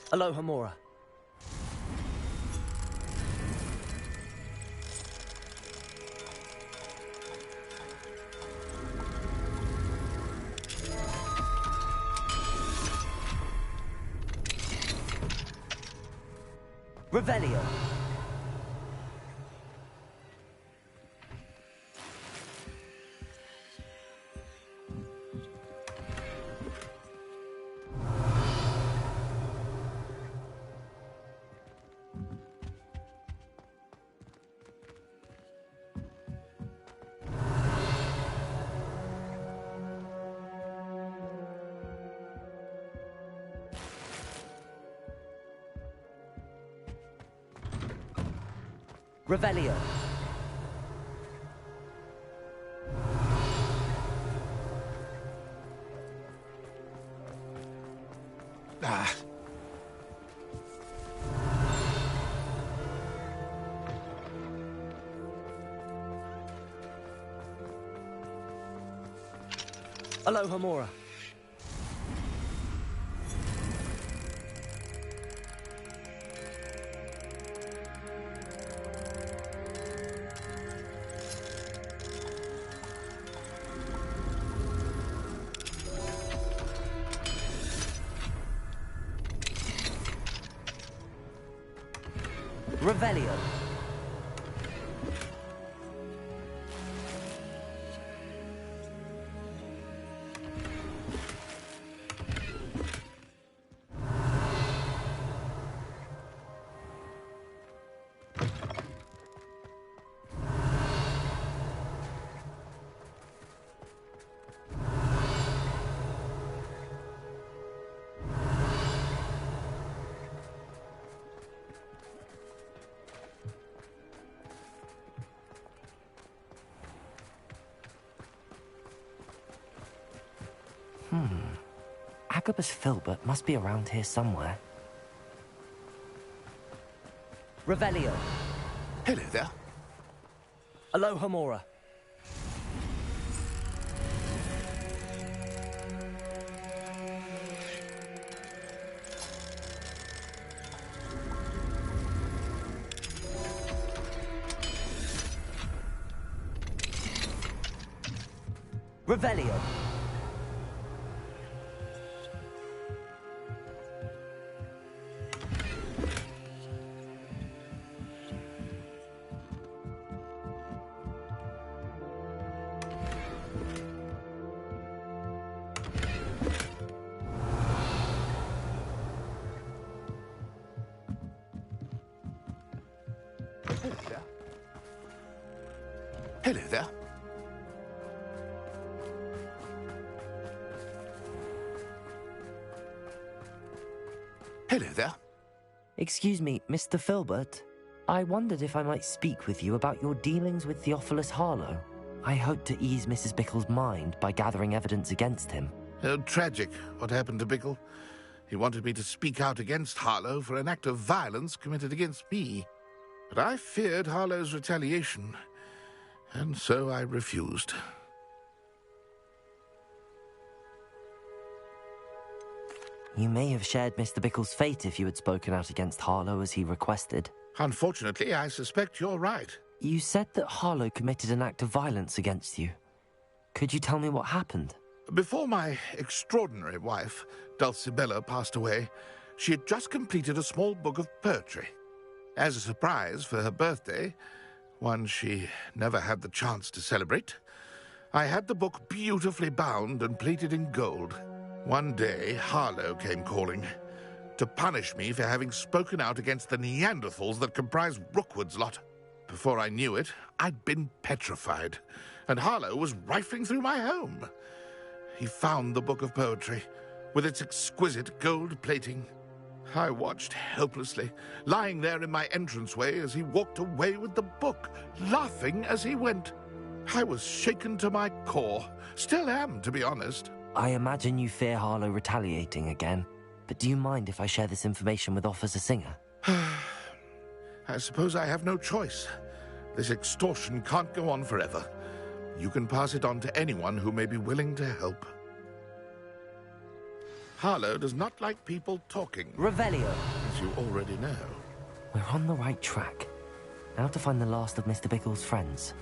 Aloha Mora. Revelio. Revelio. Aloha Mora. Revelio. Agabus Filbert must be around here somewhere. Revelio. Hello there. Alohomora. Revelio. Hello there. Hello there. Excuse me, Mr. Filbert. I wondered if I might speak with you about your dealings with Theophilus Harlow. I hoped to ease Mrs. Bickle's mind by gathering evidence against him. Oh, tragic, what happened to Bickle. He wanted me to speak out against Harlow for an act of violence committed against me. But I feared Harlow's retaliation, and so I refused. You may have shared Mr. Bickle's fate if you had spoken out against Harlow as he requested. Unfortunately, I suspect you're right. You said that Harlow committed an act of violence against you. Could you tell me what happened? Before my extraordinary wife, Dulcibella, passed away, she had just completed a small book of poetry. As a surprise for her birthday, one she never had the chance to celebrate, I had the book beautifully bound and plated in gold. One day, Harlow came calling to punish me for having spoken out against the Neanderthals that comprise Rookwood's lot. Before I knew it, I'd been petrified, and Harlow was rifling through my home. He found the book of poetry, with its exquisite gold plating. I watched helplessly, lying there in my entranceway as he walked away with the book, laughing as he went. I was shaken to my core. Still am, to be honest. I imagine you fear Harlow retaliating again, but do you mind if I share this information with Officer Singer? I suppose I have no choice. This extortion can't go on forever. You can pass it on to anyone who may be willing to help. Harlow does not like people talking. Revelio. As you already know. We're on the right track. Now to find the last of Mr. Bickle's friends.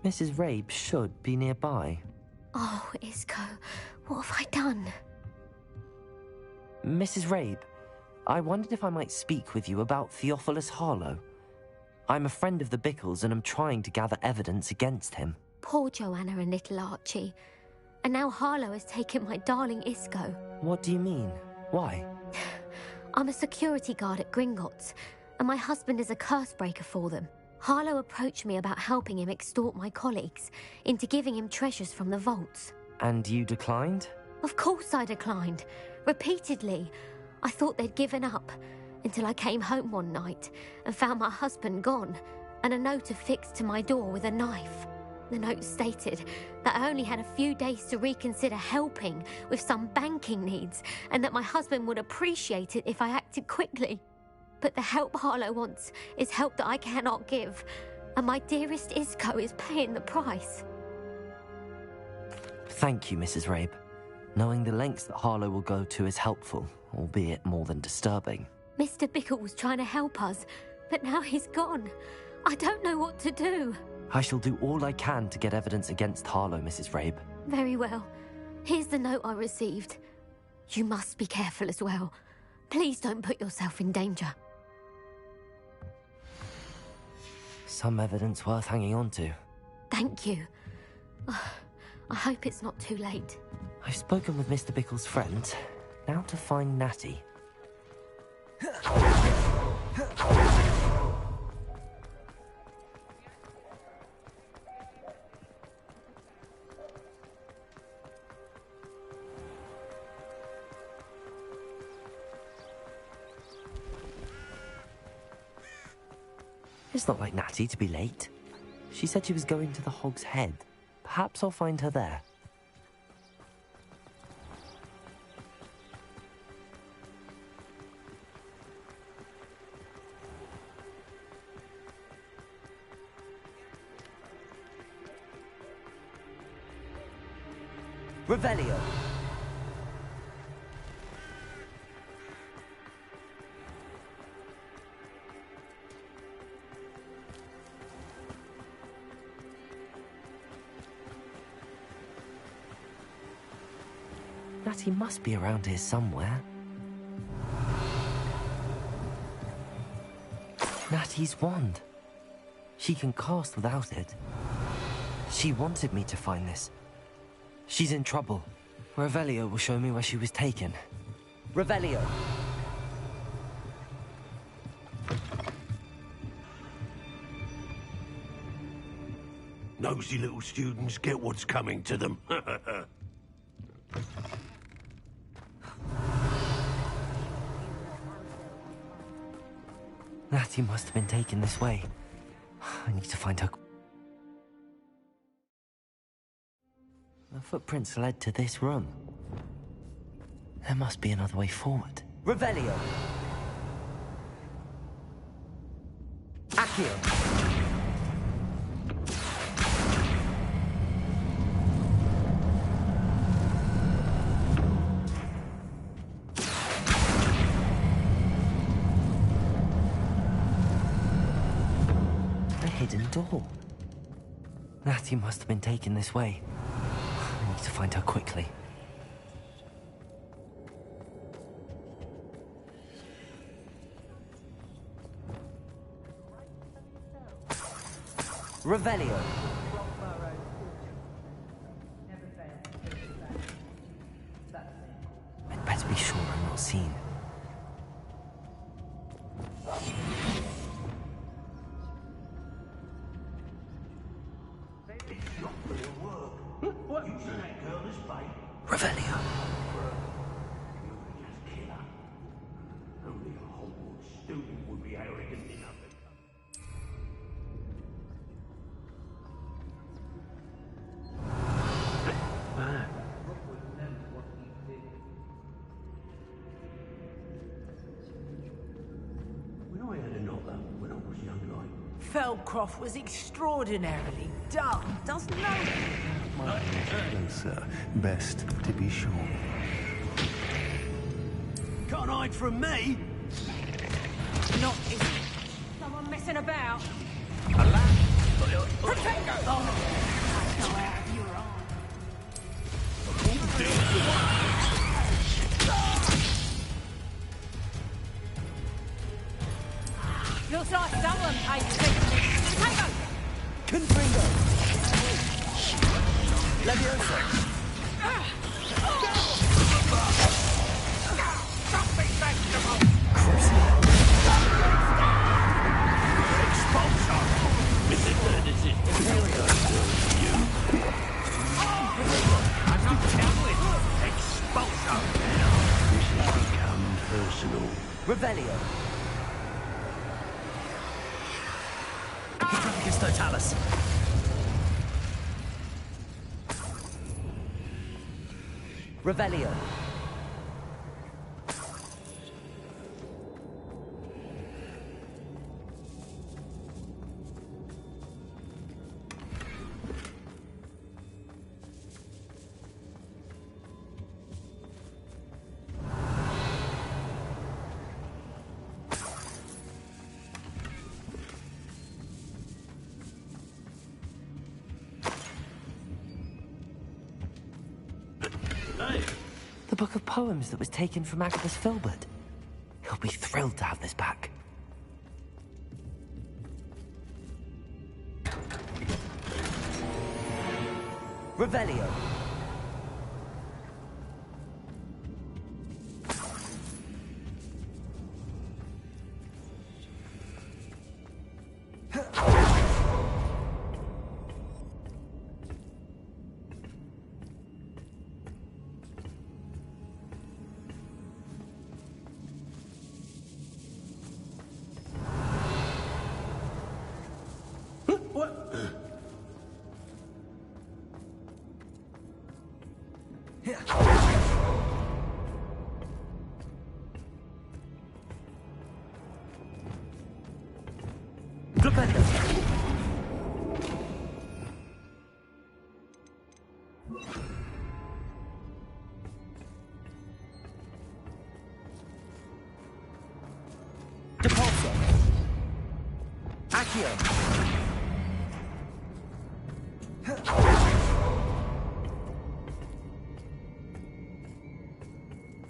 Mrs. Rabe should be nearby. Oh, Isco, what have I done? Mrs. Rabe, I wondered if I might speak with you about Theophilus Harlow. I'm a friend of the Bickles and am trying to gather evidence against him. Poor Joanna and little Archie. And now Harlow has taken my darling Isco. What do you mean? Why? I'm a security guard at Gringotts, and my husband is a curse breaker for them. Harlow approached me about helping him extort my colleagues into giving him treasures from the vaults. And you declined? Of course I declined. Repeatedly. I thought they'd given up, until I came home one night and found my husband gone, and a note affixed to my door with a knife. The note stated that I only had a few days to reconsider helping with some banking needs, and that my husband would appreciate it if I acted quickly. But the help Harlow wants is help that I cannot give, and my dearest Isco is paying the price. Thank you, Mrs. Rabe. Knowing the lengths that Harlow will go to is helpful, albeit more than disturbing. Mr. Bickle was trying to help us, but now he's gone. I don't know what to do. I shall do all I can to get evidence against Harlow, Mrs. Rabe. Very well. Here's the note I received. You must be careful as well. Please don't put yourself in danger. Some evidence worth hanging on to. Thank you. I hope it's not too late. I've spoken with Mr. Bickle's friend. Now to find Natty. It's not like Natty to be late. She said she was going to the Hog's Head. Perhaps I'll find her there. Revelio. Natty must be around here somewhere. Natty's wand. She can cast without it. She wanted me to find this. She's in trouble. Revelio will show me where she was taken. Revelio! Nosy little students get what's coming to them. Natty must have been taken this way. I need to find her. The footprints led to this room. There must be another way forward. Revelio! Accio! A hidden door. Natty must have been taken this way. I need to find her quickly. Revelio. I'd better be sure I'm not seen. Revelio. Only a Hogwarts student would be arrogant enough. When I had a knocker when I was young, Feldcroft was extraordinarily dull, doesn't he? Closer. Best to be sure. Can't hide from me. Not is someone messing about. Protect her! Go out of your eye. Looks like someone paid attention. Potato! Confringo! Leviosa! Something vegetable! Expulsor! Mr. Curtis is you. I'm not telling. Expulsor! This has become personal. Revelio. Trafficus Totalis. Revelio. The book of poems that was taken from Agabus Filbert. He'll be thrilled to have this back. Revelio.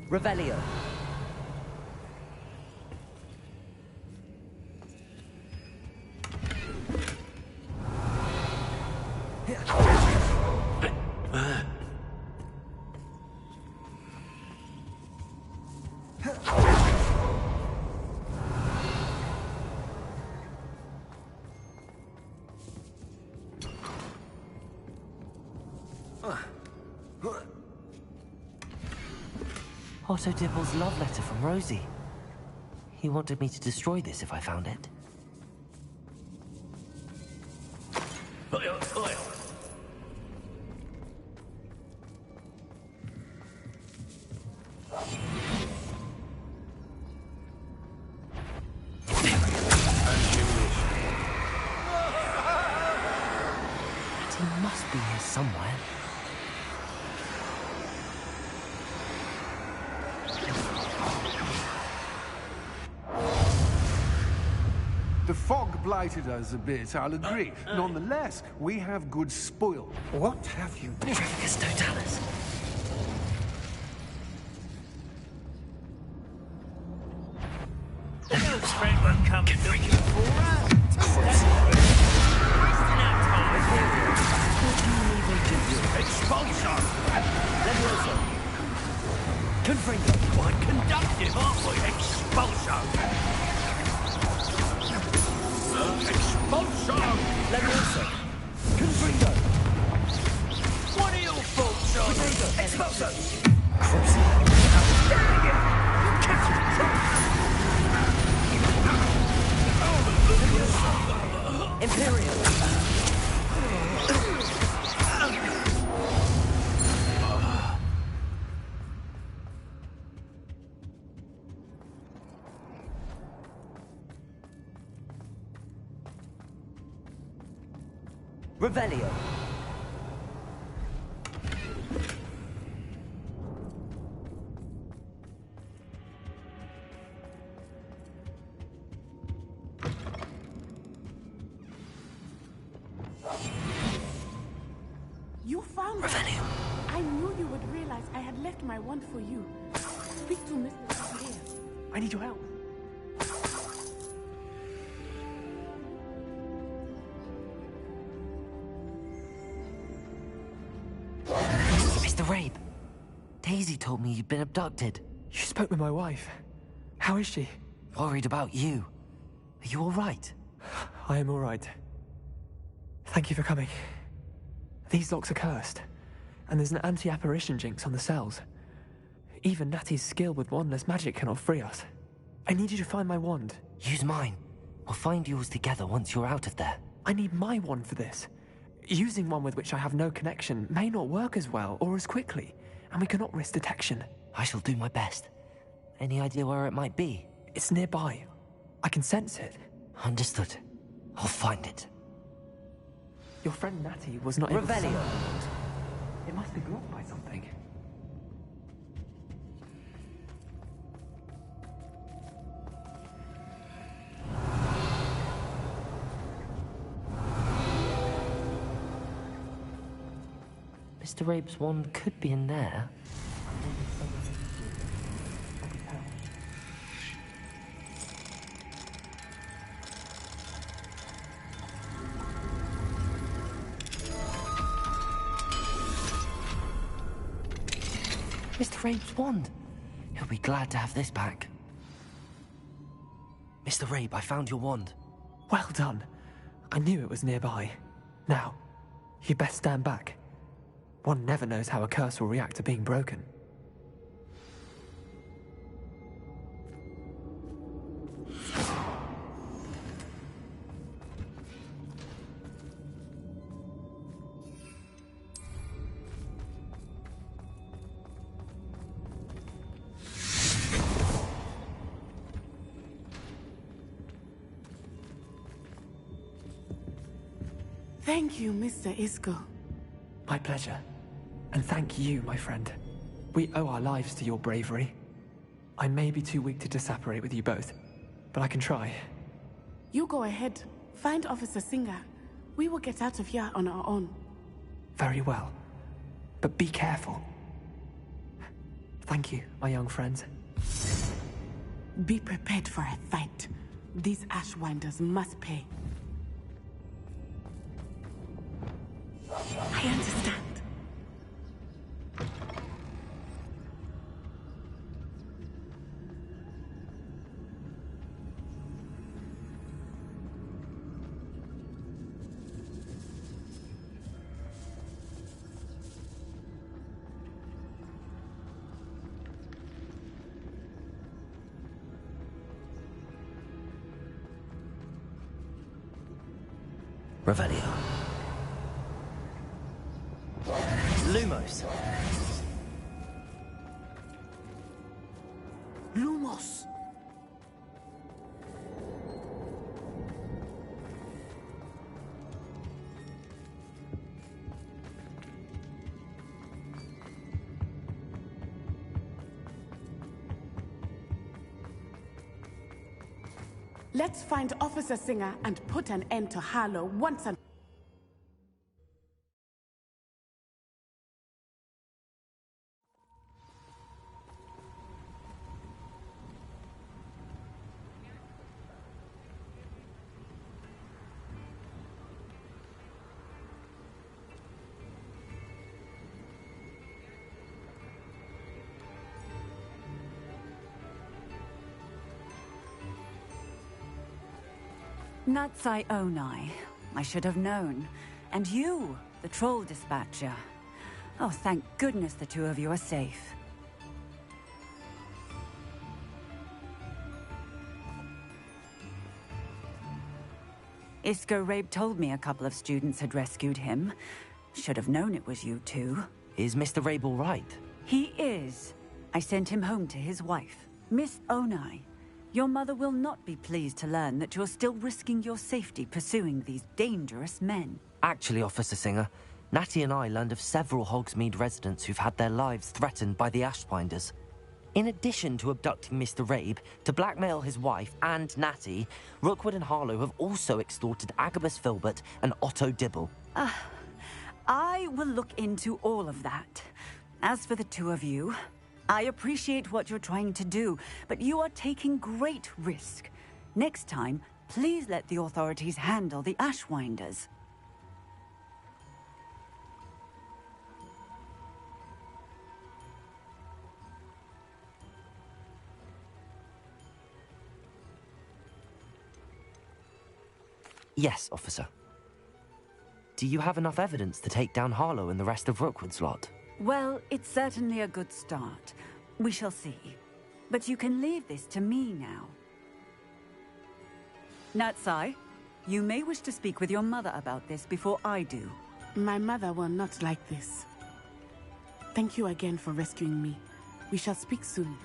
Revelio. Otto Dibble's love letter from Rosie. He wanted me to destroy this if I found it. He must be here somewhere. The fog blighted us a bit, I'll agree. Nonetheless, we have good spoil. What have you done? Tricus Totalis. Friend won't come looking for us. Wasting our time. Expulsion. Levioso. Confringo. Quite conductive, aren't we? Expulsion. Expulsion! Levioso. Confringo. What are your thoughts on? Expulso. Dang it! You catch it! Imperial. Revelio. You found it. I knew you would realize I had left my wand for you. Speak to Mr. Here. I need your help. Mr. Rabe, Daisy told me you'd been abducted. You spoke with my wife. How is she? Worried about you. Are you all right? I am all right. Thank you for coming. These locks are cursed, and there's an anti-apparition jinx on the cells. Even Natty's skill with wandless magic cannot free us. I need you to find my wand. Use mine. We'll find yours together once you're out of there. I need my wand for this. Using one with which I have no connection may not work as well or as quickly, and we cannot risk detection. I shall do my best. Any idea where it might be? It's nearby. I can sense it. Understood. I'll find it. Your friend Natty was not able to Revelio. summon it. It must be blocked by something. Mr. Rabe's wand could be in there. Mr. Rabe's wand. He'll be glad to have this back. Mr. Rabe, I found your wand. Well done. I knew it was nearby. Now, you best stand back. One never knows how a curse will react to being broken. Thank you, Mr. Isco. My pleasure. And thank you, my friend. We owe our lives to your bravery. I may be too weak to disapparate with you both, but I can try. You go ahead. Find Officer Singer. We will get out of here on our own. Very well. But be careful. Thank you, my young friends. Be prepared for a fight. These Ashwinders must pay. I understand. Revelio. Lumos. Lumos. Let's find Officer Singer and put an end to Harlow once and... Natsai Onai. I should have known. And you, the troll dispatcher. Oh, thank goodness the two of you are safe. Isco Rabe told me a couple of students had rescued him. Should have known it was you two. Is Mr. Rabe all right? He is. I sent him home to his wife. Miss Onai. Your mother will not be pleased to learn that you're still risking your safety pursuing these dangerous men. Actually, Officer Singer, Natty and I learned of several Hogsmeade residents who've had their lives threatened by the Ashwinders. In addition to abducting Mr. Rabe to blackmail his wife and Natty, Rookwood and Harlow have also extorted Agabus Filbert and Otto Dibble. I will look into all of that. As for the two of you, I appreciate what you're trying to do, but you are taking great risk. Next time, please let the authorities handle the Ashwinders. Yes, officer. Do you have enough evidence to take down Harlow and the rest of Rookwood's lot? Well, it's certainly a good start. We shall see. But you can leave this to me now. Natsai, you may wish to speak with your mother about this before I do. My mother will not like this. Thank you again for rescuing me. We shall speak soon.